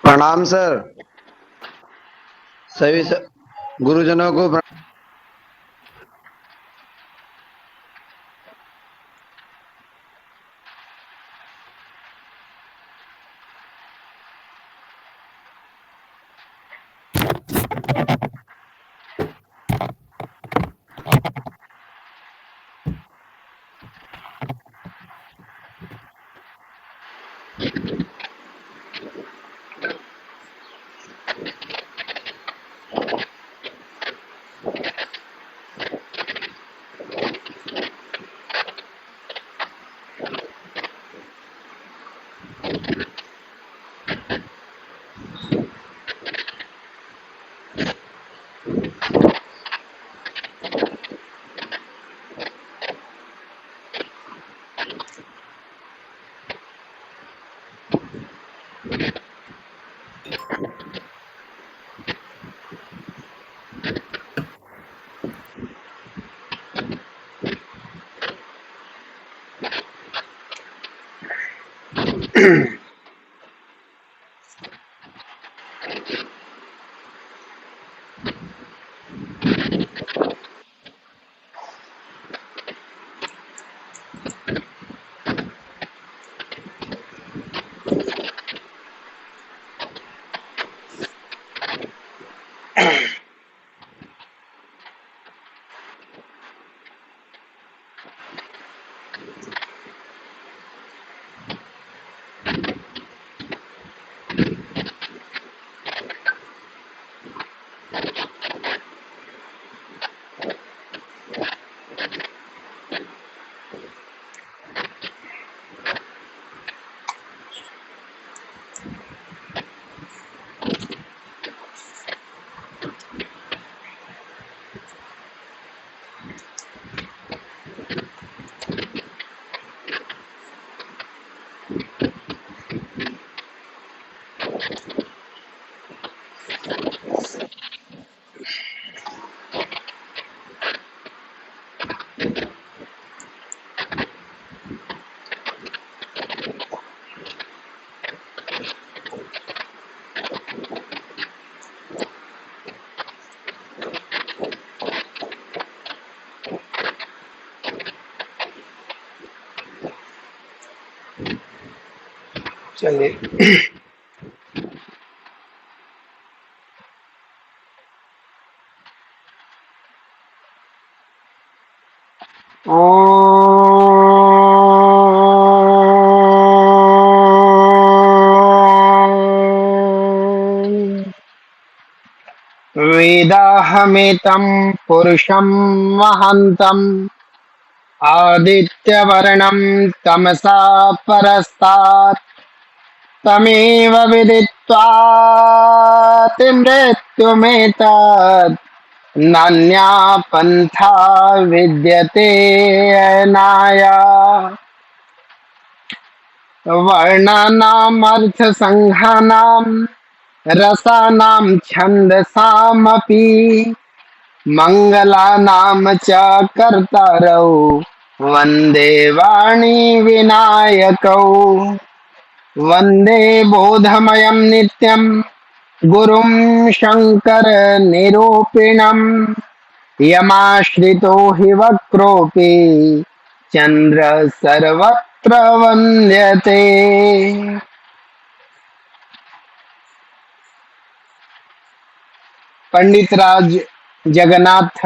प्रणाम सर। सभी गुरुजनों को चलिए। वेदाहमेतं पुरुषं महन्तं आदित्यवर्णं तमसा परस्तात् तमेव विदित्वाति मृत्युमेतत् नान्या पन्था विद्यते अयनाय। वर्णानामर्थसङ्घानां रसानां छन्दसामपि मङ्गलानां च कर्तारौ वन्दे वाणी विनायकौ। वन्दे बोधमयं नित्यं गुरुं शङ्करनिरूपिणं यमाश्रितो हि वक्रोऽपि चन्द्रः सर्वत्र वन्द्यते। पंडित राज जगन्नाथ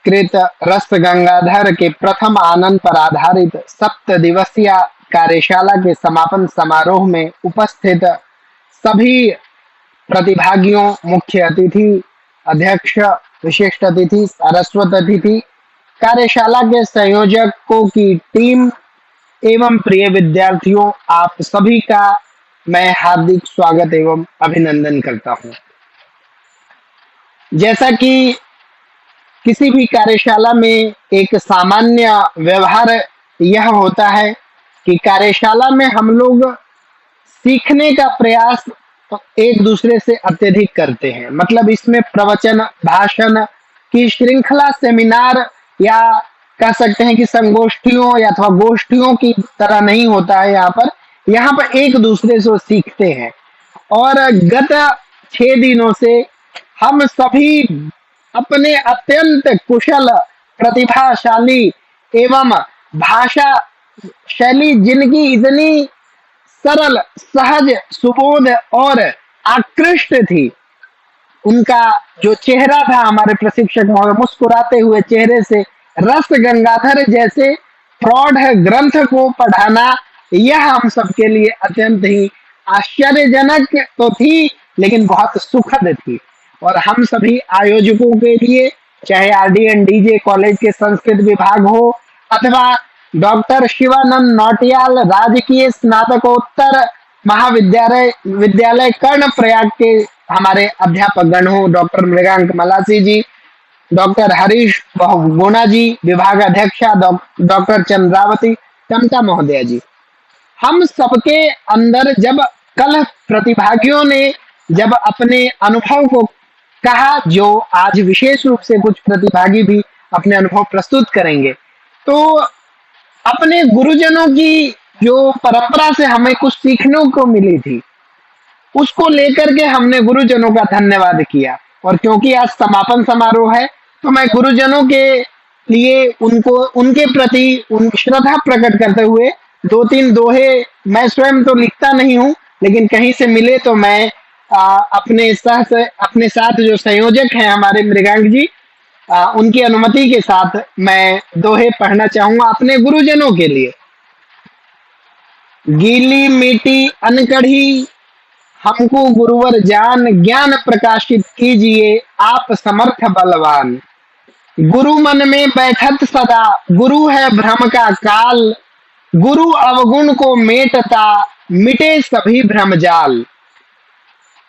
कृत रस गंगाधर के प्रथम आनंद पर आधारित 7 दिवसीय कार्यशाला के समापन समारोह में उपस्थित सभी प्रतिभागियों, मुख्य अतिथि, अध्यक्ष, विशिष्ट अतिथि, सारस्वत अतिथि, कार्यशाला के संयोजकों की टीम एवं प्रिय विद्यार्थियों, आप सभी का मैं हार्दिक स्वागत एवं अभिनंदन करता हूं। जैसा कि किसी भी कार्यशाला में एक सामान्य व्यवहार यह होता है कि कार्यशाला में हम लोग सीखने का प्रयास एक दूसरे से अत्यधिक करते हैं। मतलब इसमें प्रवचन, भाषण की श्रृंखला, सेमिनार या कह सकते हैं कि संगोष्ठियों या अथवा गोष्ठियों की तरह नहीं होता है। यहाँ पर यहाँ पर एक दूसरे से सीखते हैं। और गत 6 दिनों से हम सभी अपने अत्यंत कुशल, प्रतिभाशाली एवं भाषा शैली जिनकी इतनी सरल, सहज, सुबोध और आकृष्ट थी, उनका जो चेहरा था, हमारे प्रशिक्षक महोदय मुस्कुराते हुए चेहरे से रस गंगाधर जैसे प्रौढ़ ग्रंथ को पढ़ाना, यह हम सबके लिए अत्यंत ही आश्चर्यजनक तो थी, लेकिन बहुत सुखद थी। और हम सभी आयोजकों के लिए, चाहे RDN DJ कॉलेज के संस्कृत विभाग हो अथवा डॉक्टर शिवानंद नौटियाल राजकीय स्नातकोत्तर महाविद्यालय विद्यालय कर्णप्रयाग के हमारे अध्यापक गण हो, डॉक्टर मृगांक मलासी जी, डॉक्टर हरीश गुणा जी, विभाग अध्यक्षा डॉक्टर चंद्रावती टमटा महोदया जी, हम सबके अंदर जब कल प्रतिभागियों ने जब अपने अनुभव को कहा, जो आज विशेष रूप से कुछ प्रतिभागी भी अपने अनुभव प्रस्तुत करेंगे, तो अपने गुरुजनों की जो परंपरा से हमें कुछ सीखने को मिली थी, उसको लेकर के हमने गुरुजनों का धन्यवाद किया। और क्योंकि आज समापन समारोह है, तो मैं गुरुजनों के लिए उनको, उनके प्रति उनकी श्रद्धा प्रकट करते हुए 2-3 दोहे, मैं स्वयं तो लिखता नहीं हूँ, लेकिन कहीं से मिले तो मैं अपने साथ जो संयोजक हैं हमारे मृगांक जी, उनकी अनुमति के साथ मैं दोहे पढ़ना चाहूंगा अपने गुरुजनों के लिए। गीली मिट्टी अनकढ़ी हमको गुरुवर जान, ज्ञान प्रकाशित कीजिए आप समर्थ बलवान। गुरु मन में बैठत सदा, गुरु है भ्रम का काल, गुरु अवगुण को मेटता, मिटे सभी भ्रम जाल।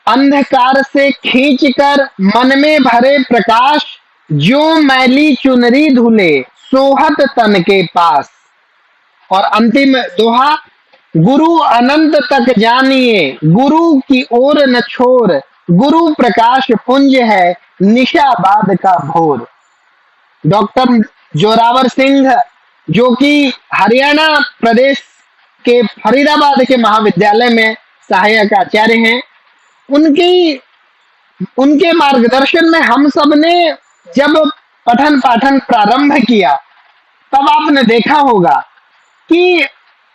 अंधकार से खींचकर मन में भरे प्रकाश, जो मैली चुनरी धुले सोहत तन के पास। और अंतिम दोहा, गुरु अनंत तक जानिए, गुरु की ओर न छोर, गुरु प्रकाश पुंज है निशाबाद का भोर। डॉक्टर जोरावर सिंह, जो कि हरियाणा प्रदेश के फरीदाबाद के महाविद्यालय में सहायक आचार्य हैं, उनके मार्गदर्शन में हम सब ने जब पठन पाठन प्रारंभ किया, तब आपने देखा होगा कि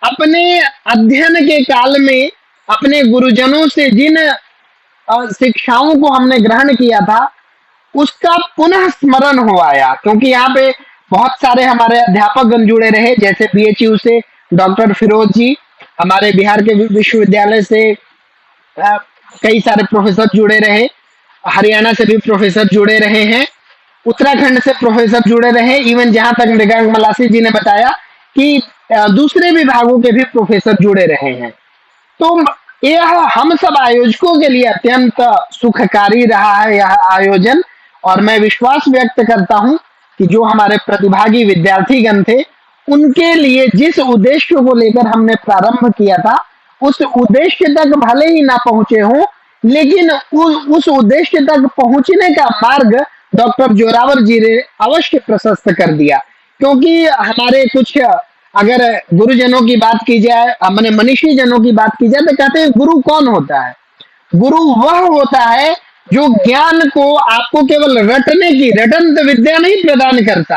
अपने अध्ययन के काल में अपने गुरुजनों से जिन शिक्षाओं को हमने ग्रहण किया था, उसका पुनः स्मरण हो आया। क्योंकि यहाँ पे बहुत सारे हमारे अध्यापक जुड़े रहे, जैसे BHU से डॉक्टर फिरोज जी, हमारे बिहार के विश्वविद्यालय से कई सारे प्रोफेसर जुड़े रहे, हरियाणा से भी प्रोफेसर जुड़े रहे हैं, उत्तराखंड से प्रोफेसर जुड़े रहे, इवन जहां तक मृगांक मलासी जी ने बताया कि दूसरे विभागों के भी प्रोफेसर जुड़े रहे हैं। तो यह हम सब आयोजकों के लिए अत्यंत सुखकारी रहा है यह आयोजन। और मैं विश्वास व्यक्त करता हूं कि जो हमारे प्रतिभागी विद्यार्थीगण थे, उनके लिए जिस उद्देश्य को लेकर हमने प्रारंभ किया था, उस उद्देश्य तक भले ही ना पहुंचे हों, लेकिन उस उद्देश्य तक पहुंचने का मार्ग डॉक्टर जोरावर जी ने अवश्य प्रशस्त कर दिया। क्योंकि हमारे कुछ, अगर गुरुजनों की बात की जाए, मैंने मनीषी जनों की बात की जाए, तो कहते हैं गुरु कौन होता है? गुरु वह होता है जो ज्ञान को आपको केवल रटने की रटंत विद्या नहीं प्रदान करता,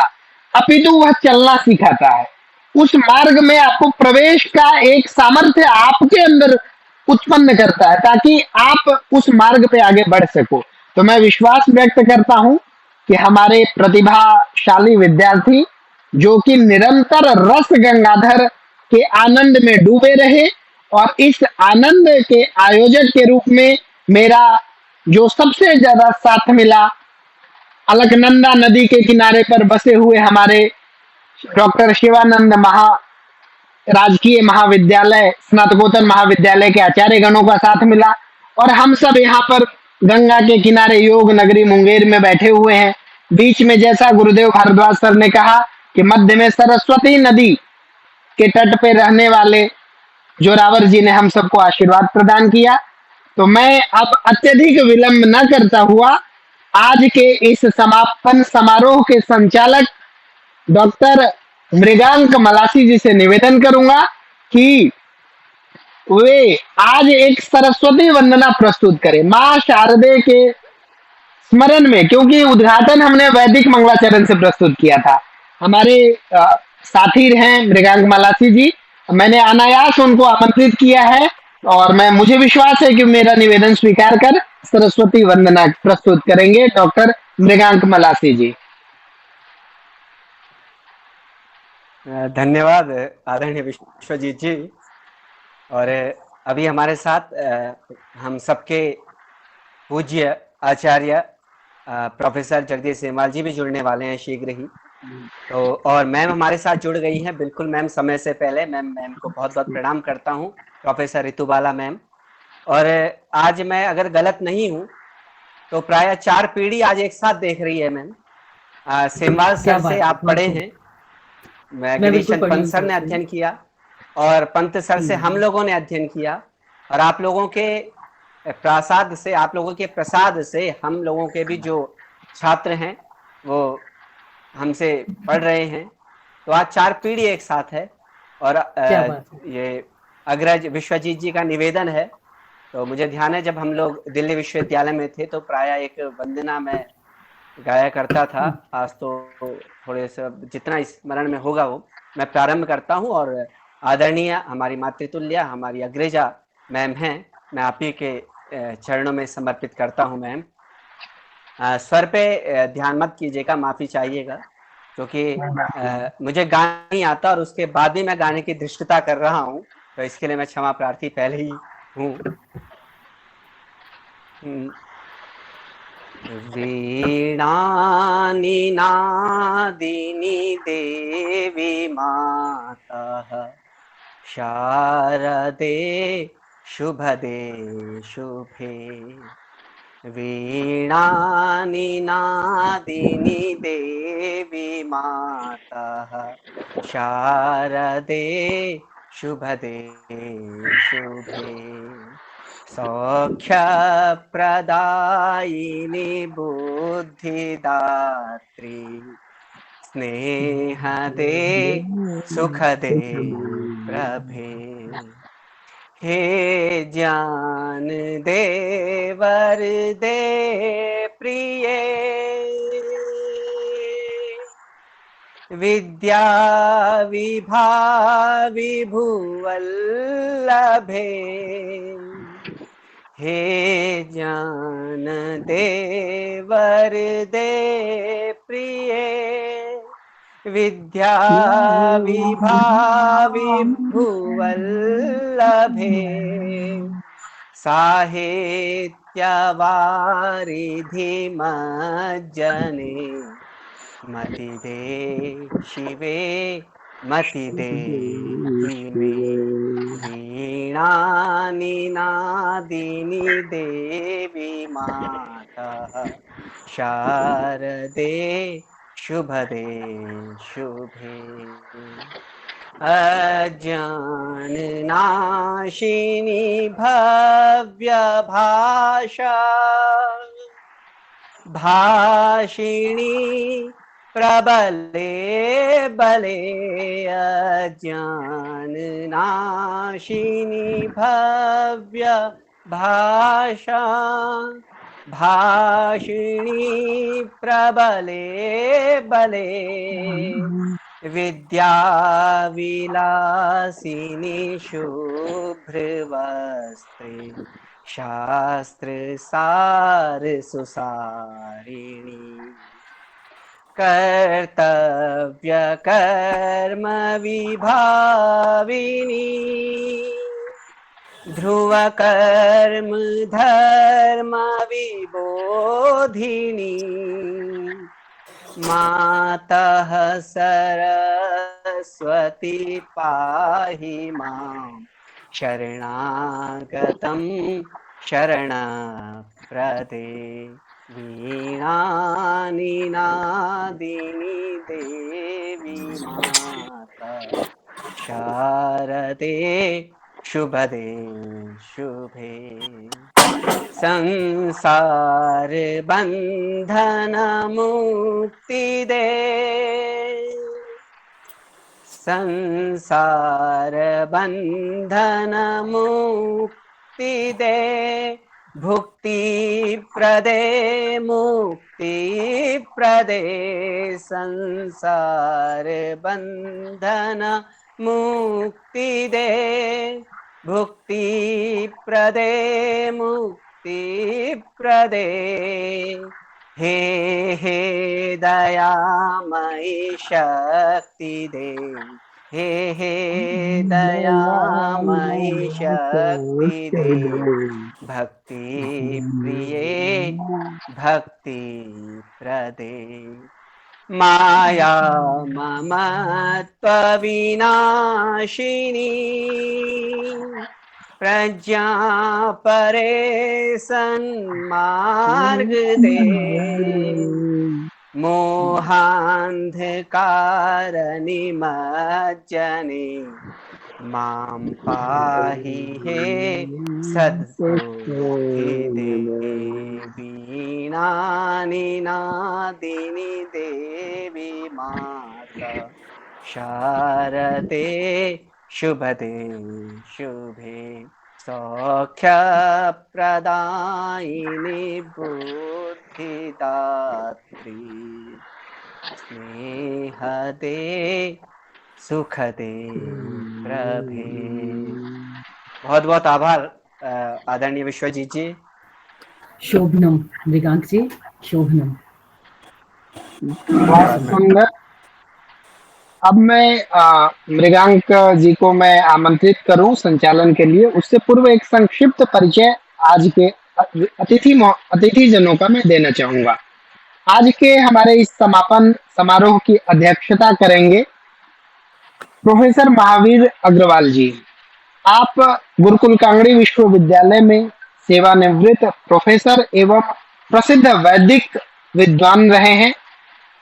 अपितु वह चलना सिखाता है। उस मार्ग में आपको प्रवेश का एक सामर्थ्य आपके अंदर उत्पन्न करता है, ताकि आप उस मार्ग पे आगे बढ़ सको। तो मैं विश्वास व्यक्त करता हूं कि हमारे प्रतिभाशाली विद्यार्थी, जो कि निरंतर रस गंगाधर के आनंद में डूबे रहे, और इस आनंद के आयोजक के रूप में मेरा जो सबसे ज्यादा साथ मिला, अलकनंदा नदी के किनारे पर बसे हुए हमारे डॉक्टर शिवानंद राजकीय महाविद्यालय स्नातकोत्तर महाविद्यालय के आचार्य गणों का साथ मिला। और हम सब यहाँ पर गंगा के किनारे योग नगरी मुंगेर में बैठे हुए हैं। बीच में, जैसा गुरुदेव भारद्वाज सर ने कहा, कि मध्य में सरस्वती नदी के तट पे रहने वाले जोरावर जी ने हम सबको आशीर्वाद प्रदान किया। तो मैं अब अत्यधिक विलंब न करता हुआ आज के इस समापन समारोह के संचालक डॉक्टर मृगांक मलासी जी से निवेदन करूंगा कि वे आज एक सरस्वती वंदना प्रस्तुत करें माँ शारदे के स्मरण में, क्योंकि उद्घाटन हमने वैदिक मंगलाचरण से प्रस्तुत किया था। हमारे साथी हैं मृगांक मलासी जी, मैंने अनायास उनको आमंत्रित किया है और मैं मुझे विश्वास है कि मेरा निवेदन स्वीकार कर सरस्वती वंदना प्रस्तुत करेंगे डॉक्टर मृगांक मलासी जी। धन्यवाद आदरणीय विश्वजीत जी। और अभी हमारे साथ हम सबके पूज्य आचार्य प्रोफेसर जगदीश सेमवाल जी भी जुड़ने वाले हैं शीघ्र ही। तो और मैम हमारे साथ जुड़ गई हैं, बिल्कुल मैम समय से पहले। मैम को बहुत बहुत प्रणाम करता हूँ, प्रोफेसर ऋतुबाला मैम। और आज मैं अगर गलत नहीं हूँ तो प्राय 4 पीढ़ी आज एक साथ देख रही है मैम। सेमवाल क्या सर से बात है, आप बहुत पढ़े खूब। हैं, मैं गिरीश बिल्कुल चंद पढ़ी पंत हूँ सर सर ने से। अध्ययन किया, और पंत सर से हम हम्म, लोगों ने अध्ययन किया, और आप लोगों के प्रसाद से, आप लोगों के प्रसाद से हम लोगों के भी जो छात्र हैं वो हमसे पढ़ रहे हैं। तो आज 4 पीढ़ी एक साथ है। और क्या बात है। ये अग्रज विश्वजीत जी का निवेदन है। तो मुझे ध्यान है जब हम लोग दिल्ली विश्वविद्यालय में थे तो प्राय एक वंदना में गाया करता था। आज तो थोड़े से जितना स्मरण में होगा वो मैं प्रारंभ करता हूँ। और आदरणीय हमारी मातृतुल्य हमारी अग्रजा मैम हैं, मैं आप ही के चरणों में समर्पित करता हूँ मैम। स्वर पे ध्यान मत कीजिएगा, माफी चाहिएगा, क्योंकि मुझे गाना नहीं आता और उसके बाद भी मैं गाने की धृष्टता कर रहा हूँ, तो इसके लिए मैं क्षमा प्रार्थी पहले ही हूँ। वीणानिनादिनी देवी मातः शारदे शुभदे शुभे। वीणानिनादिनी देवी मातः शारदे शुभदे शुभे। सौख्यप्रदायिनी बुद्धिदात्री स्नेहदे सुखदे प्रभे। हे ज्ञान दे वर दे प्रिये, विद्या विभावि भुवल्लभे। हे ज्ञान दे वर दे प्रिये, विद्या विभावि भुवल्लभे। साहित्यवारिधि मज्जने, मति दे शिवे मति दे हिमे। वीणानिनादिनी देवी मातः शारदे शुभदे शुभे। अज्ञाननाशिनी भव्यभाषा, भाषिणी प्रबले बले। अज्ञाननाशिनी भव्य भाषा, भाषिणी प्रबले बले। विद्या विलासिनी शुभ्रवस्त्रे, शास्त्र सार सुसारिणी। कर्तव्य कर्म विभाविनी, ध्रुव कर्म धर्म विबोधिनी। मातः सरस्वती पाहि मां, शरणागतं शरणप्रदे। वीणानिनादिनी देवी माता शारदे शुभदे शुभे। संसार बंधन मुक्ति दे, संसार बंधन मुक्ति दे, भुक्ति प्रदे मुक्ति प्रदे, संसार बंधन मुक्ति दे, भुक्ति प्रदे मुक्ति प्रदे। हे हे दयामयी शक्ति दे, हे हे दयामयी शक्ति दे, भक्ति प्रिये भक्ति प्रदे। माया ममत्व विनाशिनी, प्रज्ञा परे सन्मार्ग दे, मोहांधकार निमज्जने, मां पाहि हे सद्बुद्धि दे। वीणानिनादिनी देवी माता, शारदे शुभदे शुभे, सौख्य प्रदायिनी बुद्धिदात्री, स्नेहदे सुखदे प्रभे। बहुत बहुत आभार आदरणीय विश्वजीत जी। शोभनम मृगांक जी, शोभनम। बहुत सुंदर। अब मैं मृगांक जी को मैं आमंत्रित करूं संचालन के लिए। उससे पूर्व एक संक्षिप्त परिचय आज के अतिथि जनों का मैं देना चाहूंगा। आज के हमारे इस समापन समारोह की अध्यक्षता करेंगे प्रोफेसर महावीर अग्रवाल जी। आप गुरुकुल कांगड़ी विश्वविद्यालय में सेवानिवृत्त प्रोफेसर एवं प्रसिद्ध वैदिक विद्वान रहे हैं।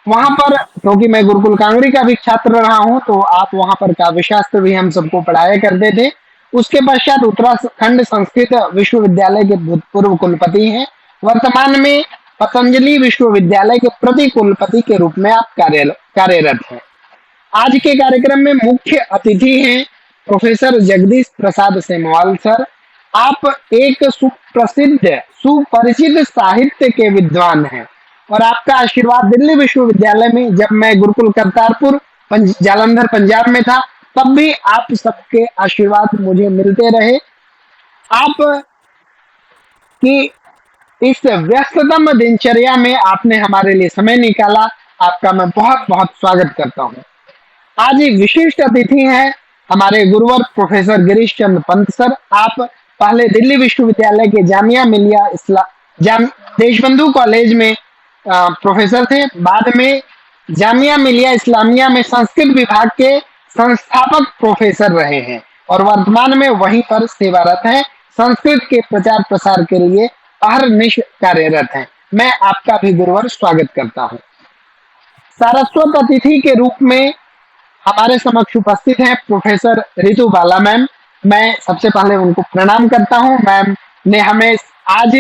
वहां पर, क्योंकि मैं गुरुकुल कांगड़ी का भी छात्र रहा हूं, तो आप वहां पर काव्य शास्त्र भी हम सबको पढ़ाया करते थे। उसके पश्चात उत्तराखंड संस्कृत विश्वविद्यालय के भूतपूर्व कुलपति हैं। वर्तमान में पतंजलि विश्वविद्यालय के प्रति कुलपति के रूप में आप कार्यरत हैं। आज के कार्यक्रम में मुख्य अतिथि हैं प्रोफेसर जगदीश प्रसाद सेमवाल सर। आप एक सुप्रसिद्ध सुपरिचित साहित्य के विद्वान हैं और आपका आशीर्वाद दिल्ली विश्वविद्यालय में, जब मैं गुरुकुल करतारपुर जालंधर पंजाब में था, तब भी आप सबके आशीर्वाद मुझे मिलते रहे। आप की इस व्यस्ततम दिनचर्या में आपने हमारे लिए समय निकाला, आपका मैं बहुत बहुत स्वागत करता हूं। आज एक विशिष्ट अतिथि हैं हमारे गुरुवर प्रोफेसर गिरीश चंद्र पंत सर। आप पहले दिल्ली विश्वविद्यालय के जामिया मिलिया देशबंधु कॉलेज में प्रोफेसर थे। बाद में जामिया मिलिया इस्लामिया में संस्कृत विभाग के संस्थापक प्रोफेसर रहे हैं और वर्तमान में वहीं पर सेवारत हैं। संस्कृत के प्रचार प्रसार के लिए अहर्निश कार्यरत हैं। मैं आपका भी गुरुवर स्वागत करता हूं। सारस्वत अतिथि के रूप में हमारे समक्ष उपस्थित हैं प्रोफेसर रितु बाला मैम। मैं सबसे पहले उनको प्रणाम करता हूं। मैम ने हमें आज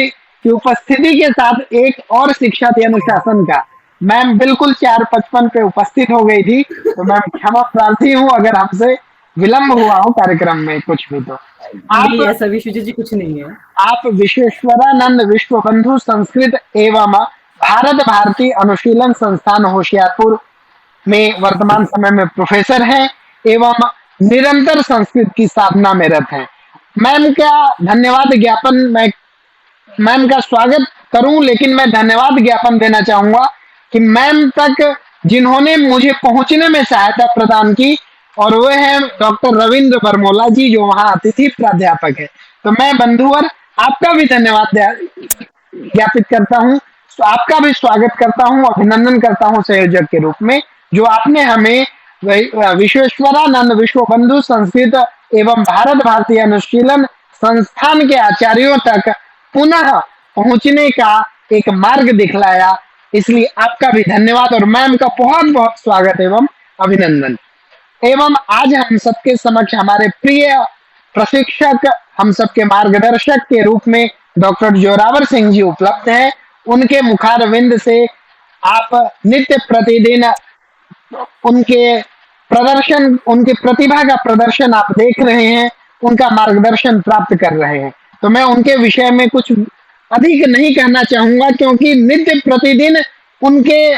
की उपस्थिति के साथ एक और शिक्षा थी अनुशासन का। मैम बिल्कुल 4:55 पे उपस्थित हो गई थी, तो मैम क्षमा प्रार्थी हूँ अगर हमसे विलंब हुआ हो कार्यक्रम में कुछ भी। तो आप ऐसा विश्वजीत जी कुछ नहीं है। आप विश्वेश्वरानंद विश्वबंधु संस्कृत एवं भारत भारती अनुशीलन संस्थान होशियारपुर में वर्तमान समय में प्रोफेसर हैं एवं निरंतर संस्कृत की साधना में रत हैं। मैम का धन्यवाद ज्ञापन, मैं मैम का स्वागत करूं, लेकिन मैं धन्यवाद ज्ञापन देना चाहूंगा कि मैम तक जिन्होंने मुझे पहुंचने में सहायता प्रदान की, और वो है डॉक्टर रविंद्र बरमोला जी, जो वहां अतिथि प्राध्यापक है। तो मैं बंधुवर आपका भी धन्यवाद ज्ञापित करता हूं, आपका भी स्वागत करता हूं, अभिनंदन करता हूं संयोजक के रूप में, जो आपने हमें विश्वेश्वरानंद विश्वबंधु संस्कृत एवं भारत भारतीय अनुशीलन संस्थान के आचार्यों तक पुनः पहुंचने का एक मार्ग दिखलाया। इसलिए आपका भी धन्यवाद और मैम का बहुत बहुत स्वागत एवं अभिनंदन। एवं आज हम सबके समक्ष हमारे प्रिय प्रशिक्षक, हम सबके मार्गदर्शक के रूप में डॉक्टर जोरावर सिंह जी उपलब्ध हैं। उनके मुखारविंद से आप नित्य प्रतिदिन उनके प्रदर्शन, उनकी प्रतिभा का प्रदर्शन आप देख रहे हैं, उनका मार्गदर्शन प्राप्त कर रहे हैं। तो मैं उनके विषय में कुछ अधिक नहीं कहना चाहूंगा, क्योंकि नित्य प्रतिदिन उनके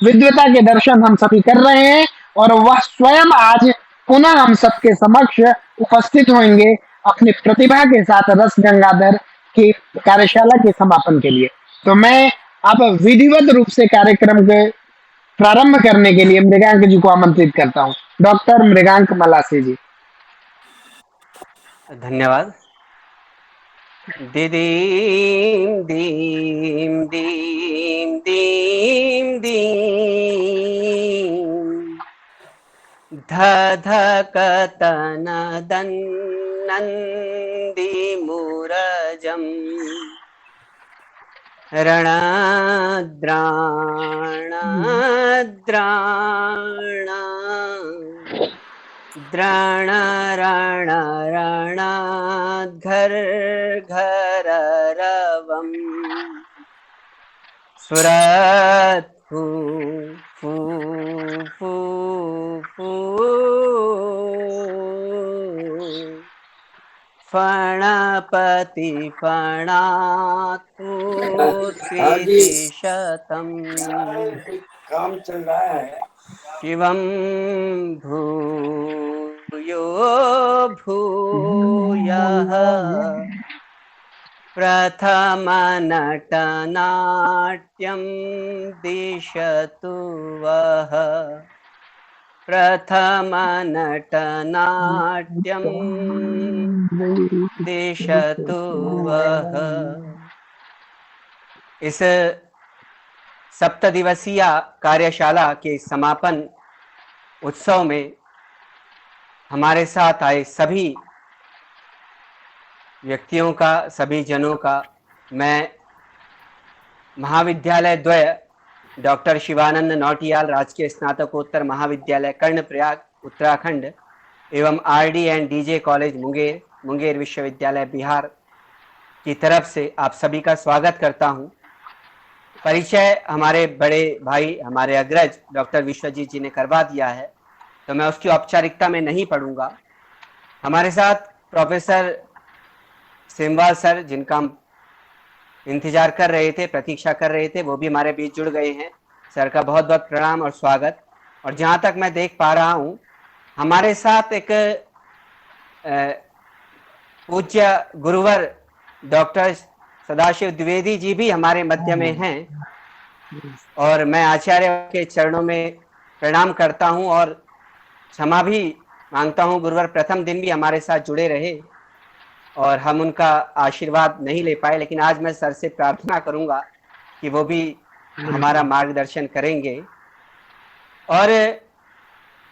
विद्वता के दर्शन हम सभी कर रहे हैं, और वह स्वयं आज पुनः हम सबके समक्ष उपस्थित होंगे अपनी प्रतिभा के साथ रस गंगाधर की कार्यशाला के समापन के लिए। तो मैं अब विधिवत रूप से कार्यक्रम के प्रारंभ करने के लिए मृगांक जी को आमंत्रित करता हूँ। डॉक्टर मृगांक मलासे जी। धन्यवाद। दीदीम दीम दीम दीम दीम ध ध कतन दन्नन्दी मूरजम् रणद्राण द्राण द्राण रण रणघर घर रवम् सुरत फू फू फू फू फणपति फणात्पूर्तिशतम् काम चल रहा है। शिवं भूयो भूयः प्रथमनटनाट्यं दिशतु वः प्रथमनटनाट्यं दिशतु वः। इस सप्तदिवसीय कार्यशाला के समापन उत्सव में हमारे साथ आए सभी व्यक्तियों का, सभी जनों का मैं महाविद्यालय द्वय डॉक्टर शिवानंद नौटियाल राजकीय स्नातकोत्तर महाविद्यालय कर्णप्रयाग उत्तराखंड एवं RD and DJ college Munger, Munger विश्वविद्यालय बिहार की तरफ से आप सभी का स्वागत करता हूं। परिचय हमारे बड़े भाई, हमारे अग्रज डॉक्टर विश्वजीत जी ने करवा दिया है, तो मैं उसकी औपचारिकता में नहीं पढ़ूंगा। हमारे साथ प्रोफेसर सेमवाल सर, जिनका हम इंतजार कर रहे थे, प्रतीक्षा कर रहे थे, वो भी हमारे बीच जुड़ गए हैं। सर का बहुत बहुत प्रणाम और स्वागत। और जहाँ तक मैं देख पा रहा हूँ, हमारे साथ एक पूज्य गुरुवर डॉक्टर सदाशिव द्विवेदी जी भी हमारे मध्य में हैं, और मैं आचार्य के चरणों में प्रणाम करता हूं और क्षमा भी मांगता हूं। गुरुवर प्रथम दिन भी हमारे साथ जुड़े रहे और हम उनका आशीर्वाद नहीं ले पाए, लेकिन आज मैं सर से प्रार्थना करूंगा कि वो भी हमारा मार्गदर्शन करेंगे। और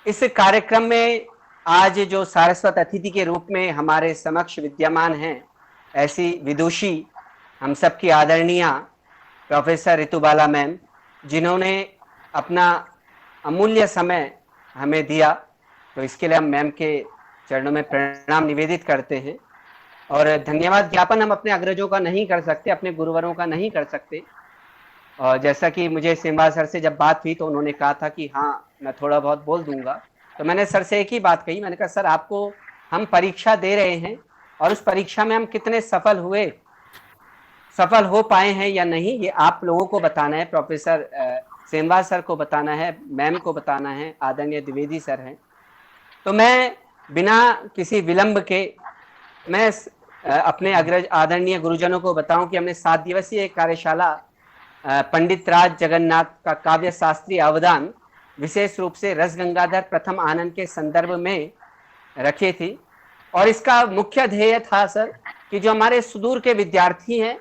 इस कार्यक्रम में आज जो सारस्वत अतिथि के रूप में हमारे समक्ष विद्यमान हैं, ऐसी विदुषी हम सबकी आदरणीय प्रोफेसर ऋतुबाला मैम, जिन्होंने अपना अमूल्य समय हमें दिया, तो इसके लिए हम मैम के चरणों में प्रणाम निवेदित करते हैं। और धन्यवाद ज्ञापन हम अपने अग्रजों का नहीं कर सकते, अपने गुरुवरों का नहीं कर सकते। और जैसा कि मुझे सेमवाल सर से जब बात हुई तो उन्होंने कहा था कि हाँ मैं थोड़ा बहुत बोल दूंगा, तो मैंने सर से एक ही बात कही, मैंने कहा सर आपको हम परीक्षा दे रहे हैं और उस परीक्षा में हम कितने सफल हुए, सफल हो पाए हैं या नहीं, ये आप लोगों को बताना है। प्रोफेसर सेमवाल सर को बताना है, मैम को बताना है, आदरणीय द्विवेदी सर हैं। तो मैं बिना किसी विलंब के मैं अपने अग्रज आदरणीय गुरुजनों को बताऊं कि हमने 7 दिवसीय कार्यशाला पंडित राज जगन्नाथ का काव्य शास्त्रीय अवदान विशेष रूप से रस गंगाधर प्रथम आनंद के संदर्भ में रखी थी। और इसका मुख्य ध्येय था सर कि जो हमारे सुदूर के विद्यार्थी हैं,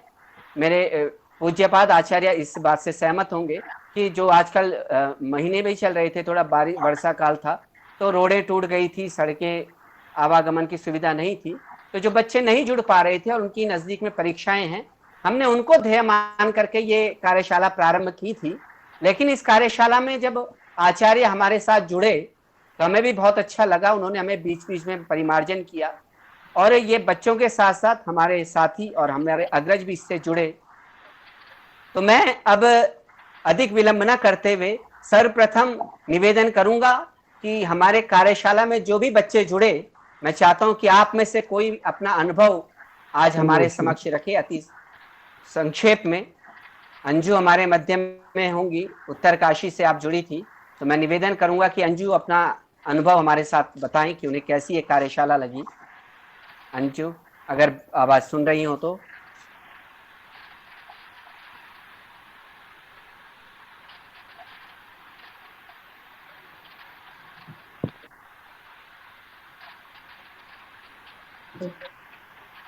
मेरे पूज्यपाद आचार्य इस बात से सहमत होंगे कि जो आजकल महीने में ही चल रहे थे, थोड़ा वर्षा काल था तो रोडें टूट गई थी, सड़कें, आवागमन की सुविधा नहीं थी, तो जो बच्चे नहीं जुड़ पा रहे थे और उनकी नज़दीक में परीक्षाएं हैं, हमने उनको ध्येय मान करके ये कार्यशाला प्रारंभ की थी। लेकिन इस कार्यशाला में जब आचार्य हमारे साथ जुड़े तो हमें भी बहुत अच्छा लगा, उन्होंने हमें बीच बीच में परिमार्जन किया और ये बच्चों के साथ साथ हमारे साथी और हमारे अग्रज भी इससे जुड़े। तो मैं अब अधिक विलंब न करते हुए सर्वप्रथम निवेदन करूंगा कि हमारे कार्यशाला में जो भी बच्चे जुड़े, मैं चाहता हूं कि आप में से कोई अपना अनुभव आज हमारे समक्ष रखे अति संक्षेप में। अंजू हमारे मध्य में होंगी, उत्तरकाशी से आप जुड़ी थी, तो मैं निवेदन करूंगा कि अंजू अपना अनुभव हमारे साथ बताएं कि उन्हें कैसी ये कार्यशाला लगी। अंजू, अगर आवाज सुन रही हो तो।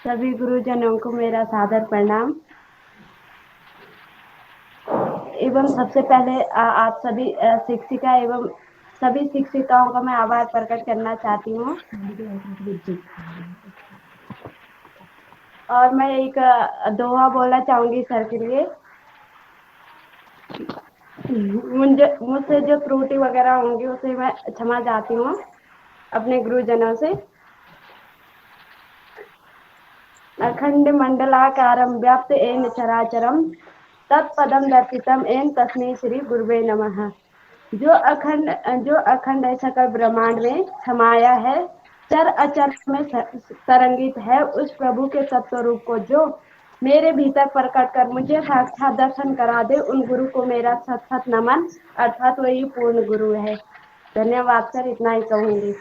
सभी गुरुजनों को मेरा सादर प्रणाम एवं सबसे पहले आप सभी शिक्षिका एवं सभी शिक्षिकाओं का मैं आभार प्रकट करना चाहती हूँ। और मैं एक दोहा बोलना चाहूंगी सर के लिए। मुझसे जो त्रुटि वगैरह होंगी उसे मैं क्षमा चाहती हूँ अपने गुरुजनों से। अखंड मंडलाकारं व्याप्त येन चराचरम तत्पदम दर्शितम येन तस्मै श्री गुरुवे नमः। जो अखंड है सकल ब्रह्मांड में समाया है, चर अचर में तरंगित है, उस प्रभु के तत्व रूप को जो मेरे भीतर प्रकट कर मुझे साक्षात दर्शन करा दे, उन गुरु को मेरा सत सत नमन, अर्थात वही पूर्ण गुरु है। धन्यवाद सर, इतना ही कहूंगी।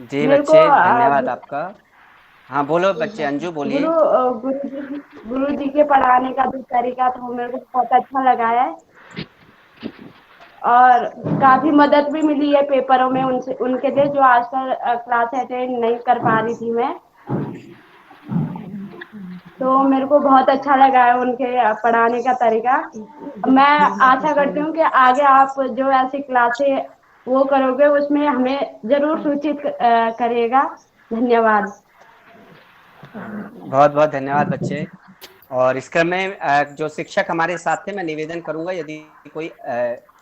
जी मेरे को बच्चे, धन्यवाद आपका। हाँ बोलो बच्चे, अंजू बोलिए। गुरु जी के पढ़ाने का जो तरीका था वो मेरे को बहुत अच्छा लगा है और काफी मदद भी मिली है पेपरों में उनसे, उनके लिए जो आजकल क्लास अटेंड नहीं कर पा रही थी मैं, तो मेरे को बहुत अच्छा लगा है उनके पढ़ाने का तरीका। मैं आशा करती हूँ कि आगे आप जो ऐसी क्लासें वो करोगे उसमें हमें जरूर सूचित करिएगा। धन्यवाद। बहुत बहुत धन्यवाद बच्चे। और इस क्रम में जो शिक्षक हमारे साथ थे, मैं निवेदन करूंगा यदि कोई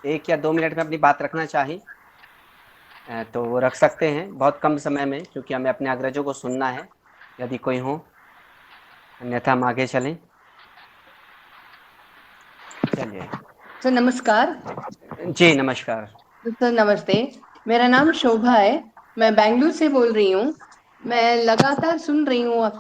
1 या 2 मिनट में अपनी बात रखना चाहे तो वो रख सकते हैं, बहुत कम समय में, क्योंकि हमें अपने अग्रजों को सुनना है, यदि कोई हो, अन्यथा हम आगे चलें। चलिए। सर नमस्कार। जी नमस्कार। सर नमस्ते, मेरा नाम शोभा है, मैं बेंगलुरु से बोल रही हूँ। मैं लगातार सुन रही हूँ आप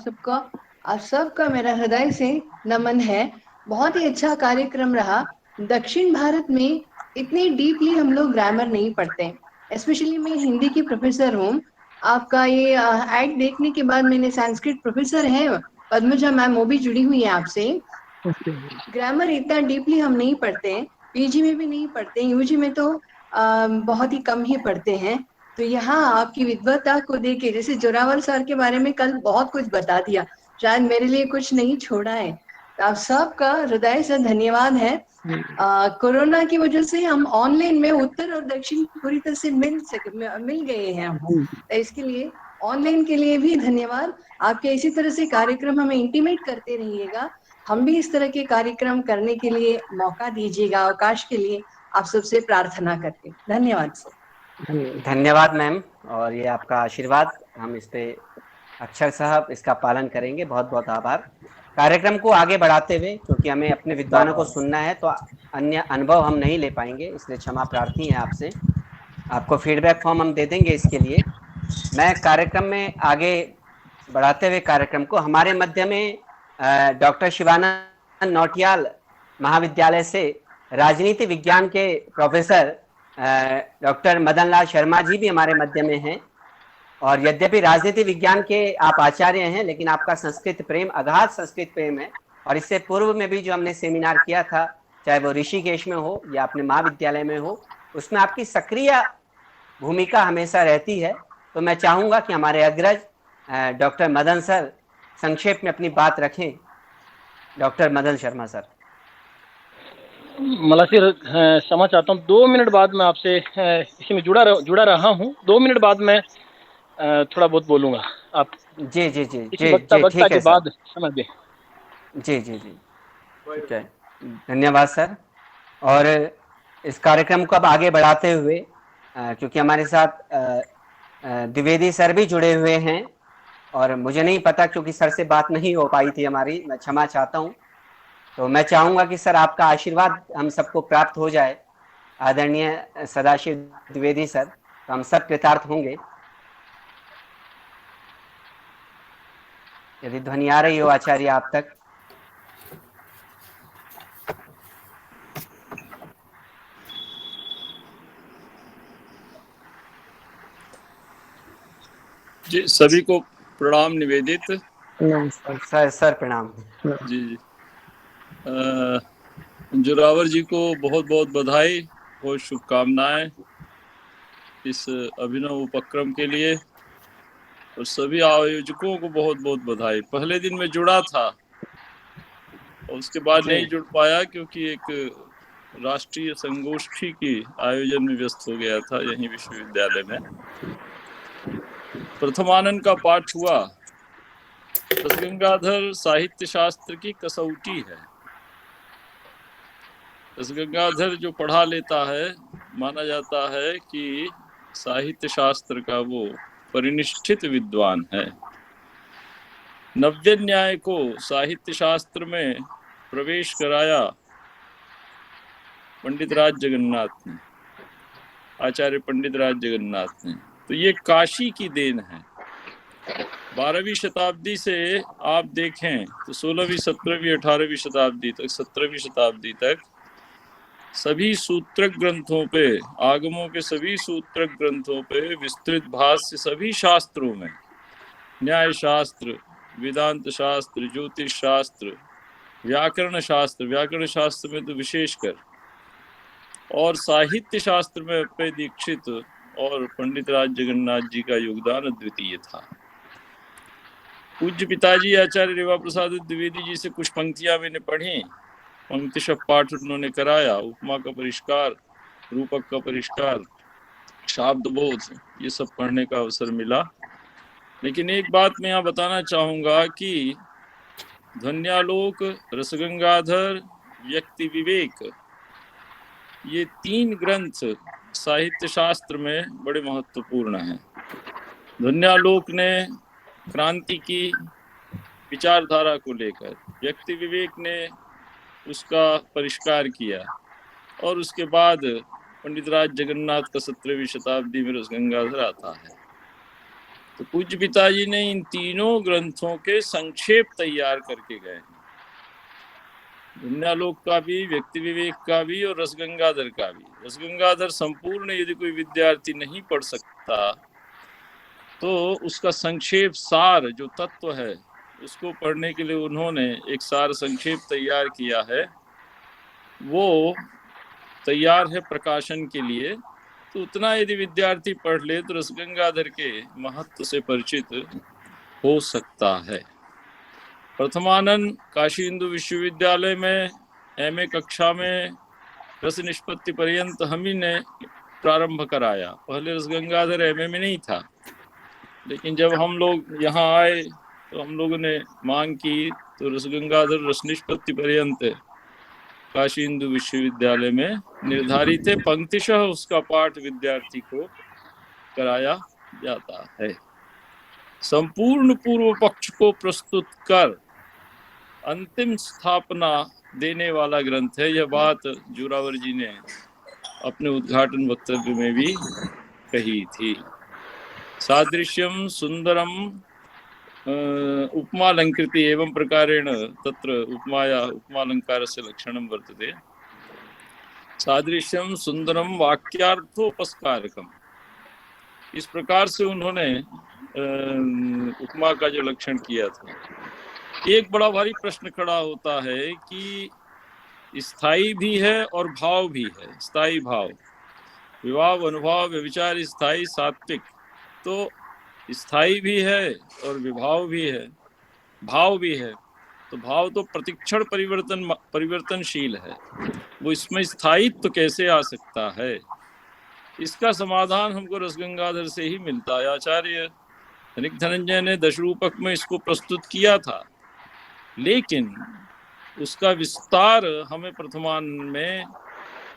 सबका मेरा हृदय से नमन है। बहुत ही अच्छा कार्यक्रम रहा। दक्षिण भारत में इतनी डीपली हम लोग ग्रामर नहीं पढ़ते, स्पेशली मैं हिंदी की प्रोफेसर हूँ। आपका ये ऐड देखने के बाद मैंने संस्कृत प्रोफेसर है पद्मजा मैम, वो भी जुड़ी हुई है आपसे। ग्रामर इतना डीपली हम नहीं पढ़ते हैं, पीजी में भी नहीं पढ़ते, यूजी में तो बहुत ही कम ही पढ़ते हैं। तो यहाँ आपकी विद्वता को देखे, जैसे जोरावर सर के बारे में कल बहुत कुछ बता दिया, शायद मेरे लिए कुछ नहीं छोड़ा है। तो आप सबका हृदय से धन्यवाद है। कोरोना की वजह से हम ऑनलाइन में उत्तर और दक्षिण पूरी तरह से मिल गए हैं हम, तो इसके लिए ऑनलाइन के लिए भी धन्यवाद। आपके इसी तरह से कार्यक्रम हमें इंटीमेट करते रहिएगा, हम भी इस तरह के कार्यक्रम करने के लिए मौका दीजिएगा, अवकाश के लिए आप सबसे प्रार्थना करते। धन्यवाद सर। धन्यवाद मैम, और ये आपका आशीर्वाद, हम इस पे अक्षर साहब इसका पालन करेंगे। बहुत बहुत आभार। कार्यक्रम को आगे बढ़ाते हुए, क्योंकि हमें अपने विद्वानों को सुनना है, तो अन्य अनुभव हम नहीं ले पाएंगे, इसलिए क्षमा प्रार्थी है आपसे। आपको फीडबैक फॉर्म हम दे देंगे इसके लिए। मैं कार्यक्रम में आगे बढ़ाते हुए कार्यक्रम को, हमारे मध्य में डॉक्टर शिवानंद नौटियाल महाविद्यालय से राजनीति विज्ञान के प्रोफेसर डॉक्टर मदन लाल शर्मा जी भी हमारे मध्य में हैं। और यद्यपि राजनीति विज्ञान के आप आचार्य हैं, लेकिन आपका संस्कृत प्रेम, अगाध संस्कृत प्रेम है। और इससे पूर्व में भी जो हमने सेमिनार किया था, चाहे वो ऋषिकेश में हो या अपने महाविद्यालय में हो, उसमें आपकी सक्रिय भूमिका हमेशा रहती है। तो मैं चाहूंगा कि हमारे अग्रज डॉक्टर मदन सर संक्षेप में अपनी बात रखें। Doctor Madan Sharma sir. मलासिर, क्षमा चाहता हूँ, 2 मिनट बाद मैं आपसे इसी में जुड़ा रहा हूँ। 2 मिनट बाद मैं थोड़ा बहुत बोलूँगा। आप जी जी जी इसी जी वक्ता जी, ठीक के है सर। बाद समझ दें। जी जी जी, ठीक है, धन्यवाद सर। और इस कार्यक्रम को अब आगे बढ़ाते हुए, क्योंकि हमारे साथ द्विवेदी सर भी जुड़े हुए हैं, और मुझे नहीं पता, क्योंकि सर से बात नहीं हो पाई थी हमारी, मैं क्षमा चाहता हूँ। तो मैं चाहूँगा कि सर आपका आशीर्वाद हम सबको प्राप्त हो जाए, आदरणीय सदाशिव द्विवेदी सर, तो हम सब कृतार्थ होंगे। यदि ध्वनि आ रही हो आचार्य आप तक। जी, सभी को प्रणाम निवेदित। सर प्रणाम। जी जी, जोरावर जी को बहुत बहुत बधाई और शुभकामनाएं इस अभिनव उपक्रम के लिए, और सभी आयोजकों को बहुत बहुत बधाई। पहले दिन में जुड़ा था और उसके बाद जी। नहीं जुड़ पाया क्योंकि एक राष्ट्रीय संगोष्ठी की आयोजन में व्यस्त हो गया था यहीं विश्वविद्यालय में। प्रथमानंद का पाठ हुआ। रसगंगाधर साहित्य शास्त्र की कसौटी है। रसगंगाधर जो पढ़ा लेता है, माना जाता है कि साहित्य शास्त्र का वो परिनिष्ठित विद्वान है। नव्य न्याय को साहित्य शास्त्र में प्रवेश कराया पंडित राज जगन्नाथ ने, आचार्य पंडित राज जगन्नाथ ने। तो ये काशी की देन है। 12वीं शताब्दी से आप देखें तो 16वीं 17वीं 18वीं शताब्दी तक, 17वीं शताब्दी तक सभी सूत्रक ग्रंथों पे, आगमों के सभी सूत्रक ग्रंथों पे विस्तृत भाष्य सभी शास्त्रों में, न्याय शास्त्र, वेदांत शास्त्र, ज्योतिष शास्त्र, व्याकरण शास्त्र में तो विशेषकर, और साहित्य शास्त्र में पे दीक्षित और पंडित राज जगन्नाथ जी का योगदान अद्वितीय था। पूज्य पिताजी आचार्य रेवा प्रसाद द्विवेदी जी से कुछ पंक्तियां मैंने पढ़ी, पंक्तिशः पाठ उन्होंने कराया। उपमा का परिष्कार, रूपक का परिष्कार, शाब्द बोध, ये सब पढ़ने का अवसर मिला। लेकिन एक बात मैं यहाँ बताना चाहूंगा कि ध्वन्यालोक, रसगंगाधर, व्यक्ति विवेक, ये 3 ग्रंथ साहित्य शास्त्र में बड़े महत्वपूर्ण हैं। ध्वन्यालोक ने क्रांति की विचारधारा को लेकर, व्यक्ति विवेक ने उसका परिष्कार किया, और उसके बाद पंडित राज जगन्नाथ का 17वीं शताब्दी में रसगंगाधर आता है। तो पूज्य पिताजी ने इन तीनों ग्रंथों के संक्षेप तैयार करके गए हैं, ध्वन्यालोक का भी, व्यक्ति विवेक का भी, और रसगंगाधर का भी। रसगंगाधर संपूर्ण यदि कोई विद्यार्थी नहीं पढ़ सकता तो उसका संक्षेप सार जो तत्व है उसको पढ़ने के लिए उन्होंने एक सार संक्षेप तैयार किया है। वो तैयार है प्रकाशन के लिए। तो उतना यदि विद्यार्थी पढ़ ले तो रसगंगाधर के महत्व से परिचित हो सकता है। प्रथमानंद काशी हिंदू विश्वविद्यालय में एमए कक्षा में रस निष्पत्ति पर्यंत हम ही ने प्रारंभ कराया। पहले रसगंगाधर एमए में नहीं था, लेकिन जब हम लोग यहाँ आए तो हम लोगों ने मांग की तो रसगंगाधर रस निष्पत्ति पर्यंत काशी हिंदू विश्वविद्यालय में निर्धारित है। पंक्तिशः उसका पाठ विद्यार्थी को कराया जाता है। संपूर्ण पूर्व पक्ष को प्रस्तुत कर अंतिम स्थापना देने वाला ग्रंथ है। यह बात जोरावर जी ने अपने उद्घाटन वक्तव्य में भी कही थी। सादृश्यम सुंदरम उपमालंकृति एवं प्रकारेण तत्र उपमाया उपमालंकारस्य लक्षणं वर्तते। सादृश्यम सुंदरम वाक्यार्थोपस्कारकम, इस प्रकार से उन्होंने उपमा का जो लक्षण किया था। एक बड़ा भारी प्रश्न खड़ा होता है कि स्थायी भी है और भाव भी है। स्थायी भाव, विभाव, अनुभाव, व्यभिचार, स्थायी, सात्विक। तो स्थायी भी है और विभाव भी है, भाव भी है। तो भाव तो प्रतिक्षण परिवर्तनशील है, वो इसमें स्थायित्व तो कैसे आ सकता है? इसका समाधान हमको रसगंगाधर से ही मिलता है। आचार्य ऋक धनंजय ने दशरूपक में इसको प्रस्तुत किया था, लेकिन उसका विस्तार हमें प्रथमानंद में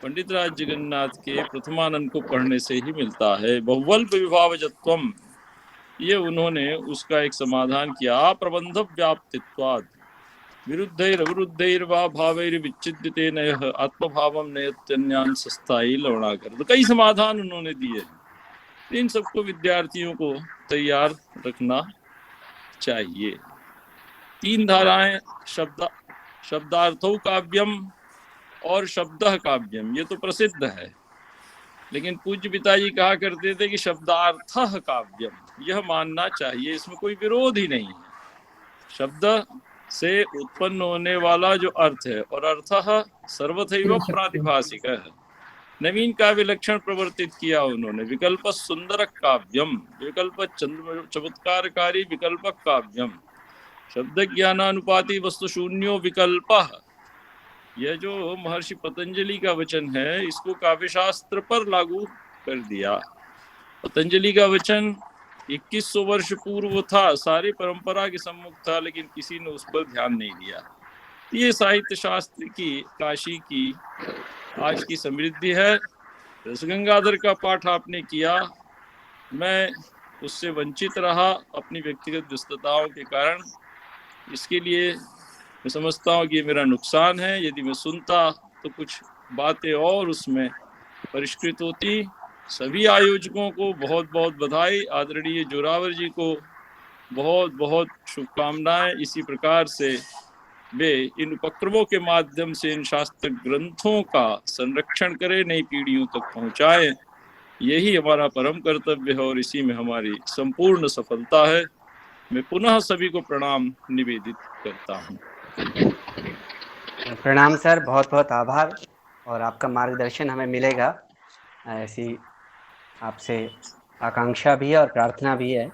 पंडित राज जगन्नाथ के प्रथमानंद को पढ़ने से ही मिलता है। बहुवल्प विभावजत्वम, ये उन्होंने उसका एक समाधान किया। प्रबंध व्याप्तित्वाद, विरुद्धैरवरुद्धैर्वा भावैर्विच्छिद्यते नयः आत्मभावम नयत्यन्यान सस्ताई लवणाकर। तो कई समाधान उन्होंने दिए हैं। इन सबको विद्यार्थियों को तैयार रखना चाहिए। 3 धाराएं, शब्दार्थो काव्यम और शब्दः काव्यम, ये तो प्रसिद्ध है। लेकिन पूज्य पिताजी कहा करते थे कि शब्दार्थः काव्यम, यह मानना चाहिए, इसमें कोई विरोध ही नहीं है। शब्द से उत्पन्न होने वाला जो अर्थ है, और अर्थः सर्वथैव प्रातिभाषिक है। नवीन काव्य लक्षण प्रवर्तित किया उन्होंने। विकल्प सुंदर काव्यम, विकल्प चमत्कारकारी विकल्प काव्यम, शब्द ज्ञानानुपाति वस्तु शून्यो विकल्प। यह जो महर्षि पतंजलि का वचन है, इसको काव्यशास्त्र पर लागू कर दिया। पतंजलि का वचन 2100 वर्ष पूर्व था, सारी परंपरा के सम्मुख था, लेकिन किसी ने उस पर ध्यान नहीं दिया। ये साहित्य शास्त्र की, काशी की आज की समृद्धि है। रसगंगाधर का पाठ आपने किया, मैं उससे वंचित रहा अपनी व्यक्तिगत व्यस्तताओं के कारण। इसके लिए मैं समझता हूँ कि ये मेरा नुकसान है। यदि मैं सुनता तो कुछ बातें और उसमें परिष्कृत होती। सभी आयोजकों को बहुत बहुत बधाई। आदरणीय जोरावर जी को बहुत बहुत शुभकामनाएं। इसी प्रकार से वे इन उपक्रमों के माध्यम से इन शास्त्र ग्रंथों का संरक्षण करें, नई पीढ़ियों तक पहुंचाएं। यही हमारा परम कर्तव्य है और इसी में हमारी संपूर्ण सफलता है। मैं पुनः सभी को प्रणाम निवेदित करता हूं। प्रणाम सर, बहुत बहुत आभार, और आपका मार्गदर्शन हमें मिलेगा, ऐसी आपसे आकांक्षा भी है और प्रार्थना भी है।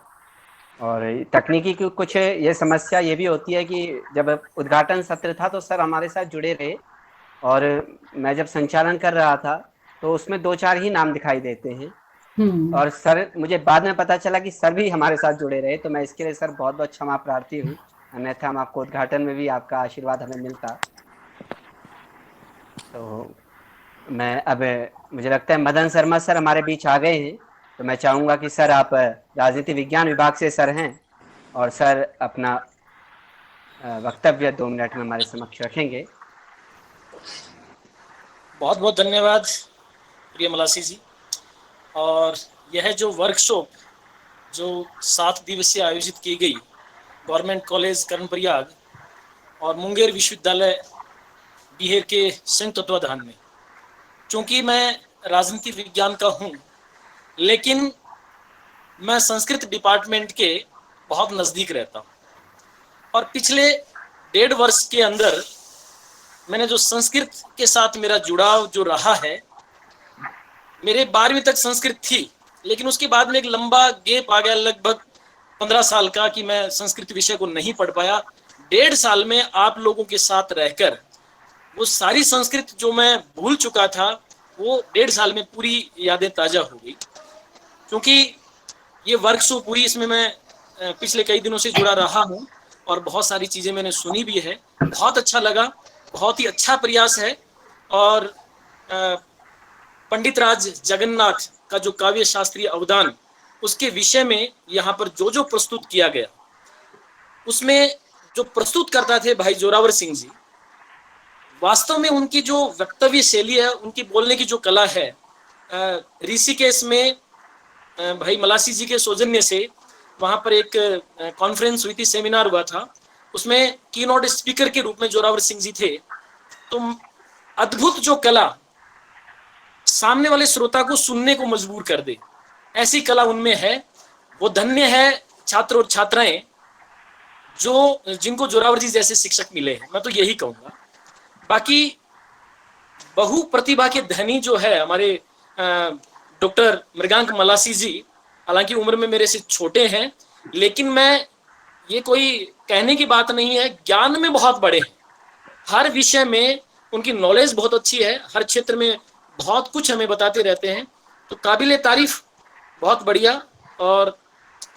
और तकनीकी की कुछ ये समस्या ये भी होती है कि जब उद्घाटन सत्र था तो सर हमारे साथ जुड़े रहे, और मैं जब संचालन कर रहा था तो उसमें 2-4 ही नाम दिखाई देते हैं, और सर मुझे बाद में पता चला कि सर भी हमारे साथ जुड़े रहे। तो मैं इसके लिए सर बहुत बहुत क्षमा प्रार्थी हूँ, अन्यथा हम आपको उद्घाटन में भी आपका आशीर्वाद हमें मिलता। तो मैं अब, मुझे लगता है मदन शर्मा सर हमारे बीच आ गए हैं, तो मैं चाहूँगा कि सर आप राजनीति विज्ञान विभाग से सर हैं, और सर अपना वक्तव्य 2 मिनट में हमारे समक्ष रखेंगे। बहुत बहुत धन्यवाद प्रिय मलासी जी। और यह जो वर्कशॉप जो 7 दिवसीय आयोजित की गई गवर्नमेंट कॉलेज कर्णप्रयाग और मुंगेर विश्वविद्यालय बिहेर के संयुक्त तत्वाधान में, चूँकि मैं राजनीति विज्ञान का हूँ, लेकिन मैं संस्कृत डिपार्टमेंट के बहुत नज़दीक रहता हूँ, और पिछले 1.5 वर्ष के अंदर मैंने जो संस्कृत के साथ मेरा जुड़ाव जो रहा है, मेरे 12वीं तक संस्कृत थी, लेकिन उसके बाद में एक लंबा गैप आ गया, लगभग 15 साल का, कि मैं संस्कृत विषय को नहीं पढ़ पाया। 1.5 साल में आप लोगों के साथ रहकर वो सारी संस्कृत जो मैं भूल चुका था, वो 1.5 साल में पूरी यादें ताज़ा हो गई। क्योंकि ये वर्कशॉप पूरी, इसमें मैं पिछले कई दिनों से जुड़ा रहा हूँ और बहुत सारी चीज़ें मैंने सुनी भी है। बहुत अच्छा लगा, बहुत ही अच्छा प्रयास है। और पंडित राज जगन्नाथ का जो काव्य शास्त्रीय अवदान, उसके विषय में यहाँ पर जो जो प्रस्तुत किया गया, उसमें जो प्रस्तुत करता थे भाई जोरावर सिंह जी, वास्तव में उनकी जो वक्तव्य शैली है, उनकी बोलने की जो कला है, ऋषिकेश में भाई मलासी जी के सौजन्य से वहाँ पर एक कॉन्फ्रेंस हुई थी, सेमिनार हुआ था, उसमें कीनोट स्पीकर के रूप में जोरावर सिंह जी थे। तो अद्भुत जो कला सामने वाले श्रोता को सुनने को मजबूर कर दे, ऐसी कला उनमें है। वो धन्य है छात्र और छात्राएं जो जिनको जोरावर जी जैसे शिक्षक मिले हैं, मैं तो यही कहूँगा। बाकी बहु प्रतिभा के धनी जो है हमारे डॉक्टर मृगांक मलासी जी, हालांकि उम्र में मेरे से छोटे हैं, लेकिन मैं, ये कोई कहने की बात नहीं है, ज्ञान में बहुत बड़े हैं। हर विषय में उनकी नॉलेज बहुत अच्छी है, हर क्षेत्र में बहुत कुछ हमें बताते रहते हैं, तो काबिले तारीफ, बहुत बढ़िया। और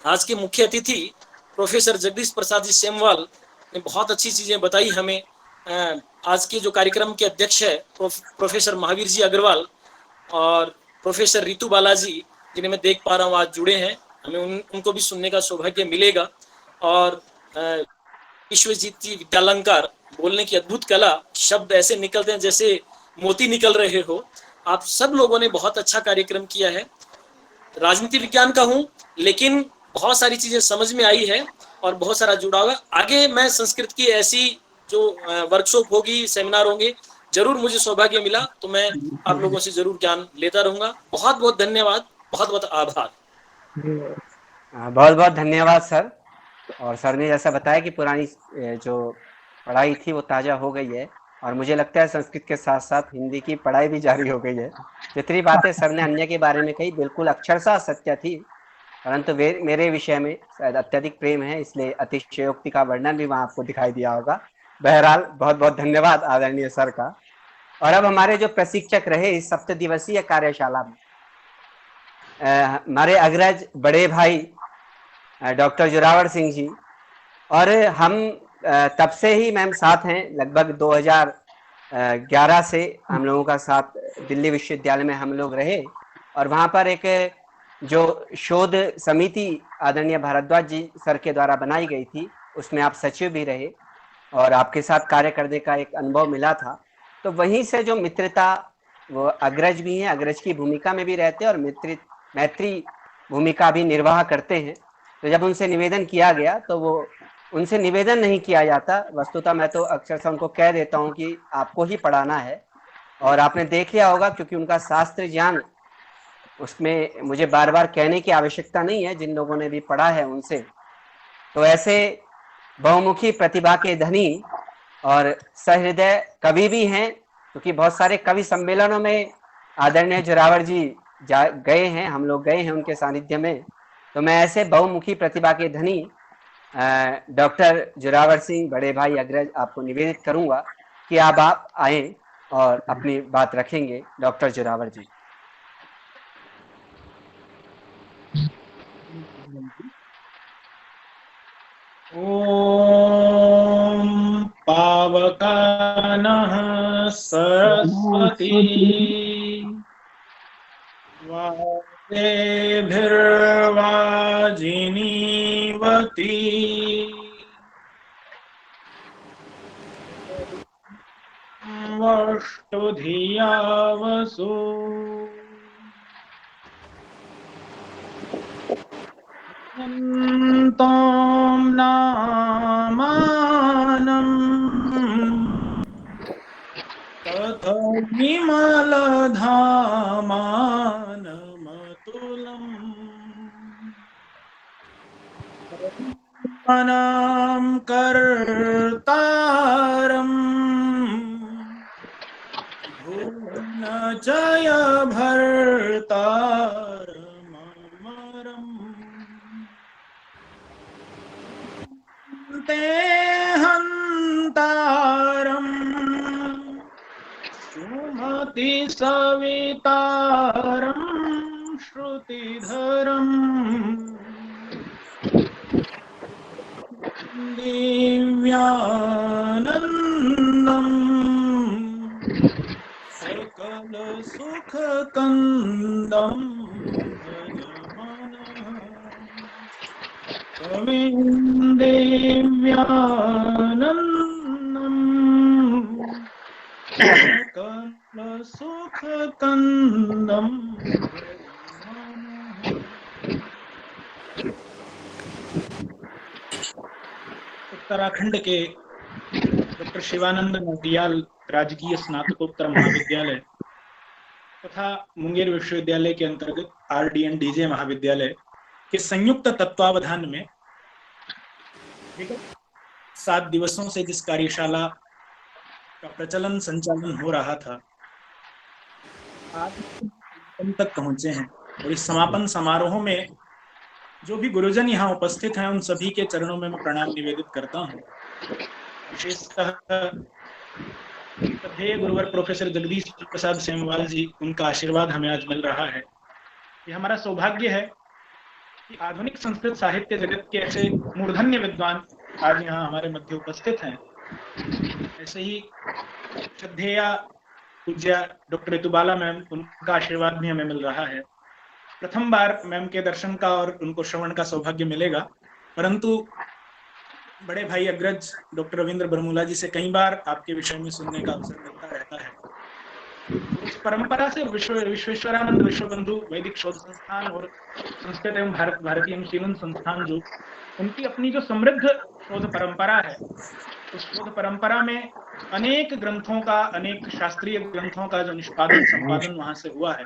आज के मुख्य अतिथि प्रोफेसर जगदीश प्रसाद जी सेमवाल ने बहुत अच्छी चीज़ें बताई हमें। आज के जो कार्यक्रम के अध्यक्ष है प्रोफेसर महावीर जी अग्रवाल और प्रोफेसर रितु बालाजी, जिन्हें मैं देख पा रहा हूँ आज जुड़े हैं, हमें उनको भी सुनने का सौभाग्य मिलेगा। और विश्वजीत जी विद्यालंकार, बोलने की अद्भुत कला, शब्द ऐसे निकलते हैं जैसे मोती निकल रहे हो। आप सब लोगों ने बहुत अच्छा कार्यक्रम किया है। राजनीति विज्ञान का हूँ, लेकिन बहुत सारी चीजें समझ में आई है और बहुत सारा जुड़ा हुआ। आगे मैं संस्कृत की ऐसी जो वर्कशॉप होगी, सेमिनार होंगे, जरूर मुझे सौभाग्य मिला तो मैं आप लोगों से जरूर ज्ञान लेता रहूंगा। बहुत बहुत धन्यवाद, बहुत बहुत आभार। बहुत बहुत धन्यवाद सर। और सर ने जैसा बताया कि पुरानी जो पढ़ाई थी वो ताज़ा हो गई है, और मुझे लगता है संस्कृत के साथ साथ हिंदी की पढ़ाई भी जारी हो गई है। जितनी बातें सर ने अन्य के बारे में कही बिल्कुल अक्षरशः सत्य थी, परंतु मेरे विषय में शायद अत्यधिक प्रेम है, इसलिए अतिशयोक्ति का वर्णन भी वहाँ आपको दिखाई दिया होगा। बहरहाल बहुत बहुत धन्यवाद आदरणीय सर का। और अब हमारे जो प्रशिक्षक रहे इस 7 दिवसीय कार्यशाला में, हमारे अग्रज बड़े भाई डॉक्टर जोरावर सिंह जी, और हम तब से ही मैम साथ हैं, लगभग 2011 से हम लोगों का साथ दिल्ली विश्वविद्यालय में हम लोग रहे। और वहाँ पर एक जो शोध समिति आदरणीय भारद्वाज जी सर के द्वारा बनाई गई थी, उसमें आप सचिव भी रहे और आपके साथ कार्य करने का एक अनुभव मिला था। तो वहीं से जो मित्रता, वो अग्रज भी हैं, अग्रज की भूमिका में भी रहते हैं और मैत्री भूमिका भी निर्वाह करते हैं। तो जब उनसे निवेदन किया गया तो वो उनसे निवेदन नहीं किया जाता, वस्तुतः मैं तो अक्सर से उनको कह देता हूँ कि आपको ही पढ़ाना है। और आपने देख लिया होगा, क्योंकि उनका शास्त्र ज्ञान, उसमें मुझे बार बार कहने की आवश्यकता नहीं है, जिन लोगों ने भी पढ़ा है उनसे। तो ऐसे बहुमुखी प्रतिभा के धनी और सहृदय कवि भी हैं, क्योंकि बहुत सारे कवि सम्मेलनों में आदरणीय जोरावर जी गए हैं, हम लोग गए हैं उनके सानिध्य में। तो मैं ऐसे बहुमुखी प्रतिभा के धनी डॉक्टर जोरावर सिंह बड़े भाई अग्रज आपको निवेदित करूंगा कि आप आए और अपनी बात रखेंगे। डॉक्टर जोरावर जी। ओम पावकानः सरस्वती वाजेभिर्वाजिनीवती वष्टुधिया वसु तोम नामानम् तथा विमलधामानमतुलम् अनां कर्तारम् भुवनजय भर्तारमरम् ते हन्तारम् सुमति सवितारम् श्रुतिधरम् दिव्यानन्दम् सकल सुखकन्दम् कविं दिव्यानन्दम् सकल सुखकन्दम्। उत्तराखंड के डॉक्टर शिवानंद नौटियाल राजकीय स्नातकोत्तर महाविद्यालय तथा मुंगेर विश्वविद्यालय के अंतर्गत RDN-DJ महाविद्यालय के संयुक्त तत्वावधान में विगत 7 दिवसों से जिस कार्यशाला का प्रचलन संचालन हो रहा था, आज तक पहुंचे हैं। और इस समापन समारोह में जो भी गुरुजन यहाँ उपस्थित हैं, उन सभी के चरणों में मैं प्रणाम निवेदित करता हूँ। विशेषतः श्रद्धेय गुरुवर प्रोफेसर जगदीश प्रसाद सेमवाल जी, उनका आशीर्वाद हमें आज मिल रहा है। ये हमारा सौभाग्य है कि आधुनिक संस्कृत साहित्य जगत के ऐसे मूर्धन्य विद्वान आज यहाँ हमारे मध्य उपस्थित हैं। ऐसे ही श्रद्धेय पूज्य डॉक्टर ऋतुबाला मैम, उनका आशीर्वाद भी हमें मिल रहा है। प्रथम बार मैम के दर्शन का और उनको श्रवण का सौभाग्य मिलेगा, परंतु बड़े भाई अग्रज डॉक्टर रविंद्र बरमूला जी से कई बार आपके विषय में सुनने का अवसर मिलता रहता है। उस परंपरा से विश्वेश्वरानंद विश्वबंधु वैदिक शोध संस्थान और संस्कृत एवं भारतीय अनुशीलन संस्थान, जो उनकी अपनी जो समृद्ध शोध परंपरा है, उस शोध परंपरा में अनेक ग्रंथों का, अनेक शास्त्रीय ग्रंथों का जो निष्पादन संपादन वहां से हुआ है,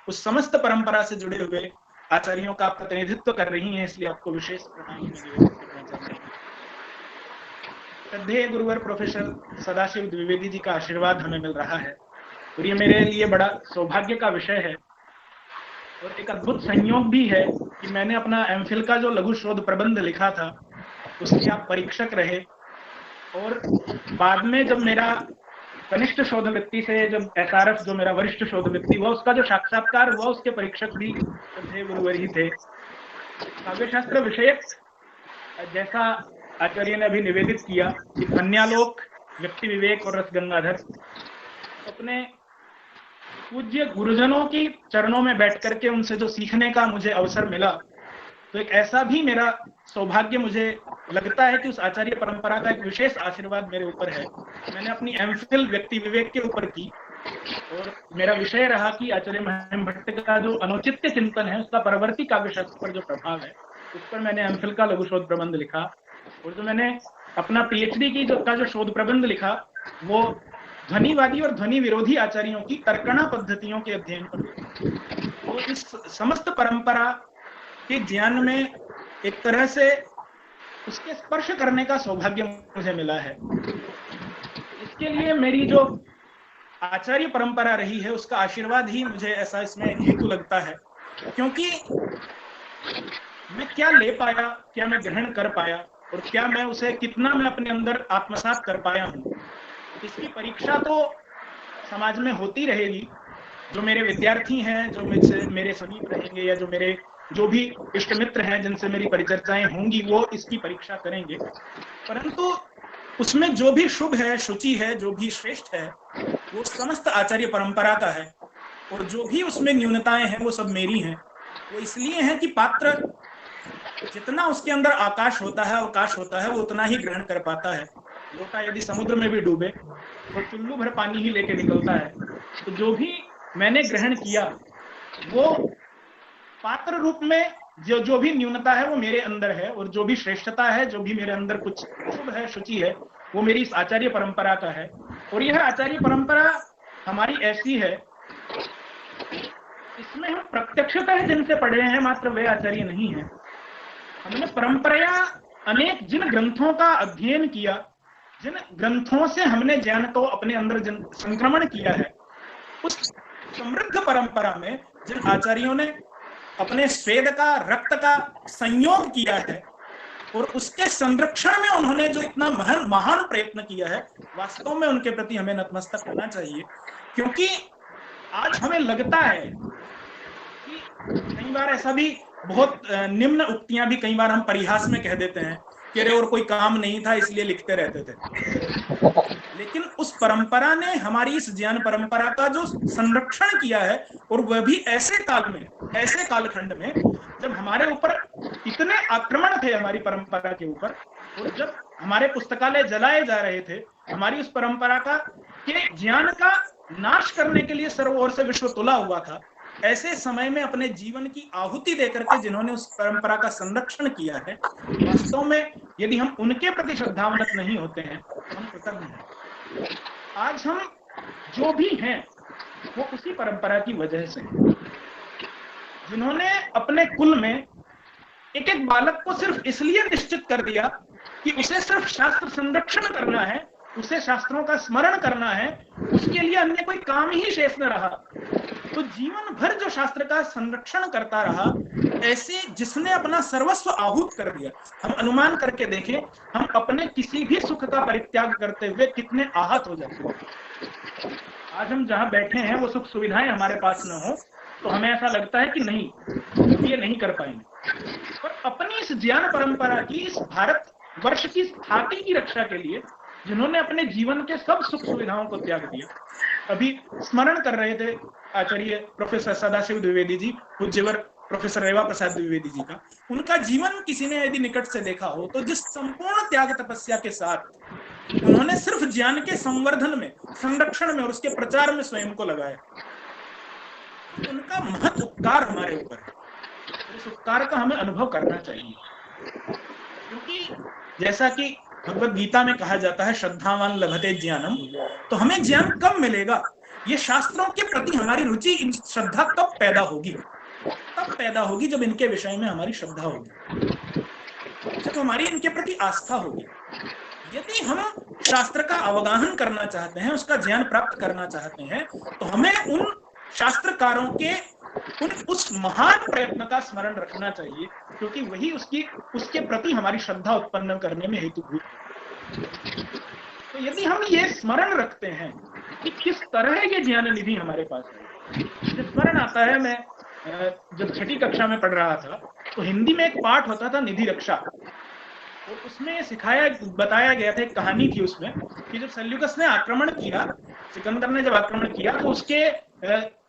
उस समस्त परंपरा से जुड़े हुए आचार्यों का प्रतिनिधित्व कर रही हैं, इसलिए आपको विशेष प्रणाम निवेदन करना चाहते हैं। श्रद्धेय गुरुवर प्रोफेसर सदाशिव द्विवेदी जी का आशीर्वाद हमें मिल रहा है और ये मेरे लिए बड़ा सौभाग्य का विषय है और एक अद्भुत संयोग भी है कि मैंने अपना एमफिल का जो लघु शोध प्रबंध लिखा था उसके आप परीक्षक रहे और बाद में जब मेरा कनिष्ठ शोधवृत्ति से जब एसआरएफ जो मेरा वरिष्ठ शोधवृत्ति हुआ, उसका जो साक्षात्कार हुआ, उसके परीक्षक भी श्रद्धेय गुरुवर ही थे। काव्यशास्त्र विषयक जैसा आचार्य ने अभी निवेदित किया कि धन्यालोक, व्यक्ति विवेक और रस गंगाधर, अपने पूज्य गुरुजनों की चरणों में बैठ करके उनसे जो सीखने का मुझे अवसर मिला, तो एक ऐसा भी मेरा सौभाग्य मुझे लगता है कि उस आचार्य परंपरा का एक विशेष आशीर्वाद मेरे ऊपर है। मैंने अपनी एमफिल व्यक्ति विवेक के ऊपर की और मेरा विषय रहा कि आचार्य महिम भट्ट का जो अनौचित्य चिंतन है, उसका परवर्ती काव्यशास्त्र पर जो प्रभाव है, उस पर मैंने एमफिल का लघु शोध प्रबंध लिखा। और जो मैंने अपना पीएचडी की जो शोध प्रबंध लिखा, वो ध्वनिवादी और ध्वनि विरोधी आचार्यों की तर्कणा पद्धतियों के अध्ययन पर। तो इस समस्त परंपरा के ज्ञान में एक तरह से उसके स्पर्श करने का सौभाग्य मुझे मिला है। इसके लिए मेरी जो आचार्य परंपरा रही है, उसका आशीर्वाद ही मुझे ऐसा इसमें हेतु लगता है, क्योंकि मैं क्या ले पाया, क्या मैं ग्रहण कर पाया और क्या मैं उसे कितना मैं अपने अंदर आत्मसात कर पाया हूँ, इसकी परीक्षा तो समाज में होती रहेगी। जो मेरे विद्यार्थी हैं, जो मुझसे मेरे समीप रहेंगे या जो मेरे जो भी इष्ट मित्र हैं जिनसे मेरी परिचर्चाएं होंगी, वो इसकी परीक्षा करेंगे। परंतु उसमें जो भी शुभ है, शुचि है, जो भी श्रेष्ठ है, वो समस्त आचार्य परंपरा का है और जो भी उसमें न्यूनताएं हैं वो सब मेरी हैं। वो इसलिए है कि पात्र जितना उसके अंदर आकाश होता है, अवकाश होता है, वो उतना ही ग्रहण कर पाता है। लोटा यदि समुद्र में भी डूबे तो चुल्लू भर पानी ही लेके निकलता है। तो जो भी मैंने ग्रहण किया, वो पात्र रूप में जो भी न्यूनता है वो मेरे अंदर है और जो भी श्रेष्ठता है, जो भी मेरे अंदर कुछ शुभ है, शुचि है, वो मेरी इस आचार्य परंपरा का है। और यह आचार्य परंपरा हमारी ऐसी है, इसमें हम प्रत्यक्षतः जिनसे पढ़े हैं, मात्र वे आचार्य नहीं है। हमने परंपरा अनेक जिन ग्रंथों का अध्ययन किया, जिन ग्रंथों से हमने ज्ञान को अपने अंदर संक्रमण किया है, उस समृद्ध परंपरा में जिन आचार्यों ने अपने स्वेद का, रक्त का संयोग किया है और उसके संरक्षण में उन्होंने जो इतना महान प्रयत्न किया है, वास्तव में उनके प्रति हमें नतमस्तक होना चाहिए। क्योंकि आज हमें लगता है कि कई बार ऐसा भी बहुत निम्न उक्तियां भी कई बार हम परिहास में कह देते हैं कि अरे और कोई काम नहीं था इसलिए लिखते रहते थे। लेकिन उस परंपरा ने हमारी इस ज्ञान परंपरा का जो संरक्षण किया है, और वह भी ऐसे काल में, ऐसे कालखंड में जब हमारे ऊपर इतने आक्रमण थे हमारी परंपरा के ऊपर, और जब हमारे पुस्तकालय जलाए जा रहे थे, हमारी उस परंपरा का के ज्ञान का नाश करने के लिए सर्व ओर से विश्व तुला हुआ था। ऐसे समय में अपने जीवन की आहुति देकर के जिन्होंने उस परंपरा का संरक्षण किया है, वास्तव में यदि हम उनके प्रति श्रद्धावनत नहीं होते हैं, हम कृतज्ञ हैं। आज हम जो भी हैं वो उसी परंपरा की वजह से, जिन्होंने अपने कुल में एक एक बालक को सिर्फ इसलिए निश्चित कर दिया कि उसे सिर्फ शास्त्र संरक्षण करना है, उसे शास्त्रों का स्मरण करना है, उसके लिए अन्य कोई काम ही शेष न रहा। तो जीवन भर जो शास्त्र का संरक्षण करता रहा, ऐसे जिसने अपना सर्वस्व आहूत कर दिया, हम अनुमान करके देखें, हम अपने किसी भी सुख का परित्याग करते हुए कितने आहत हो जाते हैं। आज हम जहां बैठे हैं वो सुख सुविधाएं हमारे पास न हो तो हमें ऐसा लगता है कि नहीं, ये नहीं कर पाएंगे। और अपनी इस ज्ञान परंपरा की, इस भारत वर्ष की स्थाति की रक्षा के लिए जिन्होंने अपने जीवन के सब सुख सुविधाओं को त्याग दिया, अभी स्मरण कर रहे थे आचार्य प्रोफेसर सदाशिव द्विवेदी जी, पूज्यवर प्रोफेसर रेवा प्रसाद द्विवेदी जी का, उनका जीवन किसी ने यदि निकट से देखा हो तो जिस संपूर्ण त्याग तपस्या के साथ उन्होंने सिर्फ ज्ञान के संवर्धन में, संरक्षण में और उसके प्रचार में स्वयं को लगाया, उनका महत उपकार हमारे ऊपर है। इस उपकार का हमें अनुभव करना चाहिए, क्योंकि जैसा कि भगवत गीता में कहा जाता है श्रद्धावान लभते ज्ञानम, तो हमें ज्ञान कब मिलेगा? ये शास्त्रों के प्रति हमारी रुचि, इन श्रद्धा कब पैदा होगी? तब पैदा होगी जब इनके विषय में हमारी श्रद्धा होगी, जब हमारी इनके प्रति आस्था होगी। यदि हम शास्त्र का अवगाहन करना चाहते हैं, उसका ज्ञान प्राप्त करना चाहते हैं, तो हमें उन शास्त्रकारों के उस महान प्रयत्न का स्मरण रखना चाहिए, क्योंकि वही उसके प्रति हमारी श्रद्धा उत्पन्न करने में हेतुभूत है। तो यदि हम ये स्मरण रखते हैं कि किस तरह ये ज्ञान निधि हमारे पास है, स्मरण आता है, मैं जब छठी कक्षा में पढ़ रहा था तो हिंदी में एक पाठ होता था निधि रक्षा, और उसमें बताया गया था, एक कहानी थी उसमें कि जब सेल्यूकस ने आक्रमण किया, सिकंदर ने जब आक्रमण किया, तो उसके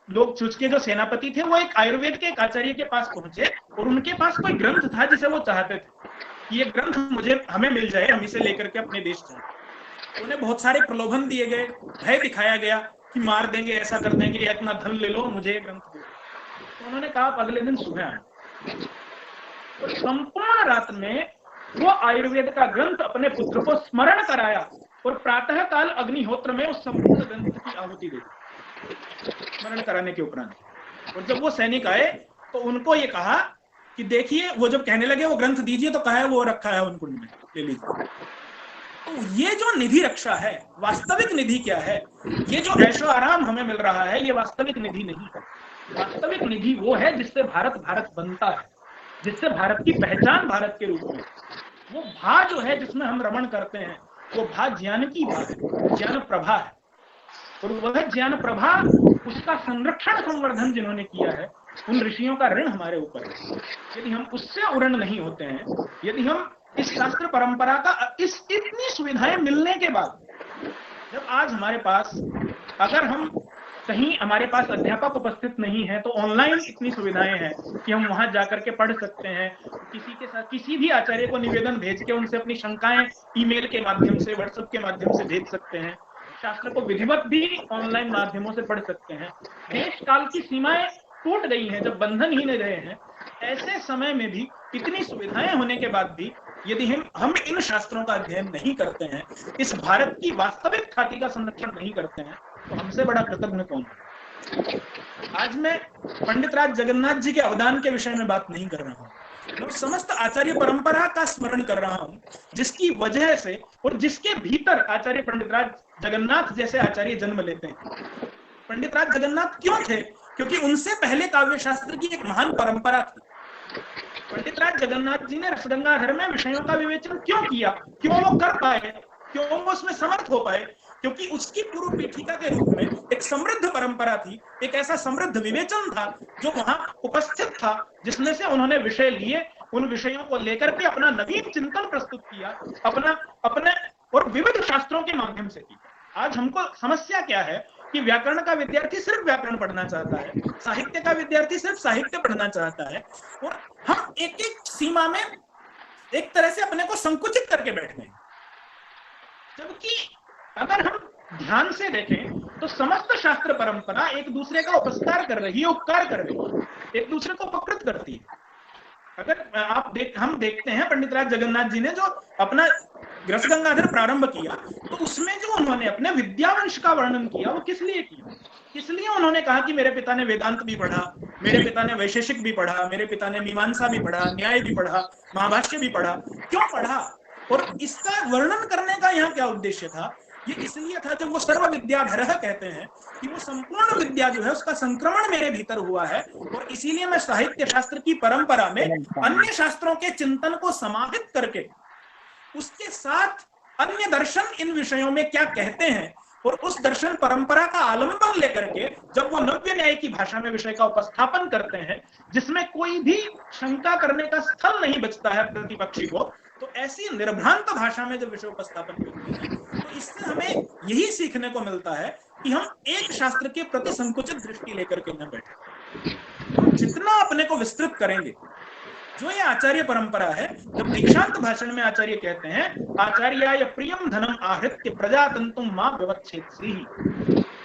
लोग, उसके जो सेनापति थे, वो एक आयुर्वेद के एक आचार्य के पास पहुंचे और उनके पास कोई ग्रंथ था जिसे वो चाहते थे कि ये ग्रंथ हमें मिल जाए, हम इसे लेकर के अपने देश जाए। उन्हें बहुत सारे प्रलोभन दिए गए, भय दिखाया गया कि मार देंगे, ऐसा कर देंगे, इतना धन ले लो, मुझे ग्रंथ दो। तो उन्होंने कहा आप अगले दिन सुबह आए। तो संपूर्ण रात में वो आयुर्वेद का ग्रंथ अपने पुत्र को स्मरण कराया और प्रातः काल अग्निहोत्र में उस संपूर्ण ग्रंथ की आहुति दे दी, स्मरण कराने के उपरांत। और जब वो सैनिक आए तो उनको ये कहा कि देखिए, वो जब कहने लगे वो ग्रंथ दीजिए, तो कहा है वो रखा है उन कुंड में, ले लीजिए। तो ये जो निधि रक्षा है, वास्तविक निधि क्या है? ये जो ऐशो आराम हमें मिल रहा है, ये वास्तविक निधि नहीं है। वास्तविक निधि वो है जिससे भारत भारत बनता है, जिससे भारत की पहचान भारत के रूप में, वो भा जो है जिसमें हम रमण करते हैं, वो भा ज्ञान की भा है, ज्ञान प्रभा है। और वह ज्ञान प्रभा, उसका संरक्षण संवर्धन जिन्होंने किया है, उन ऋषियों का ऋण हमारे ऊपर है। यदि हम उससे उऋण नहीं होते हैं, यदि हम इस शास्त्र परंपरा का इतनी सुविधाएं मिलने के बाद, जब आज हमारे पास, अगर हम कहीं हमारे पास अध्यापक उपस्थित नहीं है तो ऑनलाइन इतनी सुविधाएं हैं कि हम वहां जाकर के पढ़ सकते हैं, किसी के साथ किसी भी आचार्य को निवेदन भेज के उनसे अपनी शंकाएं ईमेल के माध्यम से, व्हाट्सएप के माध्यम से भेज सकते हैं, शास्त्र को विधिवत भी ऑनलाइन माध्यमों से पढ़ सकते हैं। देश काल की सीमाएं टूट गई हैं, जब बंधन ही नहीं रहे हैं, ऐसे समय में भी इतनी सुविधाएं होने के बाद भी यदि हम इन शास्त्रों का अध्ययन नहीं करते हैं, इस भारत की वास्तविक ख्याति का संरक्षण नहीं करते हैं, तो हमसे बड़ा कृतज्ञ कौन है? आज मैं पंडित राज जगन्नाथ जी के अवदान के विषय में बात नहीं कर रहा हूँ, मैं समस्त आचार्य परंपरा का स्मरण कर रहा हूँ, जिसकी वजह से और जिसके भीतर आचार्य पंडित राज जगन्नाथ जैसे आचार्य जन्म लेते हैं। पंडित राज जगन्नाथ क्यों थे? क्योंकि उनसे पहले काव्य शास्त्र की एक महान परंपरा थी। पंडित राज जगन्नाथ जी ने रसगंगाधर में विषयों का विवेचन क्यों किया? क्यों वो कर पाए? क्यों वो उसमें समर्थ हो पाए? क्योंकि उसकी पूर्व पीठिका के रूप में एक समृद्ध परंपरा थी, एक ऐसा समृद्ध विवेचन था जो वहां उपस्थित था, जिसमें से उन्होंने विषय लिए, उन विषयों को लेकर के अपना नवीन चिंतन प्रस्तुत किया, अपने और विविध शास्त्रों के माध्यम से किया। आज हमको समस्या क्या है कि व्याकरण का विद्यार्थी सिर्फ व्याकरण पढ़ना चाहता है, साहित्य का विद्यार्थी सिर्फ साहित्य पढ़ना चाहता है, और हम एक एक सीमा में एक तरह से अपने को संकुचित करके बैठ गए। जबकि अगर हम ध्यान से देखें तो समस्त शास्त्र परंपरा एक दूसरे का उपस्कार कर रही है, उपकार कर रही है, एक दूसरे को उपकृत करती है। अगर हम देखते हैं पंडित राज जगन्नाथ जी ने जो अपना रसगंगाधर प्रारंभ किया, तो उसमें जो उन्होंने अपने विद्यावंश का वर्णन किया, वो किस लिए किया? इसलिए उन्होंने कहा कि मेरे पिता ने वेदांत भी पढ़ा, मेरे पिता ने वैशेषिक भी पढ़ा, मेरे पिता ने मीमांसा भी पढ़ा, न्याय भी पढ़ा, महाभाष्य भी पढ़ा। क्यों पढ़ा और इसका वर्णन करने का यहाँ क्या उद्देश्य था? ये इसलिए था, जब वो सर्व विद्याधरः कहते हैं कि वो संपूर्ण विद्या जो है उसका संक्रमण मेरे भीतर हुआ है, और इसीलिए मैं साहित्य शास्त्र की परंपरा में अन्य शास्त्रों के चिंतन को समाहित करके उसके साथ अन्य दर्शन इन विषयों में क्या कहते हैं, और उस दर्शन परंपरा का आलंबन लेकर के जब वो नव्य न्याय की भाषा में विषय का उपस्थापन करते हैं, जिसमें कोई भी शंका करने का स्थल नहीं बचता है प्रतिपक्षी को, तो ऐसी निर्भ्रांत भाषा में जब विषय उपस्थापन करते हैं, तो इससे हमें यही सीखने को मिलता है कि हम एक शास्त्र के प्रति संकुचित दृष्टि लेकर के न बैठे। हम जितना अपने को विस्तृत करेंगे, जो ये आचार्य परंपरा है, जब दीक्षांत भाषण में आचार्य कहते हैं आचार्याय प्रियम धनम आहृत्य प्रजातंतुम मां व्यवच्छेत्सि।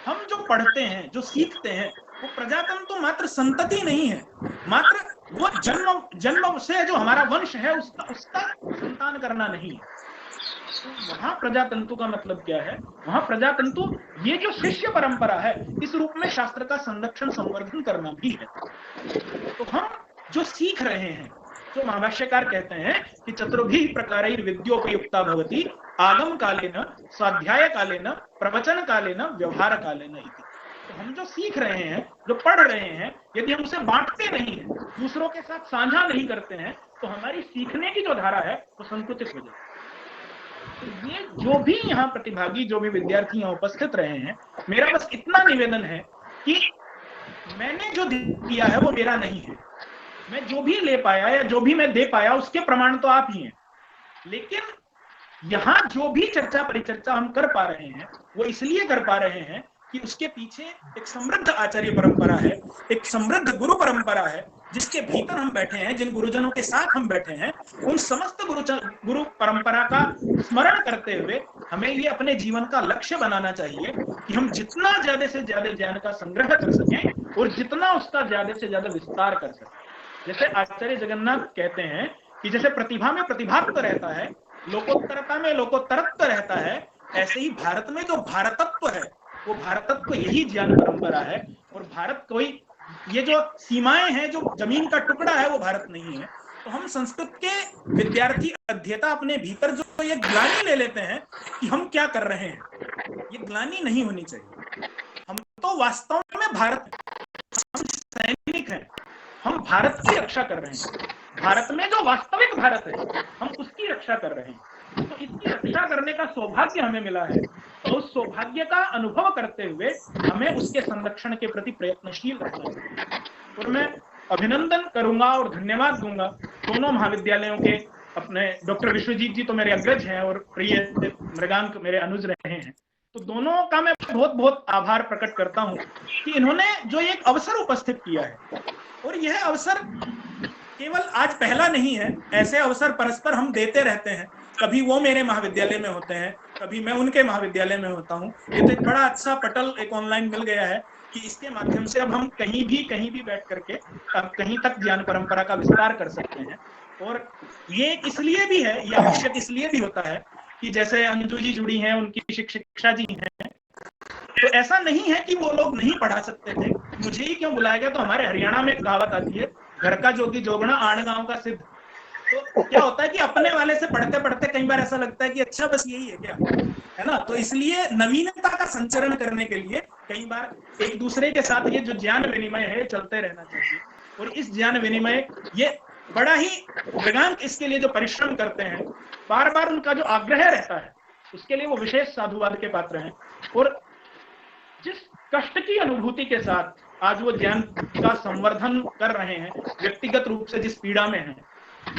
हम जो पढ़ते हैं, जो सीखते हैं, वो प्रजातंतु मात्र संतति नहीं है, मात्र वो जन्म से जो हमारा वंश है उसका संतान करना नहीं है। तो वहां प्रजातंतु का मतलब क्या है? वहां प्रजातंतु ये जो शिष्य परंपरा है, इस रूप में शास्त्र का संरक्षण संवर्धन करना भी है। तो हम जो सीख रहे हैं, जो महाभाष्यकार कहते हैं कि चतुर्भिः प्रकारैः विद्योपयुक्ता भवति आगम कालेन, स्वाध्याय कालेन, प्रवचन कालेन, व्यवहार कालेन इति। तो हम जो सीख रहे हैं, जो पढ़ रहे हैं, यदि हम उसे बांटते नहीं हैं, दूसरों के साथ साझा नहीं करते हैं, तो हमारी सीखने की जो धारा है वो संकुचित हो जाती है। तो ये जो भी यहाँ प्रतिभागी, जो भी विद्यार्थी यहाँ उपस्थित रहे हैं, मेरा बस इतना निवेदन है कि मैंने जो दिया है वो मेरा नहीं है। मैं जो भी ले पाया या जो भी मैं दे पाया उसके प्रमाण तो आप ही हैं, लेकिन यहाँ जो भी चर्चा परिचर्चा हम कर पा रहे हैं वो इसलिए कर पा रहे हैं कि उसके पीछे एक समृद्ध आचार्य परंपरा है, एक समृद्ध गुरु परंपरा है, जिसके भीतर हम बैठे हैं, जिन गुरुजनों के साथ हम बैठे हैं, उन समस्त गुरु परंपरा का स्मरण करते हुए हमें ये अपने जीवन का लक्ष्य बनाना चाहिए कि हम जितना ज्यादा से ज्यादा ज्ञान का संग्रह कर सकें और जितना उसका ज्यादा से ज्यादा विस्तार कर सकें। जैसे आचार्य जगन्नाथ कहते हैं कि जैसे प्रतिभा में प्रतिभात्व रहता है, लोकोत्तरता में लोकोत्तरत्व रहता है, ऐसे ही भारत में जो भारतत्व है वो भारतत्व यही ज्ञान परंपरा है। और भारत कोई ये जो सीमाएं हैं, जो जमीन का टुकड़ा है, वो भारत नहीं है। तो हम संस्कृत के विद्यार्थी अध्येता अपने भीतर जो ये ग्लानि ले लेते हैं कि हम क्या कर रहे हैं, ये ग्लानि नहीं होनी चाहिए। हम तो वास्तव में भारत, हम सैनिक हैं, हम भारत की रक्षा कर रहे हैं। भारत में जो वास्तविक भारत है, हम उसकी रक्षा कर रहे हैं। तो इसकी रक्षा करने का सौभाग्य हमें मिला है, तो उस सौभाग्य का अनुभव करते हुए हमें उसके संरक्षण के प्रति प्रयत्नशील रहना चाहिए। और मैं अभिनंदन करूंगा और धन्यवाद दूंगा दोनों महाविद्यालयों के। अपने डॉक्टर विश्वजीत जी तो मेरे अग्रज हैं और प्रिय मृगांक मेरे अनुज रहे हैं, तो दोनों का मैं बहुत बहुत आभार प्रकट करता हूं कि इन्होंने जो एक अवसर उपस्थित किया है। और यह अवसर केवल आज पहला नहीं है, ऐसे अवसर परस्पर हम देते रहते हैं। कभी वो मेरे महाविद्यालय में होते हैं, कभी मैं उनके महाविद्यालय में होता हूँ। ये तो एक बड़ा अच्छा पटल एक ऑनलाइन मिल गया है कि इसके माध्यम से अब हम कहीं भी बैठ करके कहीं तक ज्ञान परंपरा का विस्तार कर सकते हैं। और ये इसलिए भी है, ये आवश्यक इसलिए भी होता है कि जैसे अंजू जी जुड़ी हैं, उनकी शिक्षा जी हैं, तो ऐसा नहीं है कि वो लोग नहीं पढ़ा सकते थे। मुझे ही क्यों बुलाया गया? तो हमारे हरियाणा में कहावत आती है, घर का जोगी जोगना आण गांव का सिद्ध। तो क्या होता है कि अपने वाले से पढ़ते पढ़ते कई बार ऐसा लगता है कि अच्छा बस यही है क्या, है ना। तो इसलिए नवीनता का संचरण करने के लिए कई बार एक दूसरे के साथ ये जो ज्ञान विनिमय है चलते रहना चाहिए। और इस ज्ञान विनिमय, ये बड़ा ही वेदांत इसके लिए जो परिश्रम करते हैं, बार बार उनका जो आग्रह रहता है, उसके लिए वो विशेष साधुवाद के पात्र हैं। और जिस कष्ट की अनुभूति के साथ आज वो ज्ञान का संवर्धन कर रहे हैं, व्यक्तिगत रूप से जिस पीड़ा में है,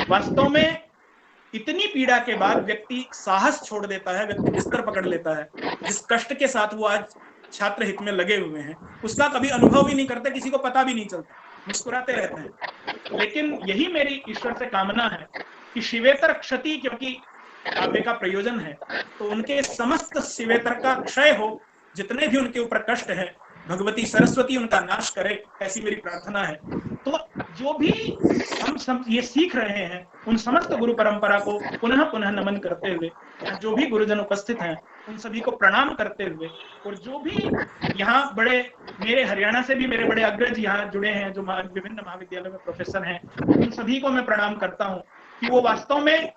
वास्तव में इतनी पीड़ा के बाद व्यक्ति साहस छोड़ देता है, व्यक्ति बिस्तर पकड़ लेता है। जिस कष्ट के साथ वो आज छात्र हित में लगे हुए हैं, उसका कभी अनुभव भी नहीं करते, किसी को पता भी नहीं चलता, मुस्कुराते रहते हैं। लेकिन यही मेरी ईश्वर से कामना है कि शिवेतर क्षति, क्योंकि काव्य का प्रयोजन है, तो उनके समस्त शिवेतर का क्षय हो, जितने भी उनके ऊपर कष्ट है भगवती सरस्वती उनका नाश करे, ऐसी मेरी प्रार्थना है। तो जो भी हम ये सीख रहे हैं, उन समस्त गुरु परंपरा को पुनः पुनः नमन करते हुए, जो भी गुरुजन उपस्थित हैं उन सभी को प्रणाम करते हुए, और जो भी यहाँ बड़े, मेरे हरियाणा से भी मेरे बड़े अग्रज यहाँ जुड़े हैं, जो विभिन्न महाविद्यालयों में प्रोफेसर हैं, उन सभी को मैं प्रणाम करता हूँ कि वो वास्तव में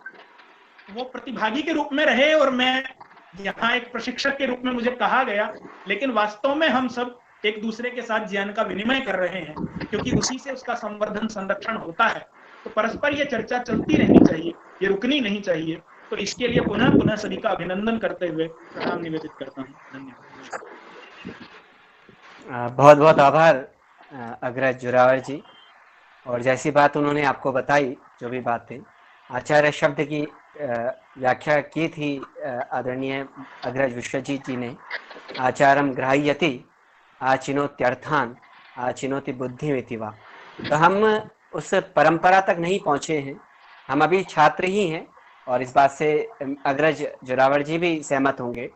वो प्रतिभागी के रूप में रहे। और मैं यहाँ एक प्रशिक्षक के रूप में मुझे कहा गया, लेकिन वास्तव में हम सब एक दूसरे के साथ ज्ञान का विनिमय कर रहे हैं, क्योंकि उसी से उसका संवर्धन संरक्षण होता है। तो परस्पर ये चर्चा चलती रहनी चाहिए, ये रुकनी नहीं चाहिए। तो इसके लिए पुनः पुनः सभी का अभिनंदन करते हुए प्रणाम निवेदित करता हूँ। धन्यवाद। बहुत बहुत आभार अग्रज जोरावर जी। और जैसी बात उन्होंने आपको बताई, जो भी बात थी, आचार्य शब्द की व्याख्या की थी आदरणीय अग्रज विश्वजीत जी ने। आचारम ग्राह्यति आचिनोत्यर्थान आचिनोति बुद्धिमिति वा। तो हम उस परंपरा तक नहीं पहुंचे हैं, हम अभी छात्र ही हैं। और इस बात से अग्रज जोरावर जी भी सहमत होंगे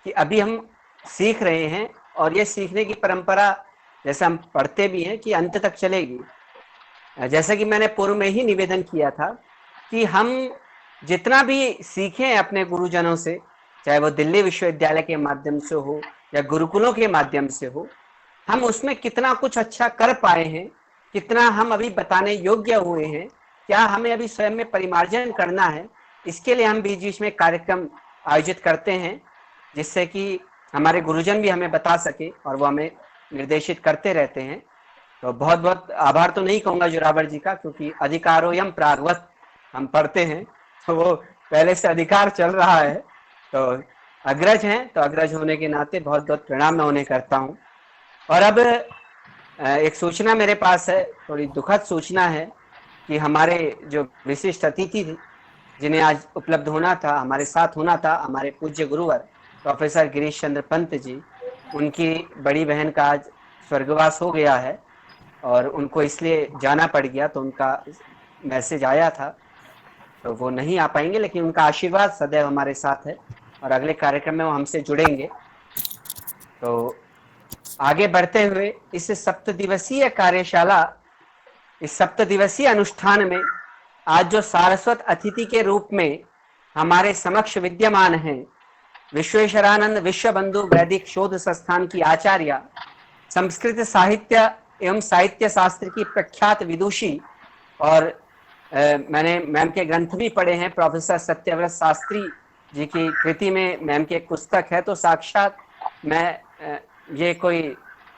कि अभी हम सीख रहे हैं, और ये सीखने की परंपरा जैसा हम पढ़ते भी हैं कि अंत तक चलेगी। जैसा कि मैंने पूर्व में ही निवेदन किया था कि हम जितना भी सीखें अपने गुरुजनों से, चाहे वो दिल्ली विश्वविद्यालय के माध्यम से हो या गुरुकुलों के माध्यम से हो, हम उसमें कितना कुछ अच्छा कर पाए हैं, कितना हम अभी बताने योग्य हुए हैं, क्या हमें अभी स्वयं में परिमार्जन करना है, इसके लिए हम बीच बीच में कार्यक्रम आयोजित करते हैं, जिससे कि हमारे गुरुजन भी हमें बता सके और वो हमें निर्देशित करते रहते हैं। तो बहुत बहुत आभार तो नहीं कहूँगा जोरावर जी का, क्योंकि अधिकारोयम प्रागवत हम पढ़ते हैं, तो वो पहले से अधिकार चल रहा है। तो अग्रज हैं, तो अग्रज होने के नाते बहुत बहुत प्रणाम मैं उन्हें करता हूँ। और अब एक सूचना मेरे पास है, थोड़ी दुखद सूचना है कि हमारे जो विशिष्ट अतिथि थे, जिन्हें आज उपलब्ध होना था, हमारे साथ होना था, हमारे पूज्य गुरुवर प्रोफेसर गिरीश चंद्र पंत जी, उनकी बड़ी बहन का आज स्वर्गवास हो गया है और उनको इसलिए जाना पड़ गया। तो उनका मैसेज आया था, तो वो नहीं आ पाएंगे, लेकिन उनका आशीर्वाद सदैव हमारे साथ है और अगले कार्यक्रम में वो हमसे जुड़ेंगे। तो आगे बढ़ते हुए इस सप्तदिवसीय कार्यशाला, इस सप्तदिवसीय अनुष्ठान में आज जो सारस्वत अतिथि के रूप में हमारे समक्ष विद्यमान हैं, विश्वेश्वरानंद विश्व बंधु वैदिक शोध संस्थान की आचार्य, संस्कृत साहित्य एवं साहित्य शास्त्र की प्रख्यात विदुषी, और मैंने मैम के ग्रंथ भी पढ़े हैं, प्रोफेसर सत्यव्रत शास्त्री जी की कृति में मैम की एक पुस्तक है। तो साक्षात मैं ये कोई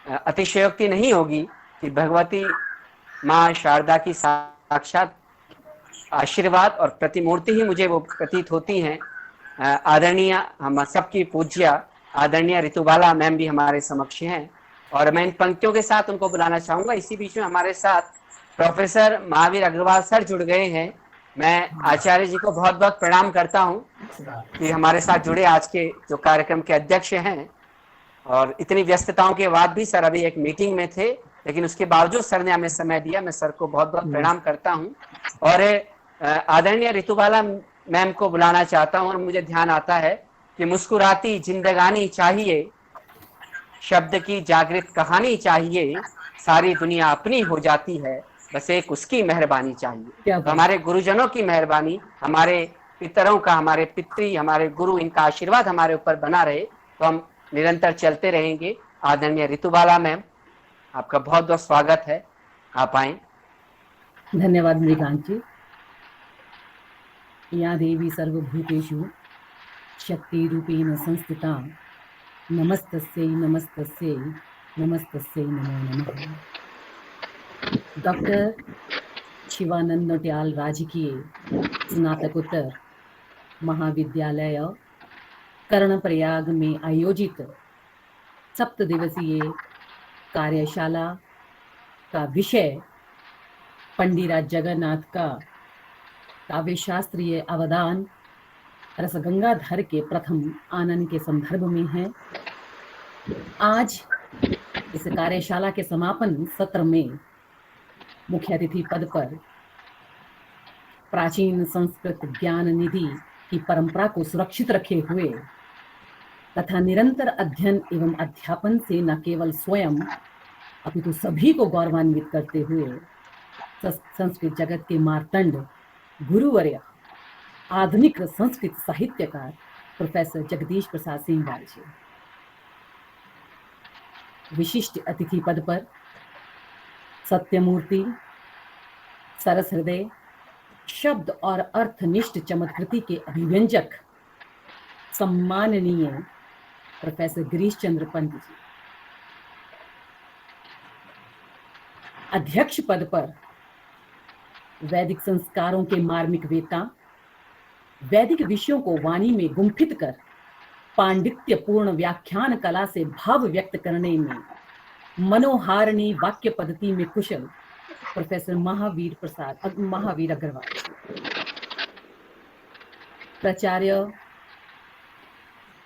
अतिशयोक्ति नहीं होगी कि भगवती माँ शारदा की साक्षात आशीर्वाद और प्रतिमूर्ति ही मुझे वो प्रतीत होती हैं। आदरणीय हम सबकी पूज्य आदरणीय ऋतुबाला मैम भी हमारे समक्ष हैं, और मैं इन पंक्तियों के साथ उनको बुलाना चाहूंगा। इसी बीच में हमारे साथ प्रोफेसर महावीर अग्रवाल सर जुड़ गए हैं। मैं आचार्य जी को बहुत बहुत प्रणाम करता हूं कि हमारे साथ जुड़े, आज के जो कार्यक्रम के अध्यक्ष हैं। और इतनी व्यस्तताओं के बाद भी सर अभी एक मीटिंग में थे, लेकिन उसके बावजूद सर ने हमें समय दिया, मैं सर को बहुत बहुत प्रणाम करता हूं। और आदरणीय ऋतुबाला मैम को बुलाना चाहता हूं। और मुझे ध्यान आता है कि मुस्कुराती जिंदगानी चाहिए, शब्द की जागृत कहानी चाहिए, सारी दुनिया अपनी हो जाती है, बस एक उसकी मेहरबानी चाहिए। तो हमारे गुरुजनों की मेहरबानी, हमारे पितरों का, हमारे पितृ, हमारे गुरु, इनका आशीर्वाद हमारे ऊपर बना रहे, तो हम निरंतर चलते रहेंगे। आदरणीय ऋतुबाला मैम, आपका बहुत बहुत स्वागत है, आप आए। धन्यवाद मृगांक जी। या देवी सर्वभूतेषु शक्ति रूपेण संस्थिता, नमस्तस्यै नमस्तस्यै नमस्तस्यै नमो नमः। डॉक्टर शिवानंद नौटियाल राजकीय स्नातकोत्तर महाविद्यालय कर्णप्रयाग में आयोजित सप्तदिवसीय कार्यशाला का विषय पंडित जगन्नाथ का काव्य शास्त्रीय अवदान रसगंगाधर के प्रथम आनन के संदर्भ में है। आज इस कार्यशाला के समापन सत्र में मुख्य अतिथि पद पर प्राचीन संस्कृत ज्ञान निधि की परंपरा को सुरक्षित रखे हुए तथा निरंतर अध्ययन एवं अध्यापन से न केवल स्वयं अपितु सभी को गौरवान्वित करते हुए संस्कृत जगत के मार्तंड गुरुवर्य आधुनिक संस्कृत साहित्यकार प्रोफेसर जगदीश प्रसाद सिंहवाल जी, विशिष्ट अतिथि पद पर सत्यमूर्ति, सरस हृदय, शब्द और अर्थनिष्ठ चमत्कृति के अभिव्यंजक सम्माननीय प्रोफेसर गिरीश चंद्र पंत जी, अध्यक्ष पद पर वैदिक संस्कारों के मार्मिक वेता, वैदिक विषयों को वाणी में गुंफित कर पांडित्यपूर्ण व्याख्यान कला से भाव व्यक्त करने में मनोहारिणी वाक्य पद्धति में कुशल प्रोफेसर महावीर अग्रवाल, प्राचार्य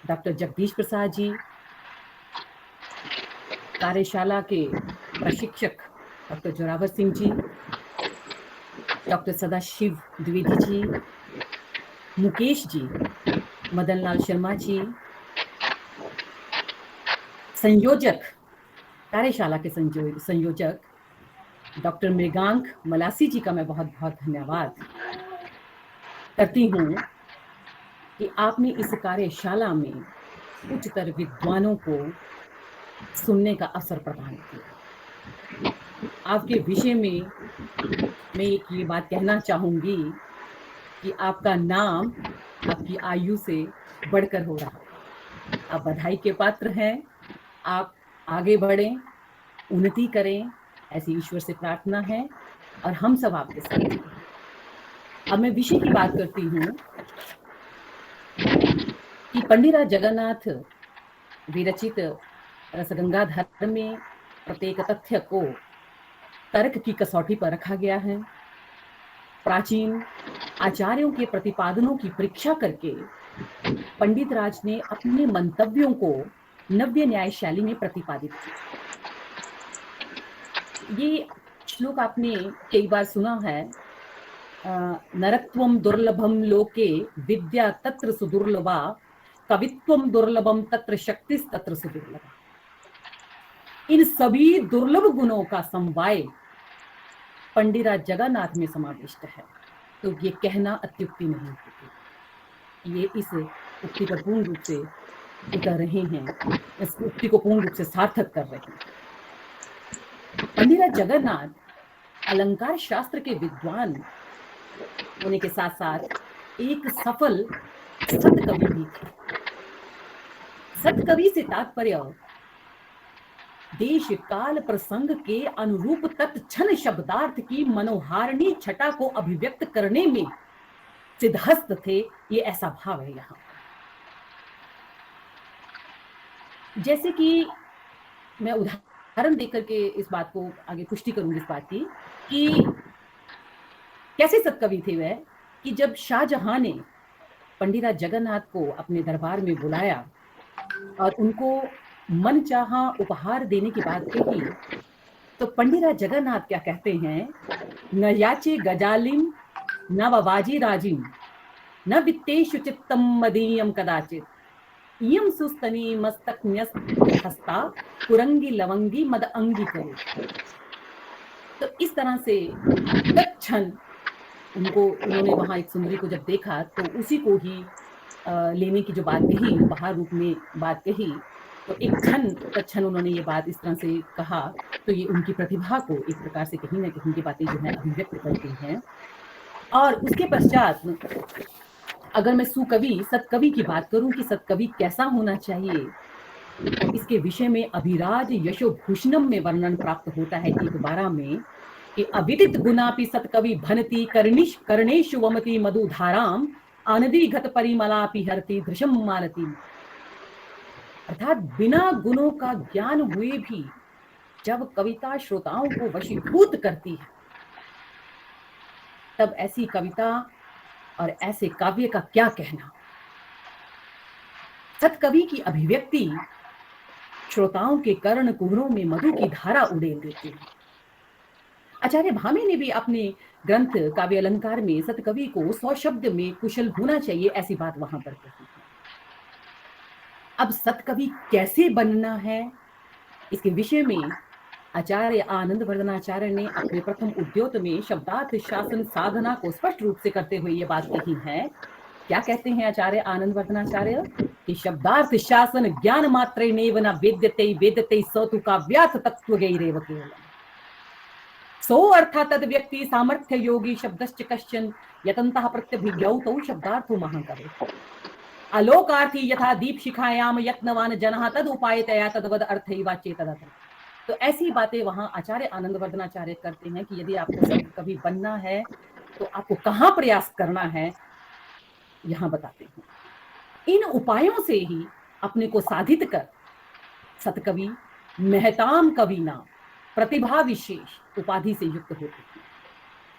डॉक्टर जगदीश प्रसाद जी, कार्यशाला के प्रशिक्षक डॉक्टर जोरावर सिंह जी, डॉक्टर सदाशिव द्विवेदी जी, मुकेश जी, मदन लाल शर्मा जी, संयोजक, कार्यशाला के संयोजक डॉक्टर मृगांक मलासी जी का मैं बहुत बहुत धन्यवाद करती हूँ कि आपने इस कार्यशाला में उच्चतर विद्वानों को सुनने का अवसर प्रदान किया। आपके विषय में मैं ये बात कहना चाहूंगी कि आपका नाम आपकी आयु से बढ़कर हो रहा है। आप बधाई के पात्र हैं। आप आगे बढ़ें, उन्नति करें, ऐसी ईश्वर से प्रार्थना है और हम सब आपके साथ हैं। अब मैं विषय की बात करती हूँ कि पंडित जगन्नाथ विरचित रसगंगाधर में प्रत्येक तथ्य को तर्क की कसौटी पर रखा गया है। प्राचीन आचार्यों के प्रतिपादनों की परीक्षा करके पंडित राज ने अपने मंतव्यों को नव्य न्याय शैली में प्रतिपादित किया। ये श्लोक आपने कई बार सुना है, नरत्वम दुर्लभम लोके विद्या तत्र सुदुर्लभा, कवित्वम दुर्लभम तत्र शक्तिस तत्र सुदुर्लभा। इन सभी दुर्लभ गुणों का समवाय पंडित जगन्नाथ में समाविष्ट है। तो ये कहना अत्युक्ति नहीं होती। ये इस उक्ति पर पूर्ण रूप से उतर रहे हैं, इस उक्ति को पूर्ण रूप से सार्थक कर रहे हैं। पंडित जगन्नाथ अलंकार शास्त्र के विद्वान होने के साथ साथ एक सफल सतकवि भी थे। सतकवि से तात्पर्य देश काल प्रसंग के अनुरूप तत्क्षण शब्दार्थ की मनोहारिणी छटा को अभिव्यक्त करने में सिद्धहस्त थे। ये ऐसा भाव है यहाँ। जैसे कि मैं उदाहरण देकर के इस बात को आगे पुष्टि करूंगी इस बात की कि कैसे सतकवि थे वह, कि जब शाहजहां ने पंडित जगन्नाथ को अपने दरबार में बुलाया और उनको मनचाहा उपहार देने की बात कही, तो पंडित जगन्नाथ क्या कहते हैं, न याचे गजालिम न ववाजी राजिम न वित्तेषु चित्तम मदीयम कदाचित इयम सुस्तनी मस्तकन्यस्ता कुरंगी लवंगी मद अंगी करे। तो इस तरह से तत्क्षण उन्होंने वहां एक सुंदरी को जब देखा तो उसी को ही लेने की जो बात कही, उपहार रूप में बात कही, तो एक तत्क्षण उन्होंने ये बात इस तरह से कहा। तो ये उनकी प्रतिभा को एक प्रकार से कहीं ना कहीं की बातें जो है अभिव्यक्त करती हैं। और उसके पश्चात अगर मैं सुकवि सतकवि की बात करूं कि सतकवि कैसा होना चाहिए, तो इसके विषय में अभिराज यशोभूषणम में वर्णन प्राप्त होता है 1:12 में कि अविदित गुणापि सतकवि भनति कर्णेषु वमति मधुधाराम आनदी घत परिमलापि हरति दृशम मालती। अर्थात बिना गुणों का ज्ञान हुए भी जब कविता श्रोताओं को वशीभूत करती है, तब ऐसी कविता और ऐसे काव्य का क्या कहना। सतकवि की अभिव्यक्ति श्रोताओं के कर्ण कुहरों में मधु की धारा उड़ेल देती है। आचार्य भामे ने भी अपने ग्रंथ काव्य अलंकार में सतकवि को 100 शब्द में कुशल होना चाहिए, ऐसी बात वहां पर कही है। अब सतकवि कैसे बनना है, इसके विषय में आचार्य आनंद वर्धनाचार्य ने अपने प्रथम उद्योत में शब्दार्थ शासन साधना को स्पष्ट रूप से करते हुए ये बात कही है। क्या कहते हैं आचार्य आनंद वर्धनाचार्य कि शब्दार्थ शासन ज्ञान मात्रेणैव न वेद्यते वेद्यते स तु काव्यार्थ तत्त्वगैरेव केवलम्। सो अर्थात तद व्यक्ति सामर्थ्य योगी शब्दश्च कश्चन यतन्तः प्रत्यभिज्ञौ तौ शब्दार्थो महाकवे। अलोकार्थी यथा दीप शिखायाम यत्नवान जनः तद उपायतया तद्वद अर्थैवाच्ये तदत्र। तो ऐसी बातें वहां आचार्य आनंद वर्धनाचार्य करते हैं कि यदि आपको सतकवि बनना है तो आपको कहाँ प्रयास करना है, यहाँ बताते हैं। इन उपायों से ही अपने को साधित कर सतकवि महताम कविना प्रतिभा विशेष उपाधि से युक्त होते हैं।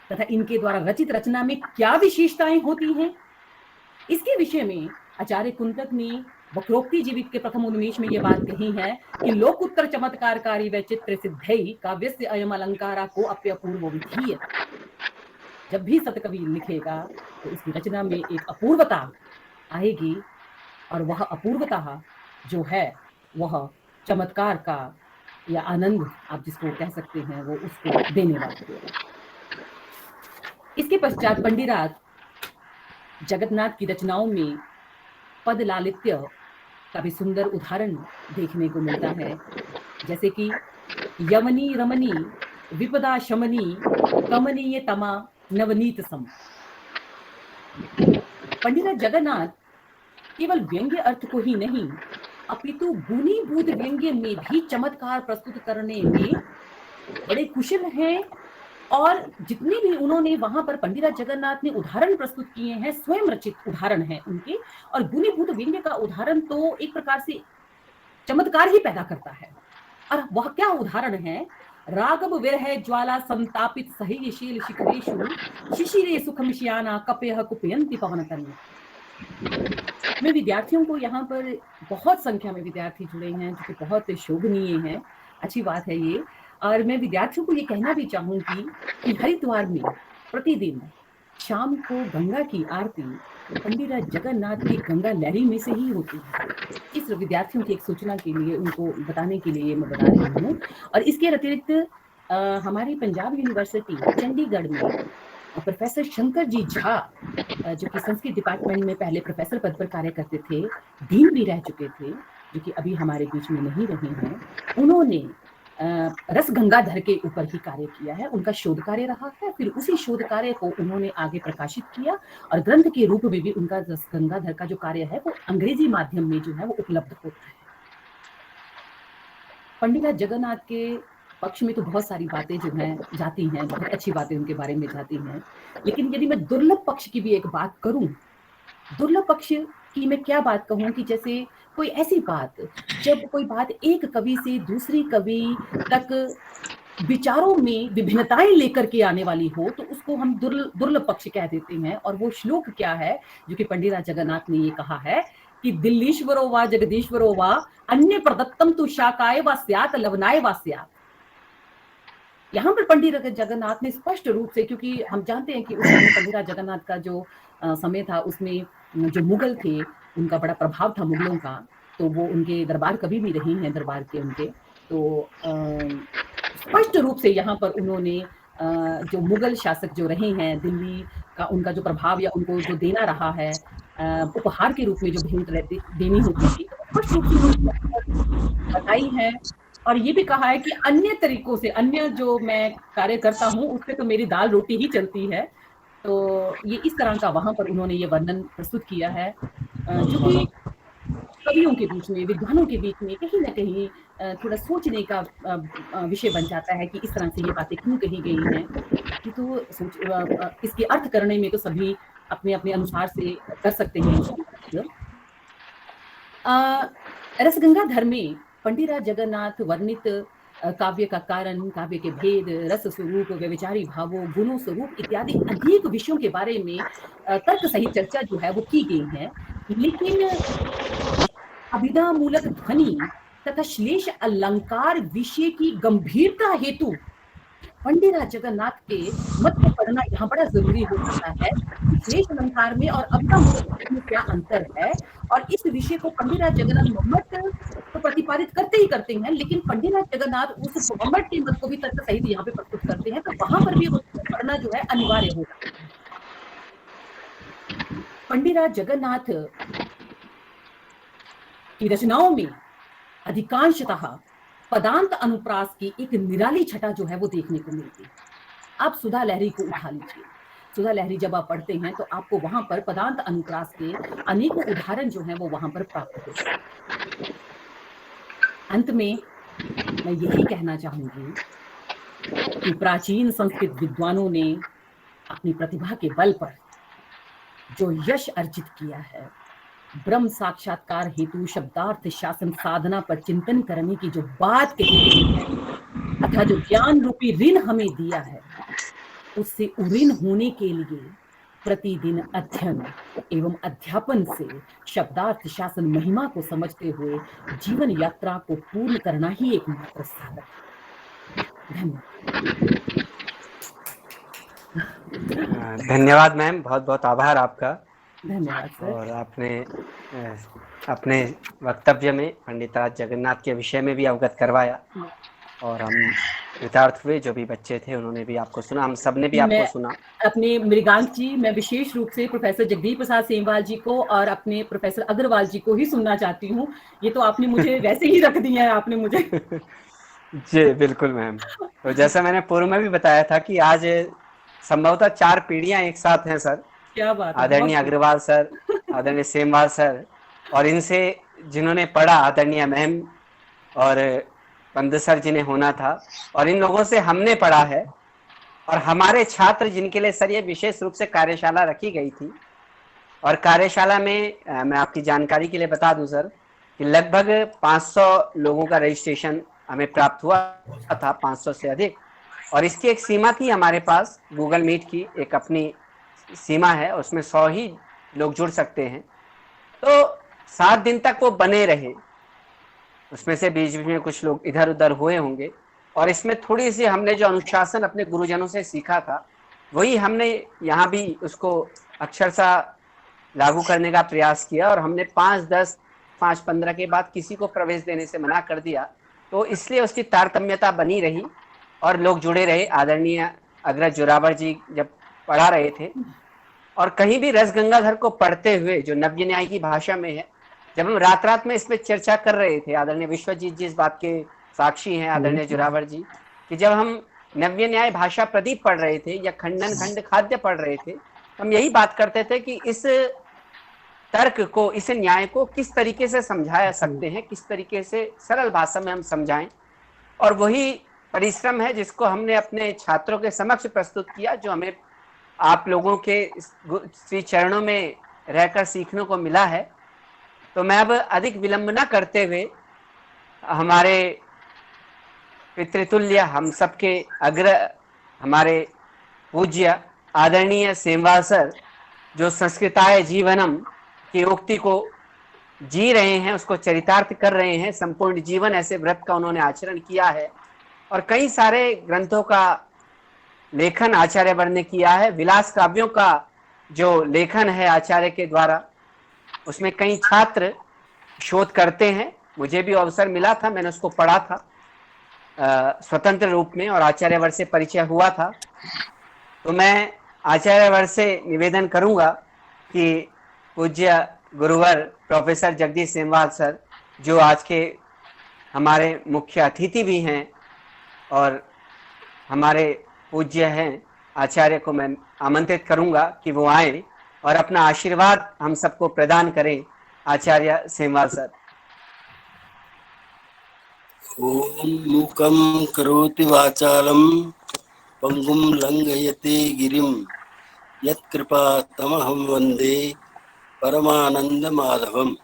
तथा इनके द्वारा रचित रचना में क्या विशेषताएं होती हैं, इसके विषय में आचार्य कुंतक ने वक्रोक्ति जीवित के प्रथम उन्मेष में ये बात कही है कि लोकोत्तर चमत्कारकारी व चित्र सिद्धई काव्यस्य अयम अलंकारा को अप्यपूर्व विधीय। जब भी सतकवि लिखेगा तो इसकी रचना में एक अपूर्वता आएगी, और वह अपूर्वता जो है वह चमत्कार का या आनंद आप जिसको कह सकते हैं वो उसको देने वाला है। इसके पश्चात पंडिराज जगन्नाथ की रचनाओं में पद लालित्य का भी सुंदर उदाहरण देखने को मिलता है, जैसे कि यमनी रमनी विपदा शमनी कमनीय तमा नवनीत सम। पंडित जगन्नाथ केवल व्यंग्य अर्थ को ही नहीं अपितु गुणीभूत व्यंग्य में भी चमत्कार प्रस्तुत करने में बड़े कुशल हैं, और जितने भी उन्होंने वहां पर पंडित जगन्नाथ ने उदाहरण प्रस्तुत किए हैं स्वयं रचित उदाहरण हैं उनके, और गुणीभूत व्यंग्य का उदाहरण तो एक प्रकार से चमत्कार ही पैदा करता है। और वह क्या उदाहरण है? रागव विरह ज्वाला संतापित सह्यशील शिखरेषु शिशिरे सुखम श्याना कपयः कुपयन्ति पवनतन्य। मैं विद्यार्थियों को यहाँ पर बहुत संख्या में विद्यार्थी जुड़े हैं जो कि बहुत शोभनीय है, अच्छी बात है ये। और मैं विद्यार्थियों को ये कहना भी चाहूंगी कि हरिद्वार में प्रतिदिन शाम को गंगा की आरती पंडित जगन्नाथ की गंगा लहरी में से ही होती है। इस विद्यार्थियों की एक सूचना के लिए, उनको बताने के लिए मैं बता रही हूँ। और इसके अतिरिक्त हमारी पंजाब यूनिवर्सिटी चंडीगढ़ में प्रोफेसर शंकर जी झा, जो कि संस्कृत डिपार्टमेंट में पहले प्रोफेसर पद पर कार्य करते थे, डीन भी रह चुके थे, जो कि अभी हमारे बीच में नहीं रहे हैं, उन्होंने रस गंगाधर के ऊपर ही कार्य किया है। उनका शोध कार्य रहा है, फिर उसी शोध कार्य को उन्होंने आगे प्रकाशित किया, और ग्रंथ के रूप में भी उनका रस गंगाधर का जो कार्य है वो अंग्रेजी माध्यम में जो है वो उपलब्ध होता है। पंडित जगन्नाथ के पक्ष में तो बहुत सारी बातें जो हैं जाती हैं, बहुत अच्छी बातें उनके बारे में जाती हैं, लेकिन यदि मैं दुर्लभ पक्ष की भी एक बात करूं, दुर्लभ पक्ष की मैं क्या बात कहूं कि जैसे कोई ऐसी बात, जब कोई बात एक कवि से दूसरी कवि तक विचारों में विभिन्नताएं लेकर के आने वाली हो, तो उसको हम दुर्लभ पक्ष कह देते हैं। और वो श्लोक क्या है जो कि पंडित जगन्नाथ ने ये कहा है कि दिल्लीश्वरो वा जगदीश्वरो वा अन्य प्रदत्तम तु शाकाय वा स्यात् लवनाय वा स्यात्। यहाँ पर पंडित जगन्नाथ ने स्पष्ट रूप से, क्योंकि हम जानते हैं कि उस समय पंडित जगन्नाथ का जो समय था उसमें जो मुगल थे उनका बड़ा प्रभाव था मुगलों का, तो वो उनके दरबार कभी भी रही हैं, दरबार के उनके, तो स्पष्ट रूप से यहाँ पर उन्होंने जो मुगल शासक जो रहे हैं दिल्ली का, उनका जो प्रभाव या उनको जो देना रहा है उपहार के रूप में जो भेंट देनी होती थी, स्पष्ट रूप से बताई है। और ये भी कहा है कि अन्य तरीकों से, अन्य जो मैं कार्य करता हूँ उससे तो मेरी दाल रोटी ही चलती है। तो ये इस तरह का वहां पर उन्होंने ये वर्णन प्रस्तुत किया है, जो कि कवियों के बीच में, विद्वानों के बीच में कहीं ना कहीं थोड़ा सोचने का विषय बन जाता है कि इस तरह से ये बातें क्यों कही गई हैं। तो इसके अर्थ करने में तो सभी अपने अपने अनुसार से कर सकते हैं। रसगंगाधर में पंडित जगन्नाथ वर्णित काव्य का कारण, काव्य के भेद, रस स्वरूप, व्यभिचारी भावों, गुणों स्वरूप इत्यादि अनेक विषयों के बारे में तर्क सहित चर्चा जो है वो की गई है, लेकिन अभिधा मूलक ध्वनि तथा श्लेष अलंकार विषय की गंभीरता हेतु पंडित जगन्नाथ के मत को पढ़ना यहाँ बड़ा जरूरी हो जाता है। श्लेष अलंकार में और अभिधा मूलक में क्या अंतर है, और इस विषय को पंडित जगन्नाथ मत तो प्रतिपादित करते ही करते हैं, लेकिन पंडित जगन्नाथ उस मत के मत को भी तर्क सहित यहाँ पे प्रस्तुत करते हैं, तो वहां पर भी उसको पढ़ना जो है अनिवार्य होगा। पंडित जगन्नाथ की रचनाओं में अधिकांशतः पदांत अनुप्रास की एक निराली छटा जो है वो देखने को मिलती है। आप सुधा लहरी को उठा लीजिए, सुधा लहरी जब आप पढ़ते हैं तो आपको वहां पर पदांत अनुप्रास के अनेकों उदाहरण जो हैं वो वहां पर प्राप्त होते हैं। अंत में मैं यही कहना चाहूंगी कि प्राचीन संस्कृत विद्वानों ने अपनी प्रतिभा के बल पर जो यश अर्जित किया है, ब्रह्म साक्षात्कार हेतु शब्दार्थ शासन साधना पर चिंतन करने की जो बात कही गई है, अर्थात जो ज्ञान रूपी ऋण हमें दिया है, उससे उऋण होने के लिए प्रतिदिन अध्ययन एवं अध्यापन से शब्दार्थ शासन महिमा को समझते हुए जीवन यात्रा को पूर्ण करना ही एकमात्र साधन है। धन्यवाद। धन्यवाद मैम, बहुत बहुत आभार आपका। धन्यवाद सर। और आपने अपने वक्तव्य में पंडित राज जगन्नाथ के विषय में भी अवगत करवाया और हम कृतार्थ हुए। जो भी बच्चे थे उन्होंने भी आपको सुना, हम सब ने भी आपको सुना। अपने मृगांक जी, मैं विशेष रूप से प्रोफेसर जगदीप प्रसाद सेमवाल जी को और अपने प्रोफेसर अग्रवाल जी को ही सुनना चाहती हूँ। ये तो आपने मुझे वैसे ही रख दिया है आपने मुझे। जी बिल्कुल मैम। तो जैसा मैंने पूर्व में भी बताया था कि आज संभवतः 4 पीढ़ियां एक साथ हैं सर। क्या बात है। आदरणीय अग्रवाल सर, आदरणीय सेमवाल सर, और इनसे जिन्होंने पढ़ा आदरणीय मैम और पंत सर जिन्हें होना था, और इन लोगों से हमने पढ़ा है। और हमारे छात्र जिनके लिए सर ये विशेष रूप से कार्यशाला रखी गई थी, और कार्यशाला में मैं आपकी जानकारी के लिए बता दूं सर कि लगभग 500 लोगों का रजिस्ट्रेशन हमें प्राप्त हुआ था, 500 से अधिक। और इसकी एक सीमा थी हमारे पास, गूगल मीट की एक अपनी सीमा है, उसमें 100 ही लोग जुड़ सकते हैं। तो 7 दिन तक वो बने रहे, उसमें से बीच बीच में कुछ लोग इधर उधर हुए होंगे। और इसमें थोड़ी सी हमने जो अनुशासन अपने गुरुजनों से सीखा था, वही हमने यहाँ भी उसको अक्षरशः लागू करने का प्रयास किया। और हमने 5-10, 5-15 के बाद किसी को प्रवेश देने से मना कर दिया। तो इसलिए उसकी तारतम्यता बनी रही और लोग जुड़े रहे। आदरणीय अग्रज जोरावर जी जब पढ़ा रहे थे, और कहीं भी रस गंगाधर को पढ़ते हुए, जो नव्य न्याय की भाषा में है, जब हम रात रात में इस पे चर्चा कर रहे थे, आदरणीय विश्वजीत जी इस बात के साक्षी हैं, आदरणीय जोरावर जी, कि जब हम नव्य न्याय भाषा प्रदीप पढ़ रहे थे या खंडन खंड खाद्य पढ़ रहे थे, हम यही बात करते थे कि इस तर्क को, इस न्याय को किस तरीके से समझाया सकते हैं, किस तरीके से सरल भाषा में हम समझाएं। और वही परिश्रम है जिसको हमने अपने छात्रों के समक्ष प्रस्तुत किया, जो हमें आप लोगों के श्री चरणों में रहकर सीखने को मिला है। तो मैं अब अधिक विलंब न करते हुए हमारे पितृतुल्य, हम सबके अग्र, हमारे पूज्य आदरणीय सेमवाल सर, जो संस्कृताय जीवनम की उक्ति को जी रहे हैं, उसको चरितार्थ कर रहे हैं। संपूर्ण जीवन ऐसे व्रत का उन्होंने आचरण किया है और कई सारे ग्रंथों का लेखन आचार्य वर ने किया है। विलास काव्यों का जो लेखन है आचार्य के द्वारा, उसमें कई छात्र शोध करते हैं। मुझे भी अवसर मिला था, मैंने उसको पढ़ा था स्वतंत्र रूप में, और आचार्य वर से परिचय हुआ था। तो मैं आचार्य वर से निवेदन करूंगा कि पूज्य गुरुवर प्रोफेसर जगदीश सेमवाल सर, जो आज के हमारे मुख्य अतिथि भी हैं और हमारे पूज्य हैं, आचार्य को मैं आमंत्रित करूंगा कि वो आए और अपना आशीर्वाद हम सबको प्रदान करें। आचार्य सेमवाल सर। ओम मूकं करोति वाचालं पंगुं लंघयते गिरिं यत्कृपा तमहं वंदे परमानंद माधवम।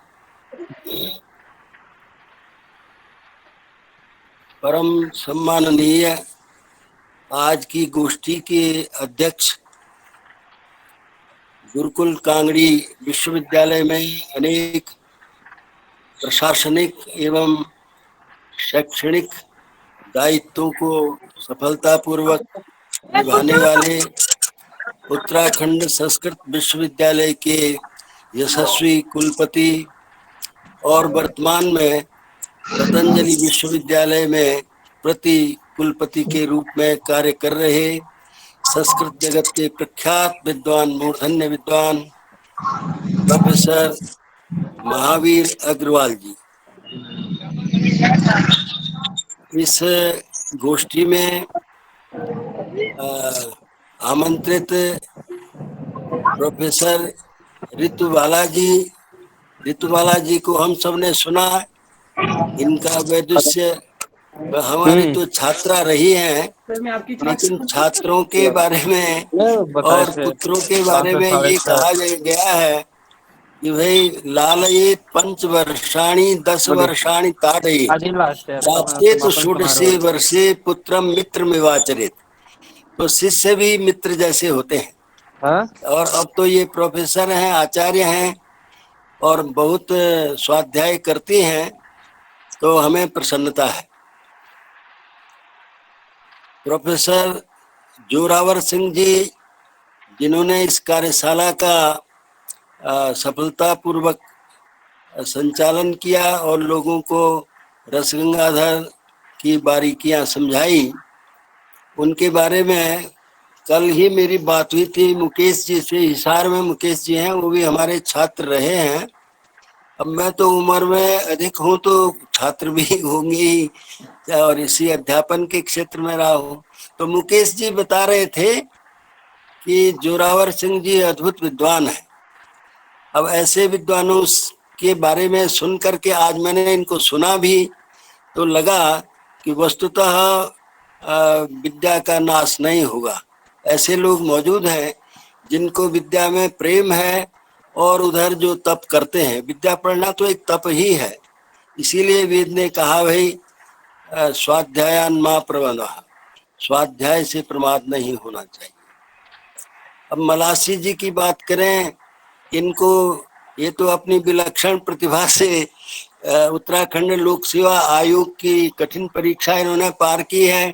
परम सम्माननीय आज की गोष्ठी के अध्यक्ष, गुरुकुल कांगड़ी विश्वविद्यालय में अनेक प्रशासनिक एवं शैक्षणिक दायित्वों को सफलतापूर्वक निभाने वाले उत्तराखंड संस्कृत विश्वविद्यालय के यशस्वी कुलपति और वर्तमान में पतंजलि विश्वविद्यालय में प्रति कुलपति के रूप में कार्य कर रहे संस्कृत जगत के प्रख्यात विद्वान, मूर्धन्य विद्वान प्रोफेसर महावीर अग्रवाल जी। इस गोष्ठी में आमंत्रित प्रोफेसर ऋतुबाला जी को हम सब ने सुना। इनका वैदुष्य हमारी तो छात्रा रही हैं, लेकिन छात्रों के बारे में और पुत्रों के बारे में ये कहा गया है कि भाई लालयेत 5 वर्षाणि 10 वर्षाणि ताड़येत तो षोडशे वर्षे पुत्रम मित्रमिवाचरेत। तो शिष्य भी मित्र जैसे होते हैं। हाँ और अब तो ये प्रोफेसर हैं, आचार्य हैं और बहुत स्वाध्याय करती हैं, तो हमें प्रसन्नता है। प्रोफेसर जोरावर सिंह जी, जिन्होंने इस कार्यशाला का सफलतापूर्वक संचालन किया और लोगों को रसगंगाधर की बारीकियां समझाई, उनके बारे में कल ही मेरी बात हुई थी मुकेश जी से। हिसार में मुकेश जी हैं, वो भी हमारे छात्र रहे हैं। अब मैं तो उम्र में अधिक हूँ तो छात्र भी होंगे ही, और इसी अध्यापन के क्षेत्र में रहा हूँ। तो मुकेश जी बता रहे थे कि जोरावर सिंह जी अद्भुत विद्वान हैं। अब ऐसे विद्वानों के बारे में सुन करके आज मैंने इनको सुना भी, तो लगा कि वस्तुतः विद्या का नाश नहीं होगा। ऐसे लोग मौजूद हैं जिनको विद्या में प्रेम है और उधर जो तप करते हैं। विद्या पढ़ना तो एक तप ही है, इसीलिए वेद ने कहा भाई स्वाध्यायान मा प्रबंधः, स्वाध्याय से प्रमाद नहीं होना चाहिए। अब मलासी जी की बात करें, इनको ये तो अपनी विलक्षण प्रतिभा से उत्तराखंड लोक सेवा आयोग की कठिन परीक्षा इन्होंने पार की है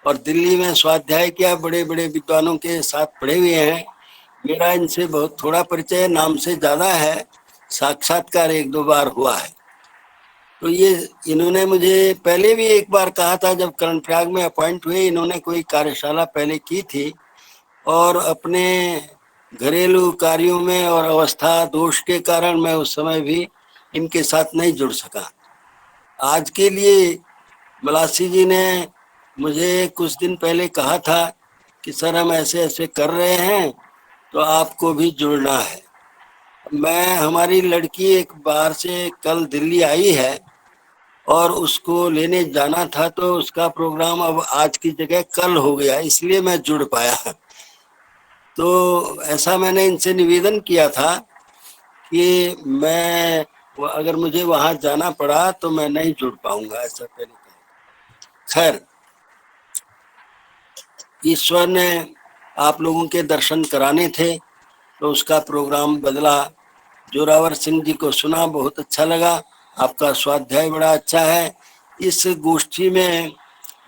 और दिल्ली में स्वाध्याय किया, बड़े बड़े विद्वानों के साथ पढ़े हुए हैं। मेरा इनसे बहुत थोड़ा परिचय, नाम से ज्यादा है, साक्षात्कार 1-2 बार हुआ है। तो ये इन्होंने मुझे पहले भी एक बार कहा था, जब कर्णप्रयाग में अपॉइंट हुए, इन्होंने कोई कार्यशाला पहले की थी और अपने घरेलू कार्यों में और अवस्था दोष के कारण मैं उस समय भी इनके साथ नहीं जुड़ सका। आज के लिए मलासी जी ने मुझे कुछ दिन पहले कहा था कि सर हम ऐसे ऐसे कर रहे हैं, तो आपको भी जुड़ना है। हमारी लड़की एक बार से कल दिल्ली आई है और उसको लेने जाना था, तो उसका प्रोग्राम अब आज की जगह कल हो गया, इसलिए मैं जुड़ पाया। तो ऐसा मैंने इनसे निवेदन किया था कि मैं अगर मुझे वहां जाना पड़ा तो मैं नहीं जुड़ पाऊंगा, ऐसा पहले कहा। खैर, ईश्वर ने आप लोगों के दर्शन कराने थे तो उसका प्रोग्राम बदला। जोरावर सिंह जी को सुना, बहुत अच्छा लगा, आपका स्वाध्याय बड़ा अच्छा है। इस गोष्ठी में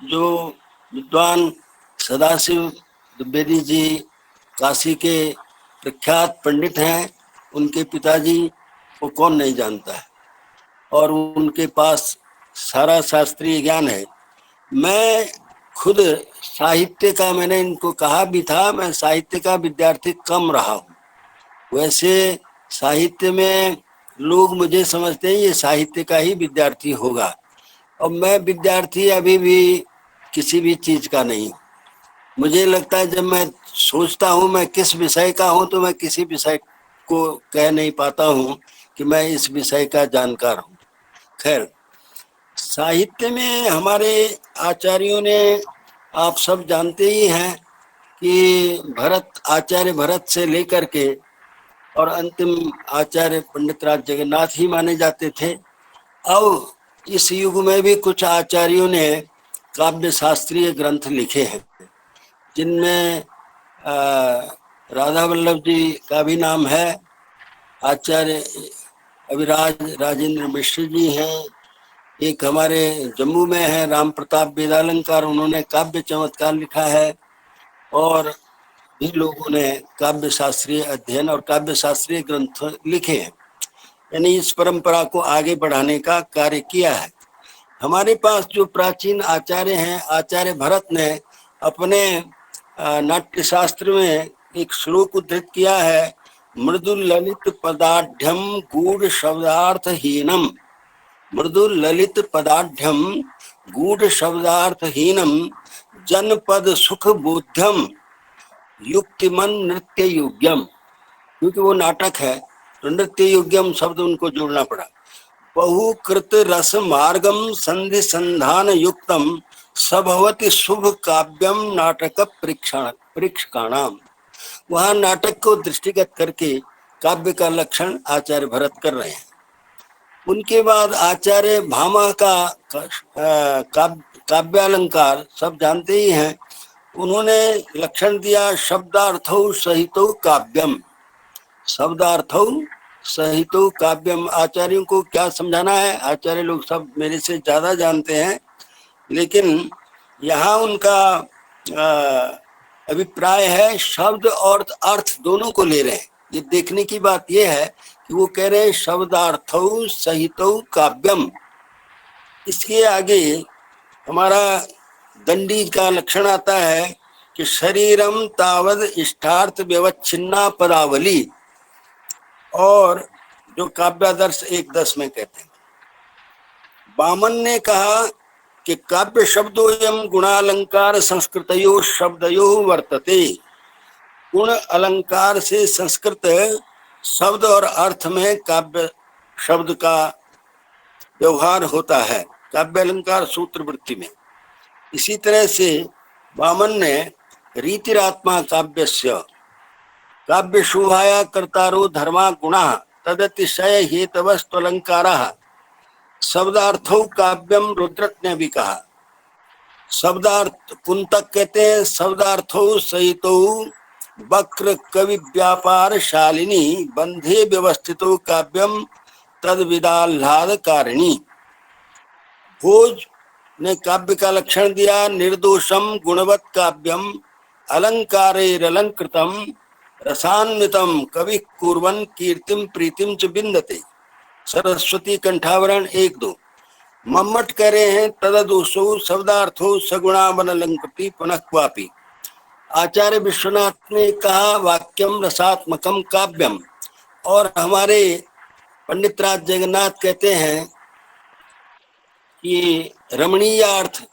जो विद्वान सदाशिव द्विवेदी जी काशी के प्रख्यात पंडित हैं, उनके पिताजी को कौन नहीं जानता है, और उनके पास सारा शास्त्रीय ज्ञान है। मैं खुद साहित्य का, मैंने इनको कहा भी था, मैं साहित्य का विद्यार्थी कम रहा हूँ। वैसे साहित्य में लोग मुझे समझते हैं ये साहित्य का ही विद्यार्थी होगा, और मैं विद्यार्थी अभी भी किसी भी चीज का नहीं। मुझे लगता है जब मैं सोचता हूँ मैं किस विषय का हूँ, तो मैं किसी विषय को कह नहीं पाता हूँ कि मैं इस विषय का जानकार हूँ। खैर, साहित्य में हमारे आचार्यों ने, आप सब जानते ही हैं कि आचार्य भरत से लेकर के और अंतिम आचार्य पंडित राज जगन्नाथ ही माने जाते थे। अब इस युग में भी कुछ आचार्यों ने काव्य शास्त्रीय ग्रंथ लिखे हैं, जिनमें राधा वल्लभ जी का भी नाम है, आचार्य अभिराज राजेंद्र मिश्र जी हैं, एक हमारे जम्मू में है राम प्रताप वेदालंकार, उन्होंने काव्य चमत्कार लिखा है, और भी लोगों ने काव्य शास्त्रीय अध्ययन और काव्य शास्त्रीय ग्रंथ लिखे हैं, यानी इस परंपरा को आगे बढ़ाने का कार्य किया है। हमारे पास जो प्राचीन आचार्य हैं, आचार्य भरत ने अपने नाट्य शास्त्र में एक श्लोक उद्धृत किया है, मृदुल ललित पदाढ़ गूढ़ शब्दार्थ हीनम, मृदुल ललित पदाढ़ गूढ़ शब्दार्थ हीनम जनपद सुख बोध्यम युक्तिमन नृत्य योग्यम। क्योंकि वो नाटक है तो नृत्य योग्यम शब्द उनको जोड़ना पड़ा। बहुकृत रस मार्गम संधि संधान युक्तम सभवति शुभ काव्यम नाटक प्रेक्षकाणाम। वहां नाटक को दृष्टिगत करके काव्य का लक्षण आचार्य भरत कर रहे हैं। उनके बाद आचार्य भामा का काव्यालंकार सब जानते ही हैं, उन्होंने लक्षण दिया शब्दार्थौ सहितो काव्यम। शब्दार्थौ सहितो काव्यम, आचार्यों को क्या समझाना है? आचार्य लोग सब मेरे से ज्यादा जानते हैं, लेकिन यहाँ उनका अभिप्राय है शब्द और अर्थ दोनों को ले रहे हैं। ये देखने की बात ये है कि वो कह रहे हैं शब्दार्थौ सहितो काव्यम। इसके आगे हमारा दंडी का लक्षण आता है कि शरीरम तावद इष्टार्थ व्यवच्छिन्ना पदावली, और जो काव्यादर्श 1:10 में कहते हैं। वामन ने कहा कि काव्य शब्दोयम गुणालंकार संस्कृतयो शब्दयो वर्तते। गुण अलंकार से संस्कृत शब्द और अर्थ में काव्य शब्द का व्यवहार होता है, काव्य अलंकार सूत्र वृत्ति में। इसी तरह से वामन ने रीतिरात्मा काव्यस्य काव्य शोभाया कर्तारो धर्मा गुणा तदतिशय हेतवस्त्वलंकारा शब्दार्थो काव्यम रुद्रट ने भी कहा। शब्दार्थ कुंतक कहते हैं शब्दार्थो सहितो वक्र कवि व्यापार शालिनी बंधे व्यवस्थितो काव्यम तद विदाह्लाद कारिणी। भोज ने काव्य का लक्षण दिया निर्दोषम गुणवत काव्यम अलंकारेरलंकृतम रसान्वितम कवि कुर्वन् कीर्तिम प्रीतिम च बिंदते। सरस्वती कंठावरण 1-2। मम्मट कह रहे हैं तददोषो शब्दार्थो सगुणावन अलंकृति पुनः क्वापि। आचार्य विश्वनाथ ने कहा वाक्यम रसात्मकम काव्यम, और हमारे पंडित राज जगन्नाथ कहते हैं कि रमणीयार्थ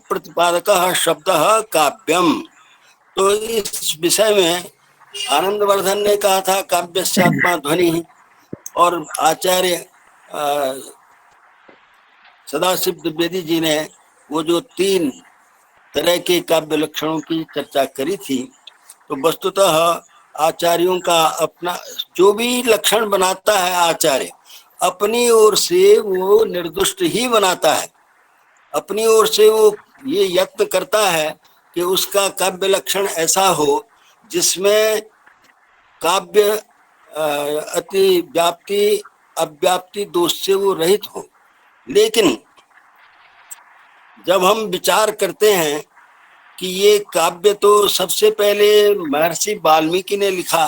प्रतिपादक शब्द काव्यम। तो इस विषय में आनंदवर्धन ने कहा था काव्यस्यात्मा ध्वनि, और आचार्य सदाशिव द्विवेदी जी ने वो जो 3 तरह के काव्य लक्षणों की चर्चा करी थी। तो वस्तुतः आचार्यों का अपना जो भी लक्षण बनाता है आचार्य अपनी ओर से वो निर्दुष्ट ही बनाता है। अपनी ओर से वो ये यत्न करता है कि उसका काव्य लक्षण ऐसा हो जिसमें काव्य अति व्याप्ति अव्याप्ति दोष से वो रहित हो। लेकिन जब हम विचार करते हैं कि ये काव्य तो सबसे पहले महर्षि वाल्मीकि ने लिखा,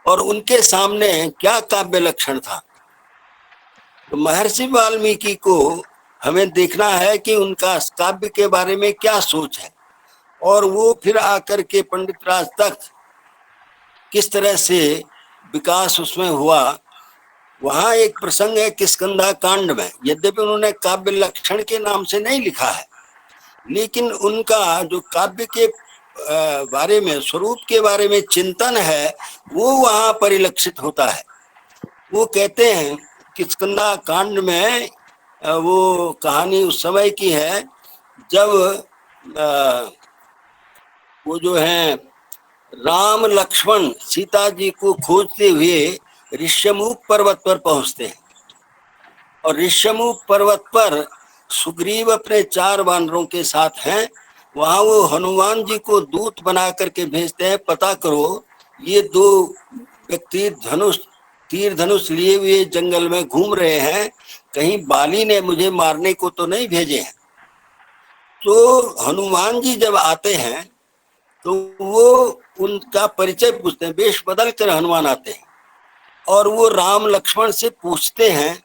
और उनके सामने क्या काव्य लक्षण था, तो महर्षि वाल्मीकि को हमें देखना है कि उनका काव्य के बारे में क्या सोच है, और वो फिर आकर के पंडित राज तक किस तरह से विकास उसमें हुआ। वहाँ एक प्रसंग है किष्किंधा कांड में, यद्यपि उन्होंने काव्य लक्षण के नाम से नहीं लिखा है, लेकिन उनका जो काव्य के बारे में स्वरूप के बारे में चिंतन है वो वहाँ परिलक्षित होता है। वो कहते हैं किष्किंधा कांड में वो कहानी उस समय की है जब वो जो है राम लक्ष्मण सीता जी को खोजते हुए ऋष्यमुख पर्वत पर पहुंचते हैं, और ऋष्यमुख पर्वत पर सुग्रीव अपने 4 वानरों के साथ हैं। वहां वो हनुमान जी को दूत बना करके भेजते हैं, पता करो ये 2 व्यक्ति तीर धनुष लिए हुए जंगल में घूम रहे हैं, कहीं बाली ने मुझे मारने को तो नहीं भेजे हैं। तो हनुमान जी जब आते हैं तो वो उनका परिचय पूछते हैं, वेश बदल कर हनुमान आते हैं, और वो राम लक्ष्मण से पूछते हैं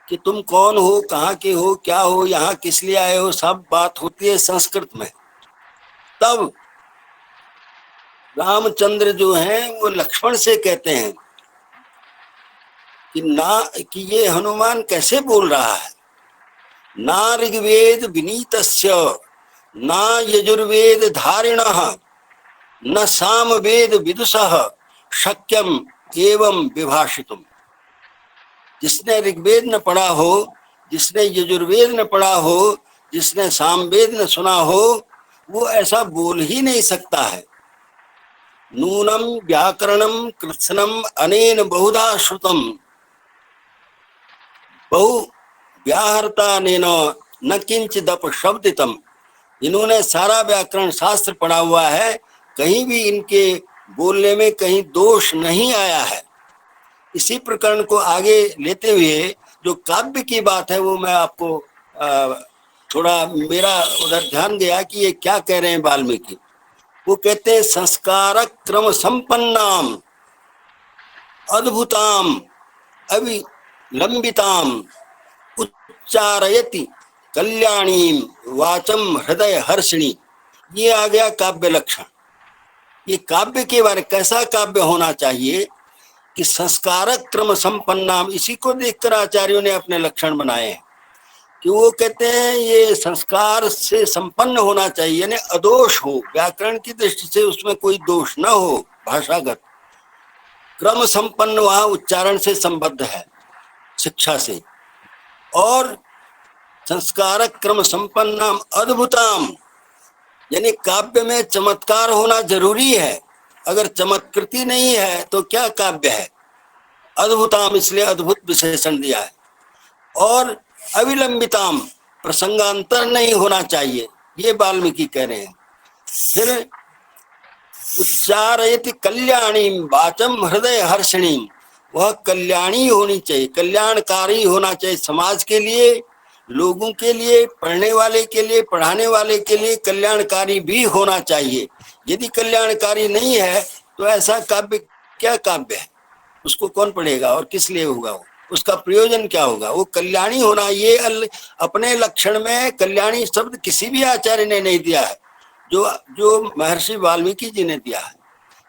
कि तुम कौन हो, कहाँ के हो, क्या हो, यहाँ किस लिए आए हो। सब बात होती है संस्कृत में। तब रामचंद्र जो हैं वो लक्ष्मण से कहते हैं कि ये हनुमान कैसे बोल रहा है। ना ऋग्वेद विनीतस्य ना यजुर्वेद धारिणः न सामवेद विदुषः शक्यम एवं विभाषितुम। जिसने ऋग्वेद न पढ़ा हो, जिसने यजुर्वेद न पढ़ा हो, जिसने सामवेद न सुना हो, वो ऐसा बोल ही नहीं सकता है। नूनम व्याकरणम कृत्स्नम अनेन बहुधा श्रुतम बहु व्याहृतानेन न किंचिदप शब्दितम इन्होंने सारा व्याकरण शास्त्र पढ़ा हुआ है, कहीं भी इनके बोलने में कहीं दोष नहीं आया है। इसी प्रकरण को आगे लेते हुए जो काव्य की बात है वो मैं आपको थोड़ा मेरा उधर ध्यान गया कि ये क्या कह रहे हैं वाल्मीकि। वो कहते हैं संस्कार क्रम संपन्नाम अद्भुताम अविलंबिताम उच्चारयति कल्याणीम वाचम हृदय हर्षिणी। ये आ गया काव्य लक्षण। ये काव्य के बारे कैसा काव्य होना चाहिए कि संस्कारक क्रम संपन्नाम, इसी को देखकर आचार्यों ने अपने लक्षण बनाए हैं कि वो कहते हैं ये संस्कार से संपन्न होना चाहिए, यानी अदोष हो, व्याकरण की दृष्टि से उसमें कोई दोष न हो, भाषागत क्रम संपन्न वहां उच्चारण से संबद्ध है, शिक्षा से, और संस्कारक क्रम संपन्नाम अद्भुताम, यानी काव्य में चमत्कार होना जरूरी है। अगर चमत्कृति नहीं है तो क्या काव्य है। अद्भुताम इसलिए अद्भुत विशेषण दिया है। और अविलंबिताम, प्रसंगांतर नहीं होना चाहिए, ये वाल्मीकि कह रहे हैं। फिर उच्चारयति कल्याणी वाचम हृदय हर्षिणी, वह कल्याणी होनी चाहिए, कल्याणकारी होना चाहिए, समाज के लिए, लोगों के लिए, पढ़ने वाले के लिए, पढ़ाने वाले के लिए कल्याणकारी भी होना चाहिए। यदि कल्याणकारी नहीं है तो ऐसा काव्य क्या काव्य है, उसको कौन पढ़ेगा और किस लिए होगा, वो उसका प्रयोजन क्या होगा। वो कल्याणी होना, ये अपने लक्षण में कल्याणी शब्द किसी भी आचार्य ने नहीं दिया है, जो महर्षि वाल्मीकि जी ने दिया है।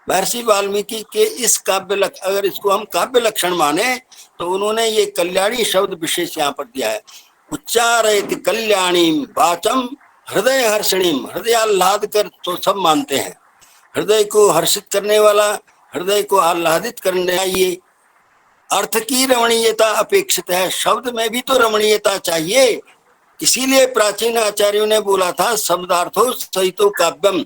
महर्षि वाल्मीकि के इस काव्य अगर इसको हम काव्य लक्षण माने तो उन्होंने ये कल्याणी शब्द विशेष यहाँ पर दिया है। उच्चारयति कल्याणी वाचम हृदय हर्षिणी, हृदय आह्लाद कर तो सब मानते हैं, हृदय को हर्षित करने वाला, हृदय को आह्लादित करने चाहिए। अर्थ की रमणीयता अपेक्षित है, शब्द में भी तो रमणीयता चाहिए, इसीलिए प्राचीन आचार्यों ने बोला था शब्दार्थो सहितो काव्यम,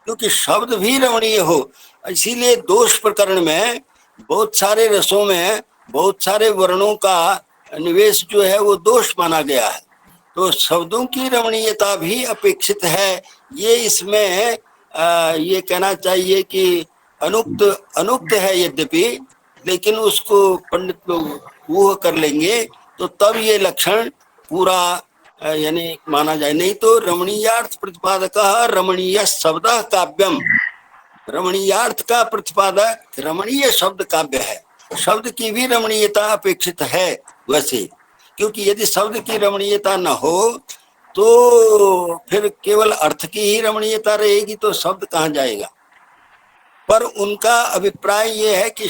क्योंकि शब्द भी रमणीय हो। इसीलिए दोष प्रकरण में बहुत सारे रसों में बहुत सारे वर्णों का निवेश जो है वो दोष माना गया है, तो शब्दों की रमणीयता भी अपेक्षित है। ये इसमें ये कहना चाहिए कि अनुक्त है यद्यपि, लेकिन उसको पंडित लोग वो कर लेंगे तो तब ये लक्षण पूरा यानी माना जाए। नहीं तो रमणीयार्थ प्रतिपादक रमणीय शब्द काव्यम, रमणीयार्थ का प्रतिपादक रमणीय शब्द काव्य है। शब्द की भी रमणीयता अपेक्षित है वैसे, क्योंकि यदि शब्द की रमणीयता न हो तो फिर केवल अर्थ की ही रमणीयता रहेगी तो शब्द कहाँ जाएगा। पर उनका अभिप्राय ये है कि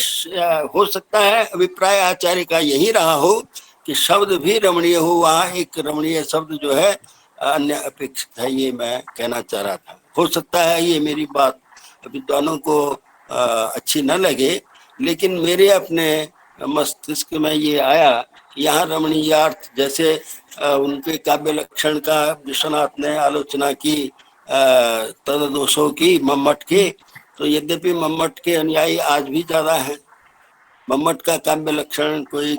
हो सकता है अभिप्राय आचार्य का यही रहा हो कि शब्द भी रमणीय हो, वहाँ एक रमणीय शब्द जो है अन्य अपेक्षित है, ये मैं कहना चाह रहा था। हो सकता है ये मेरी बात विद्वानों को अच्छी न लगे, लेकिन मेरे अपने मस्तिष्क में ये आया कि यहाँ रमणीयार्थ, जैसे उनके काव्य लक्षण का विश्वनाथ ने आलोचना की तद दोषों की मम्मट के, तो यद्यपि मम्मट के अनुयायी आज भी ज्यादा हैं। मम्मट का काव्य लक्षण कोई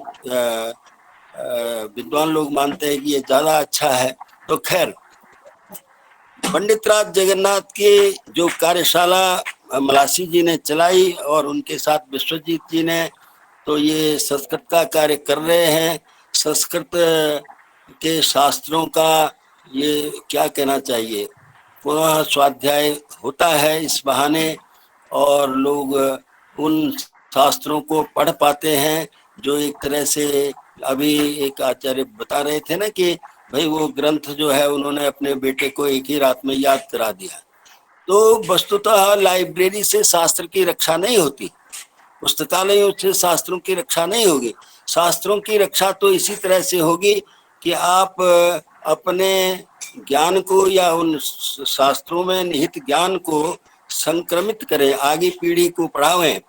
विद्वान लोग मानते हैं कि ये ज्यादा अच्छा है। तो खैर, पंडित राज जगन्नाथ के जो कार्यशाला मलासी जी ने चलाई और उनके साथ विश्वजीत जी ने, तो ये संस्कृत का कार्य कर रहे हैं। संस्कृत के शास्त्रों का ये क्या कहना चाहिए, पुनः स्वाध्याय होता है इस बहाने, और लोग उन शास्त्रों को पढ़ पाते हैं जो एक तरह से अभी एक आचार्य बता रहे थे ना कि भाई वो ग्रंथ जो है उन्होंने अपने बेटे को एक ही रात में याद करा दिया। तो वस्तुतः लाइब्रेरी से शास्त्र की रक्षा नहीं होती, पुस्तकालयों से शास्त्रों की रक्षा नहीं होगी। शास्त्रों की रक्षा तो इसी तरह से होगी कि आप अपने ज्ञान को या उन शास्त्रों में निहित ज्ञान को संक्रमित करें, आगे पीढ़ी को पढ़ावें,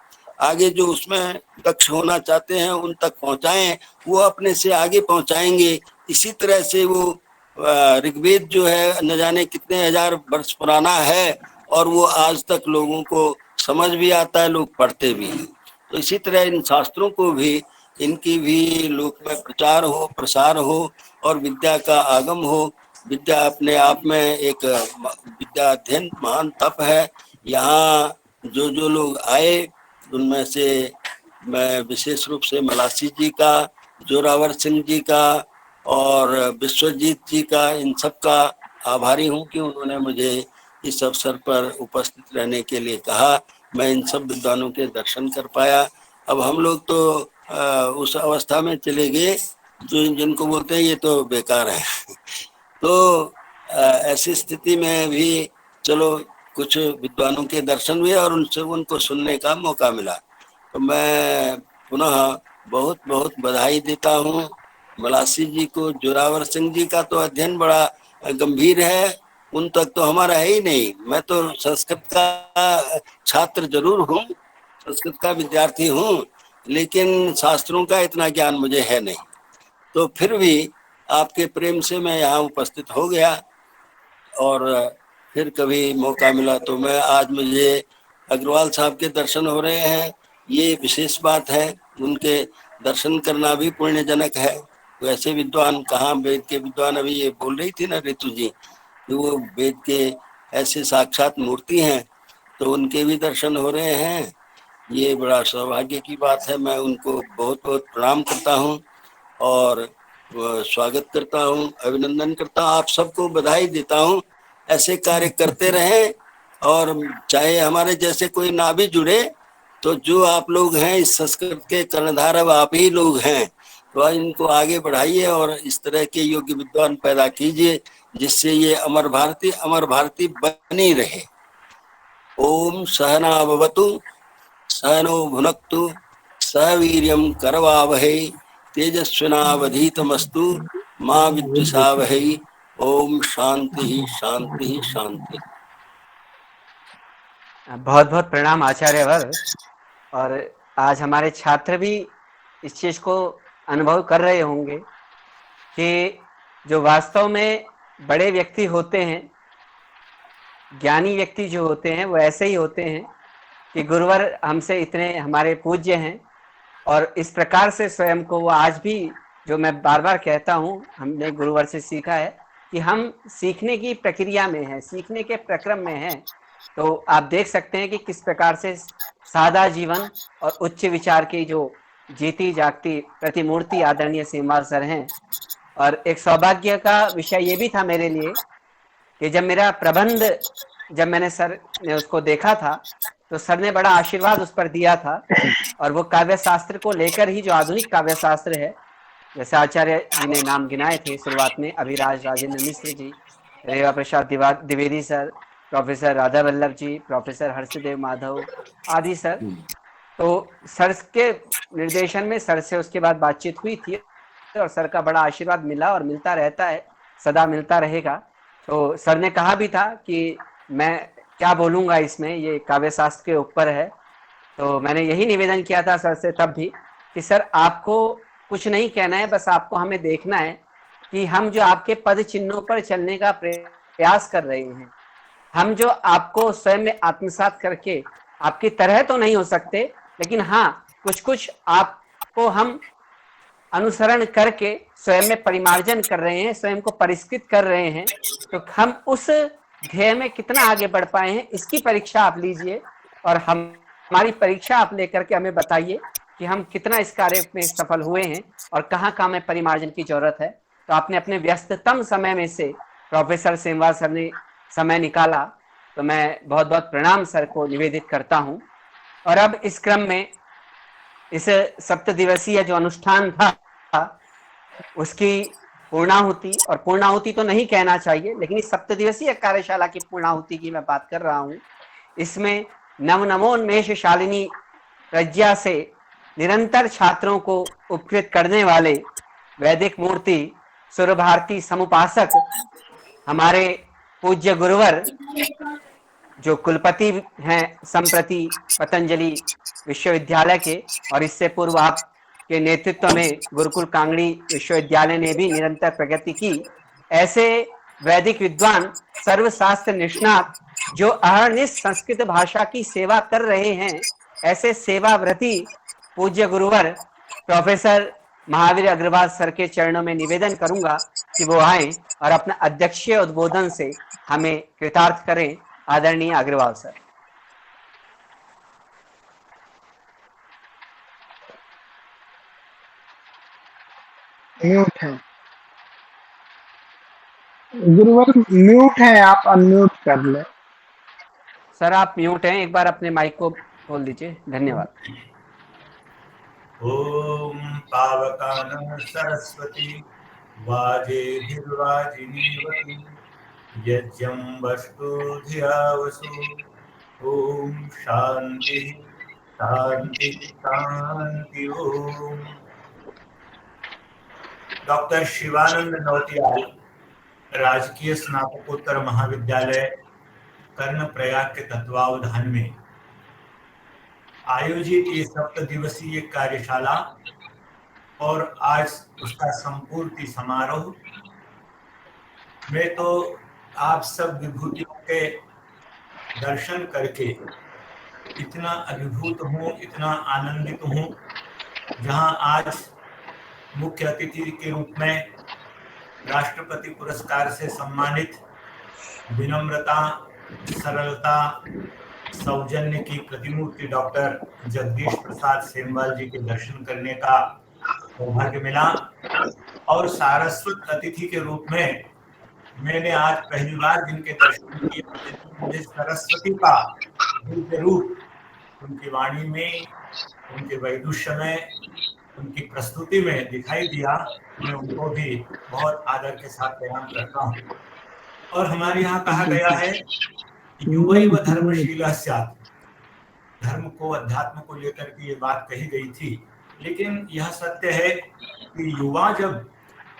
आगे जो उसमें दक्ष होना चाहते हैं उन तक पहुंचाएं, वो अपने से आगे पहुंचाएंगे। इसी तरह से वो ऋग्वेद जो है न जाने कितने हजार वर्ष पुराना है और वो आज तक लोगों को समझ भी आता है, लोग पढ़ते भी हैं। तो इसी तरह इन शास्त्रों को भी, इनकी भी लोक में प्रचार हो, प्रसार हो और विद्या का आगम हो, विद्या अपने आप में एक विद्या अध्ययन महान तप है। यहाँ जो जो लोग आए उनमें से मैं विशेष रूप से मलासी जी का, जोरावर सिंह जी का और विश्वजीत जी का, इन सब का आभारी हूँ कि उन्होंने मुझे इस अवसर पर उपस्थित रहने के लिए कहा। मैं इन सब विद्वानों के दर्शन कर पाया। अब हम लोग तो उस अवस्था में चले गए जो जिनको बोलते हैं ये तो बेकार है। तो ऐसी स्थिति में भी चलो कुछ विद्वानों के दर्शन हुए और उनसे उनको सुनने का मौका मिला। तो मैं पुनः बहुत बहुत बधाई देता हूँ मलासी जी को। जोरावर सिंह जी का तो अध्ययन बड़ा गंभीर है, उन तक तो हमारा है ही नहीं। मैं तो संस्कृत का छात्र जरूर हूँ, संस्कृत का विद्यार्थी हूँ, लेकिन शास्त्रों का इतना ज्ञान मुझे है नहीं। तो फिर भी आपके प्रेम से मैं यहाँ उपस्थित हो गया और फिर कभी मौका मिला तो मैं आज मुझे अग्रवाल साहब के दर्शन हो रहे हैं, ये विशेष बात है। उनके दर्शन करना भी पुण्यजनक है। वैसे विद्वान कहाँ, वेद के विद्वान, अभी ये बोल रही थी ना ऋतु जी कि वो वेद के ऐसे साक्षात मूर्ति हैं, तो उनके भी दर्शन हो रहे हैं। ये बड़ा सौभाग्य की बात है। मैं उनको बहुत बहुत प्रणाम करता हूँ और स्वागत करता हूँ, अभिनंदन करता हूँ, आप सबको बधाई देता हूँ। ऐसे कार्य करते रहें और चाहे हमारे जैसे कोई ना भी जुड़े तो जो आप लोग हैं इस संस्कृत के कर्णधार अब आप ही लोग हैं, तो इनको आगे बढ़ाइए और इस तरह के योग्य विद्वान पैदा कीजिए जिससे ये अमर भारती बनी रहे। ओम सहना भवतु सहनो भुनक्तु सह वीर्यं करवावहै तेजस्विनावधीतमस्तु मां विद्विषावहै। ओम शांति शांति शांति। बहुत बहुत प्रणाम आचार्यवर। और आज हमारे छात्र भी इस चीज को अनुभव कर रहे होंगे कि जो वास्तव में बड़े व्यक्ति होते हैं, ज्ञानी व्यक्ति जो होते हैं, वो ऐसे ही होते हैं कि गुरुवर हमसे इतने हमारे पूज्य हैं और इस प्रकार से स्वयं को वो आज भी, जो मैं बार बार कहता हूँ, हमने गुरुवर से सीखा है कि हम सीखने की प्रक्रिया में हैं, सीखने के प्रक्रम में हैं। तो आप देख सकते हैं कि किस प्रकार से सादा जीवन और उच्च विचार की जो जीती जागती प्रतिमूर्ति आदरणीय सीमार सर हैं। और एक सौभाग्य का विषय ये भी था मेरे लिए कि जब मेरा प्रबंध, जब मैंने सर ने उसको देखा था तो सर ने बड़ा आशीर्वाद उस पर दिया था। और वो काव्य शास्त्र को लेकर ही, जो आधुनिक काव्य शास्त्र है, जैसे आचार्य जी ने नाम गिनाए थे शुरुआत में, अभिराज राजेंद्र मिश्र जी, रेवा प्रसाद द्विवेदी सर, प्रोफेसर राधा वल्लभ जी, प्रोफेसर हर्षदेव माधव आदि सर। तो सर के निर्देशन में सर से उसके बाद बातचीत हुई थी और सर का बड़ा आशीर्वाद मिला और मिलता रहता है, सदा मिलता रहेगा। तो सर ने कहा भी था कि मैं क्या बोलूँगा इसमें, ये काव्य शास्त्र के ऊपर है। तो मैंने यही निवेदन किया था सर से तब भी कि सर आपको कुछ नहीं कहना है, बस आपको हमें देखना है कि हम जो आपके पद चिन्हों पर चलने का प्रयास कर रहे हैं, हम जो आपको स्वयं में आत्मसात करके, आपकी तरह तो नहीं हो सकते, लेकिन हाँ कुछ कुछ आपको हम अनुसरण करके स्वयं में परिमार्जन कर रहे हैं, स्वयं को परिष्कृत कर रहे हैं। तो हम उस ध्येय में कितना आगे बढ़ पाए हैं, इसकी परीक्षा आप लीजिए और हमारी परीक्षा आप लेकर के हमें बताइए कि हम कितना इस कार्य में सफल हुए हैं और कहाँ कहाँ में परिमार्जन की जरूरत है। तो आपने अपने व्यस्ततम समय में से प्रोफेसर सेमवार सर ने समय निकाला, तो मैं बहुत बहुत प्रणाम सर को निवेदित करता हूँ। और अब इस क्रम में इस 7 दिवसीय जो अनुष्ठान था उसकी पूर्णाहुति, और पूर्णाहुति तो नहीं कहना चाहिए, लेकिन इस 7 दिवसीय कार्यशाला की पूर्णाहुति की मैं बात कर रहा हूँ। इसमें नवनवोन्मेष शालिनी प्रज्ञा से निरंतर छात्रों को उपकृत करने वाले वैदिक मूर्ति सुर भारती समुपासक हमारे पूज्य गुरुवर, जो कुलपति हैं संप्रति पतंजलि विश्वविद्यालय के, और इससे पूर्व आपके नेतृत्व में गुरुकुल कांगड़ी विश्वविद्यालय ने भी निरंतर प्रगति की, ऐसे वैदिक विद्वान, सर्वशास्त्र निष्णात जो अहर्निश संस्कृत भाषा की सेवा कर रहे हैं, ऐसे सेवाव्रती पूज्य गुरुवर प्रोफेसर महावीर अग्रवाल सर के चरणों में निवेदन करूंगा कि वो आए और अपना अध्यक्षीय उद्बोधन से हमें कृतार्थ करें। आदरणीय अग्रवाल सर। म्यूट है गुरुवर, म्यूट है, आप अनम्यूट कर ले। सर आप म्यूट हैं, एक बार अपने माइक को खोल दीजिए। धन्यवाद। ओम पावकानं सरस्वती वाजेभिर्वाजिनीवती यज्ञं वस्तु धिया वसु। ओम शांति शांति शांति। ओम। डॉक्टर शिवानंद नौटियाल राजकीय स्नातकोत्तर महाविद्यालय कर्णप्रयाग के तत्वावधान में आयोजित ये 7 दिवसीय कार्यशाला और आज उसका संपूर्ति समारोह में तो आप सब विभूतियों के दर्शन करके इतना अभिभूत हूँ, इतना आनंदित हूँ। जहाँ आज मुख्य अतिथि के रूप में राष्ट्रपति पुरस्कार से सम्मानित विनम्रता, सरलता, सौजन्य की प्रतिमूर्ति डॉक्टर जगदीश प्रसाद सेमवाल जी के दर्शन करने का सौभाग्य मिला और सारस्वत अतिथि के रूप में मैंने आज पहली बार जिनके दर्शन किए, मुझे सरस्वती का दिव्य रूप उनकी वाणी में, उनके वैदुष्य में, उनकी प्रस्तुति में दिखाई दिया। मैं उनको भी बहुत आदर के साथ प्रणाम करता हूँ। और हमारे यहाँ कहा गया है युवैव धर्मशीलः स्यात्, धर्म को, अध्यात्म को लेकर के ये बात कही गई थी, लेकिन यह सत्य है कि युवा जब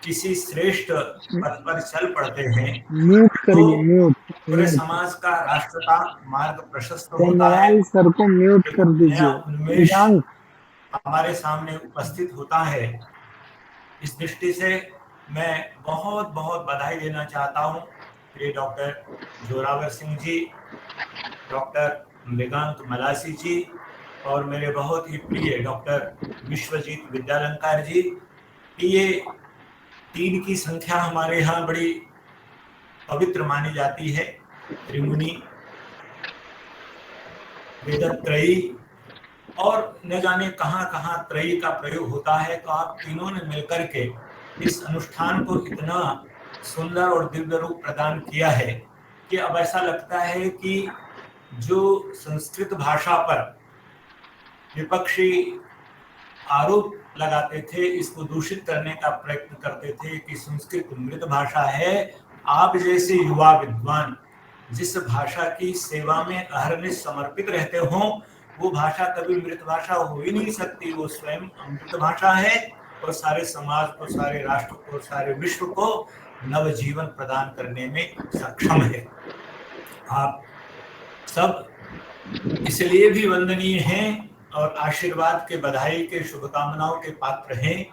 किसी श्रेष्ठ पद पर चल पड़ते हैं तो पूरे समाज का, राष्ट्र का मार्ग प्रशस्त होता है। सर को म्यूट कर दीजिए। हमारे सामने उपस्थित होता है। इस दृष्टि से मैं बहुत बहुत बधाई देना चाहता हूँ प्रिय डॉक्टर जोरावर सिंह जी, डॉक्टर मृगांक मलासी जी और मेरे बहुत ही प्रिय डॉक्टर विश्वजीत विद्यालंकार जी कि ये 3 की संख्या हमारे यहाँ बड़ी पवित्र मानी जाती है। त्रिमुनि, वेदत्रयी और न जाने कहाँ कहाँ त्रयी का प्रयोग होता है। तो आप तीनों ने मिलकर के इस अनुष्ठान को इतना सुंदर और दिव्य रूप प्रदान किया है कि अब ऐसा लगता है कि जो संस्कृत भाषा पर विपक्षी आरोप लगाते थे, इसको दूषित करने का प्रयत्न करते थे कि संस्कृत मृत भाषा है, आप जैसे युवा विद्वान जिस भाषा की सेवा में अहरनिश समर्पित रहते हों, वो भाषा कभी मृत भाषा हो ही नहीं सकती। वो स्वयं अमृत भाषा है और सारे समाज को, सारे राष्ट्र को, सारे विश्व को नवजीवन प्रदान करने में सक्षम है। आप सब इसलिए भी वंदनीय हैं और आशीर्वाद के, बधाई के, शुभकामनाओं के पात्र हैं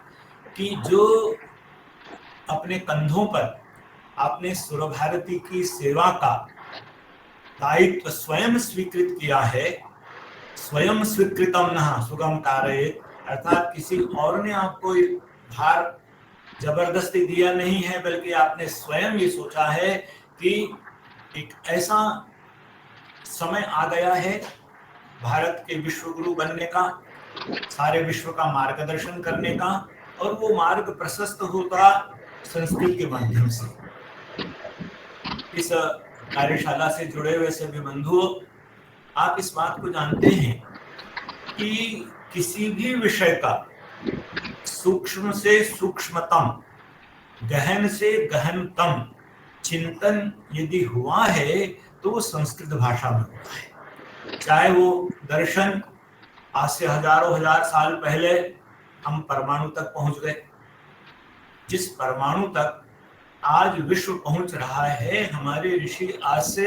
कि जो अपने कंधों पर आपने सुरभारती की सेवा का दायित्व स्वयं स्वीकृत किया है। स्वयं स्वीकृतम नः सुगम कारयेत्, अर्थात किसी और ने आपको भार जबरदस्ती दिया नहीं है, बल्कि आपने स्वयं ये सोचा है कि एक ऐसा समय आ गया है भारत के विश्व गुरु बनने का, सारे विश्व का मार्गदर्शन करने का, और वो मार्ग प्रशस्त होता संस्कृत के माध्यम से। इस कार्यशाला से जुड़े हुए सभी बंधुओं, आप इस बात को जानते हैं कि किसी भी विषय का सूक्ष्म से सूक्ष्मतम, गहन से गहनतम चिंतन यदि हुआ है तो वो संस्कृत भाषा में होता है। चाहे वो दर्शन आज से हजारों हजार साल पहले हम परमाणु तक पहुंच गए, जिस परमाणु तक आज विश्व पहुंच रहा है, हमारे ऋषि आज से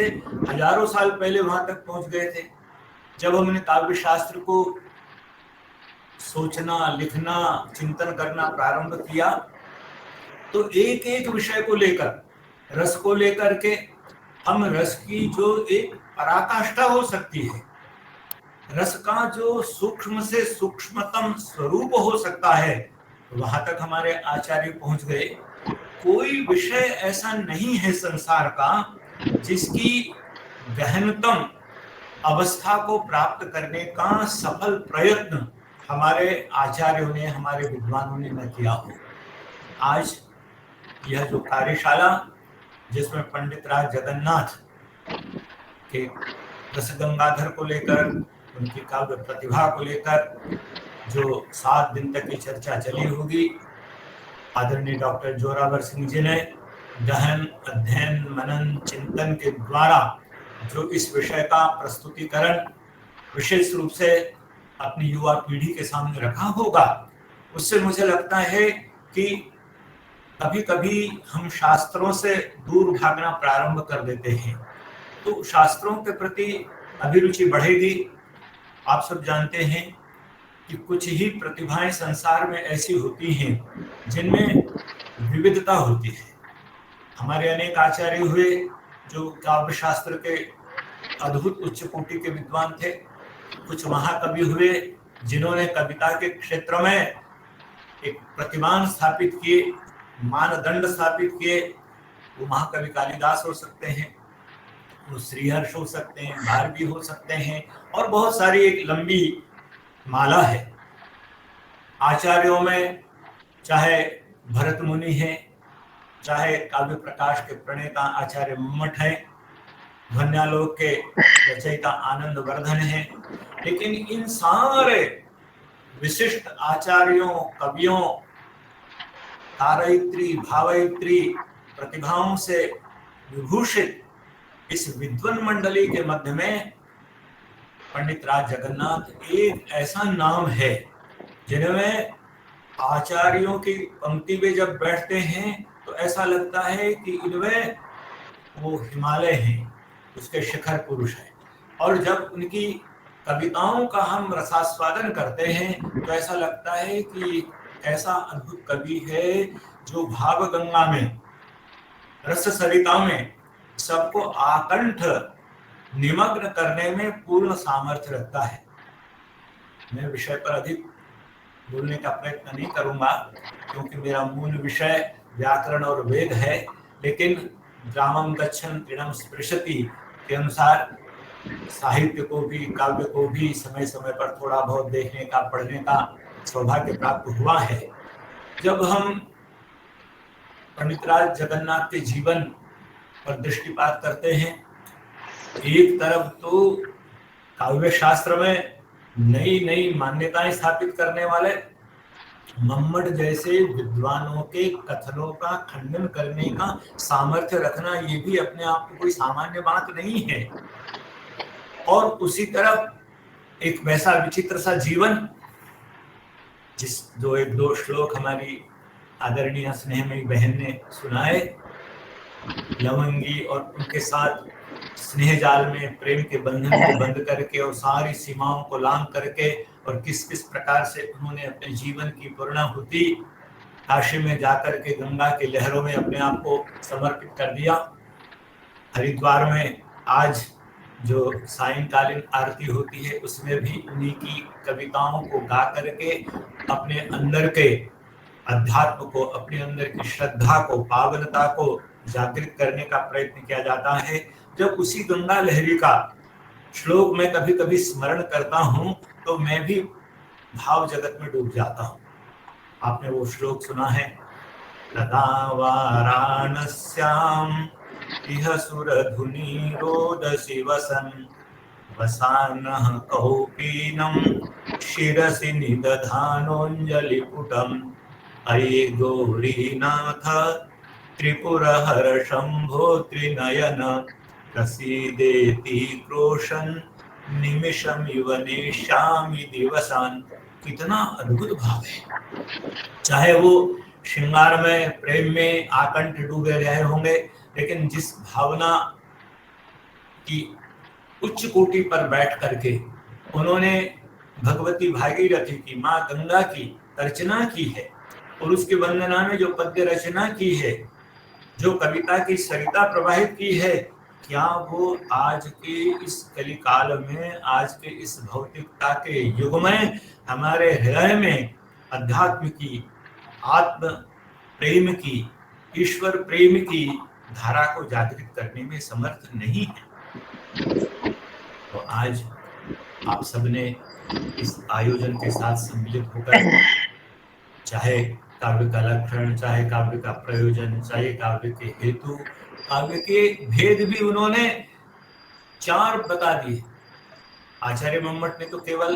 हजारों साल पहले वहां तक पहुंच गए थे। जब हमने काव्य शास्त्र को सोचना, लिखना, चिंतन करना प्रारंभ किया तो एक एक विषय को लेकर, रस को लेकर के, हम रस की जो एक पराकाष्ठा हो सकती है, रस का जो सूक्ष्म से सूक्ष्मतम स्वरूप हो सकता है, वहां तक हमारे आचार्य पहुंच गए। कोई विषय ऐसा नहीं है संसार का जिसकी गहनतम अवस्था को प्राप्त करने का सफल प्रयत्न हमारे आचार्यों ने, हमारे विद्वानों ने न किया हो। आज यह जो कार्यशाला, जिसमें पंडित राज जगन्नाथ के रस गंगाधर को लेकर, उनकी काव्य प्रतिभा को लेकर जो 7 दिन तक की चर्चा चली होगी, आदरणीय डॉक्टर जोरावर सिंह जी ने गहन अध्ययन, मनन, चिंतन के द्वारा जो इस विषय का प्रस्तुतिकरण विशेष रूप से अपनी युवा पीढ़ी के सामने रखा होगा, उससे मुझे लगता है कि कभी कभी हम शास्त्रों से दूर भागना प्रारंभ कर देते हैं, तो शास्त्रों के प्रति अभिरुचि बढ़ेगी। आप सब जानते हैं कि कुछ ही प्रतिभाएं संसार में ऐसी होती हैं जिनमें विविधता होती है। हमारे अनेक आचार्य हुए जो काव्य शास्त्र के अद्भुत उच्च कोटि के विद्वान थे। कुछ महाकवि हुए जिन्होंने कविता के क्षेत्र में एक प्रतिमान स्थापित किए, मानदंड स्थापित किए। वो महाकवि कालिदास हो सकते हैं, वो श्रीहर्ष हो सकते हैं, भारवी हो सकते हैं, और बहुत सारी एक लंबी माला है। आचार्यों में चाहे भरत मुनि हैं, चाहे काव्य प्रकाश के प्रणेता आचार्य मम्मट हैं, ध्वन्यालोक के रचयिता आनंद वर्धन हैं, लेकिन इन सारे विशिष्ट आचार्यों, कवियों, तारयित्री, भावयित्री प्रतिभाओं से विभूषित इस विद्वान मंडली के मध्य में पंडित राज जगन्नाथ एक ऐसा नाम है जिनमें आचार्यों की पंक्ति में जब बैठते हैं तो ऐसा लगता है कि इनमें वो हिमालय हैं, उसके शिखर पुरुष हैं। और जब उनकी कविताओं का हम रसास्वादन करते हैं तो ऐसा लगता है कि ऐसा अद्भुत कवि है जो भाव गंगा में, रस सरिता में सबको आकंठ निमग्न करने में पूर्ण सामर्थ्य रखता है। मैं विषय पर अधिक बोलने का प्रयत्न नहीं करूंगा क्योंकि मेरा मूल विषय व्याकरण और वेद है, लेकिन ग्रामम गच्छन् तृणम स्पृशति के अनुसार साहित्य को भी, काव्य को भी समय समय पर थोड़ा बहुत देखने का, पढ़ने का सौभाग्य प्राप्त हुआ है। जब हम पंडित राज जगन्नाथ के जीवन पर दृष्टिपात करते हैं, एक तरफ तो काव्य शास्त्र में नई नई मान्यताएं स्थापित करने वाले मम्मट जैसे विद्वानों के कथनों का खंडन करने का सामर्थ्य रखना, ये भी अपने आप में कोई सामान्य बात नहीं है। और उसी तरफ एक वैसा विचित्र सा जीवन, जो 1-2 श्लोक हमारी आदरणीय स्नेहमयी बहन ने सुनाए, लवंगी और उनके साथ स्नेह जाल में प्रेम के बंधन को बंद करके और सारी सीमाओं को लांघ करके, और किस किस प्रकार से उन्होंने अपने जीवन की पूर्णाहुति काशी में जाकर के गंगा की लहरों में अपने आप को समर्पित कर दिया। हरिद्वार में आज जो सायंकालीन आरती होती है उसमें भी उन्हीं की कविताओं को गा करके अपने अंदर के अध्यात्म को, अपने अंदर की श्रद्धा को, पावनता को जागृत करने का प्रयत्न किया जाता है। जब उसी गंगा लहरी का श्लोक में कभी कभी स्मरण करता हूँ तो मैं भी भाव जगत में डूब जाता हूँ। आपने वो श्लोक सुना है, तदा वाराणस्याम इह सुरधुनी रोदसी वसन वसानः कौपीनम शिरसि निदधानोऽञ्जलिपुटम् अयि गौरीनाथ त्रिपुरहर शंभो त्रिनयन प्रसीदेति क्रोशन निमिषम इव नेष्यामि दिवसान्। कितना अद्भुत भाव है। चाहे वो श्रृंगार में, प्रेम में आकंठ डूबे रहे होंगे, लेकिन जिस भावना की उच्च कोटि पर बैठ करके उन्होंने भगवती भागीरथी की, माँ गंगा की अर्चना की है और उसकी वंदना में जो पद्य रचना की है, जो कविता की सरिता प्रवाहित की है, क्या वो आज के इस कलिकाल में, आज के इस भौतिकता के युग में हमारे हृदय में अध्यात्म की आत्म प्रेम की, ईश्वर प्रेम की धारा को जागृत करने में समर्थ नहीं है। तो आज आप सबने इस आयोजन के साथ सम्मिलित होकर, चाहे काव्य का लक्षण, चाहे काव्य का प्रयोजन, चाहे काव्य के हेतु, काव्य के भेद भी उन्होंने 4 बता दिए। आचार्य मम्मट ने तो केवल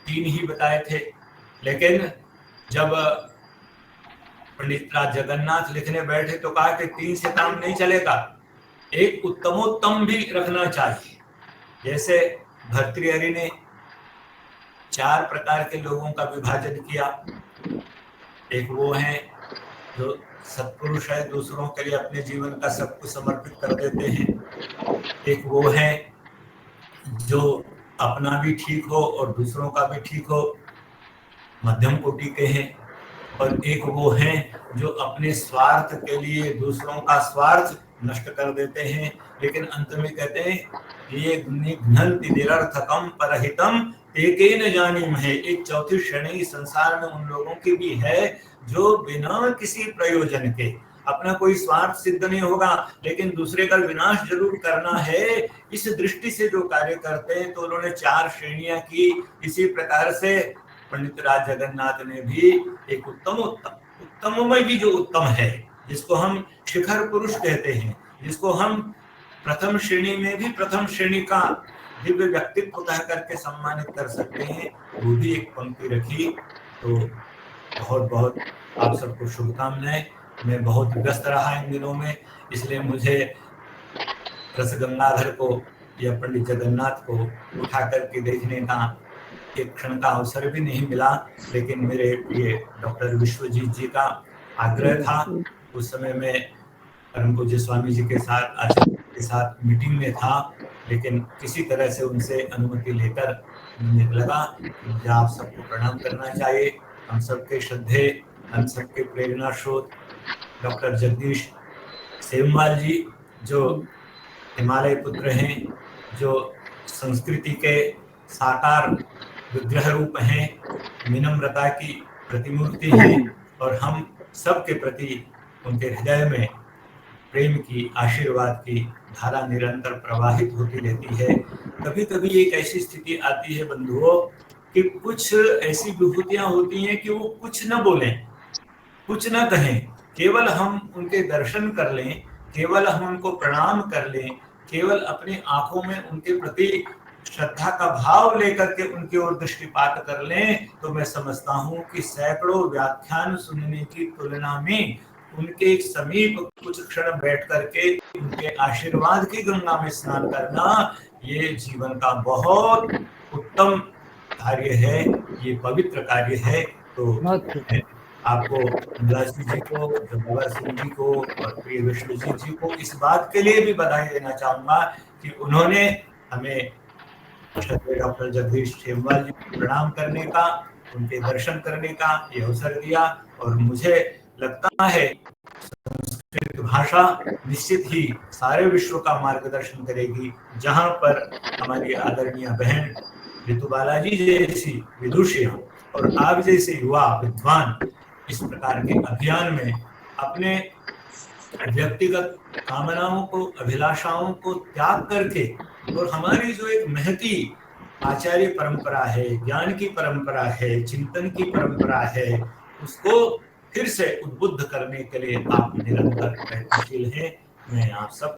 3 ही बताए थे, लेकिन जब पंडित राज जगन्नाथ लिखने बैठे तो कहा कि 3 से काम नहीं चलेगा, एक उत्तमोत्तम भी रखना चाहिए। जैसे भर्तृहरि ने 4 प्रकार के लोगों का विभाजन किया। एक वो है जो सत्पुरुष है, दूसरों के लिए अपने जीवन का सब कुछ समर्पित कर देते हैं। एक वो है जो अपना भी ठीक हो और दूसरों का भी ठीक हो, मध्यम कोटि के हैं। और एक वो हैं जो अपने स्वार्थ के लिए दूसरों का स्वार्थ नष्ट कर देते हैं, लेकिन अंत में कहते हैं ये घ्नन्ति निरर्थकम परहितम एकेन जानीमहे। एक चौथी श्रेणी संसार में उन लोगों की भी है जो बिना किसी प्रयोजन के, अपना कोई स्वार्थ सिद्ध नहीं होगा लेकिन दूसरे का विनाश जरूर करना है, इस दृष्टि से जो कार्य करते हैं। तो उन्होंने 4 श्रेणियां की। इसी प्रकार से पंडित राज जगन्नाथ ने भी एक उत्तम में भी जो उत्तम है, जिसको हम शिखर पुरुष कहते हैं, जिसको हम प्रथम श्रेणी में भी प्रथम श्रेणी का दिव्य व्यक्तित्व कह करके सम्मानित कर सकते हैं, वो भी एक पंक्ति रखी। तो बहुत बहुत आप सबको शुभकामनाएं। मैं बहुत व्यस्त रहा इन दिनों में, इसलिए मुझे रस गंगाधर को या पंडित जगन्नाथ को उठा करके देखने का एक क्षण का अवसर भी नहीं मिला। लेकिन मेरे प्रिय डॉक्टर विश्वजीत जी का आग्रह था। उस समय मैं परम पूज्य स्वामी जी के साथ, आचार्य के साथ मीटिंग में था, लेकिन किसी तरह से उनसे अनुमति लेकर मुझे लगा मुझे आप सबको प्रणाम करना चाहिए। हम सबके श्रद्धे, हम सबके प्रेरणा स्रोत डॉक्टर जगदीश सेमवाल जी, जो हिमालय पुत्र हैं, जो संस्कृति के साकार विग्रह रूप हैं, विनम्रता की प्रतिमूर्ति हैं, और हम सबके प्रति उनके हृदय में प्रेम की, आशीर्वाद की धारा निरंतर प्रवाहित होती रहती है। कभी कभी एक ऐसी स्थिति आती है बंधुओं कि कुछ ऐसी विभूतियां होती हैं कि वो कुछ न बोलें, कुछ न कहें, केवल हम उनके दर्शन कर लें, केवल हम उनको प्रणाम कर लें, केवल अपनी आंखों में उनके प्रति श्रद्धा का भाव लेकर के उनकी ओर दृष्टिपात कर लें, तो मैं समझता हूं कि सैकड़ों व्याख्यान सुनने की तुलना में उनके समीप कुछ क्षण बैठ करके उनके आशीर्वाद की गंगा में स्नान करना, ये जीवन का बहुत उत्तम कार्य है, ये पवित्र कार्य है। तो आपको मुलाजी जी को, जगवर सिंह जी को और प्रिय विश्वजीत जी को इस बात के लिए भी बधाई देना चाहूंगा कि उन्होंने हमें डॉक्टर जगदीश सेमवाल जी को प्रणाम करने का, उनके दर्शन करने का ये अवसर दिया। और मुझे लगता है संस्कृत भाषा निश्चित ही सारे विश्व का मार्गदर्शन करेगी। जहां पर हमारी आदरणीय बहन ऋतु बालाजी जैसी विदुषियां और आप जैसे युवा विद्वान इस प्रकार के अभियान में अपने व्यक्तिगत कामनाओं को, अभिलाषाओं को त्याग करके, और हमारी जो एक महती आचार्य परंपरा है, ज्ञान की परंपरा है, चिंतन की परंपरा है, उसको फिर से उद्बुद्ध करने के लिए आप निरंतर प्रयत्नशील हैं। मैं आप सब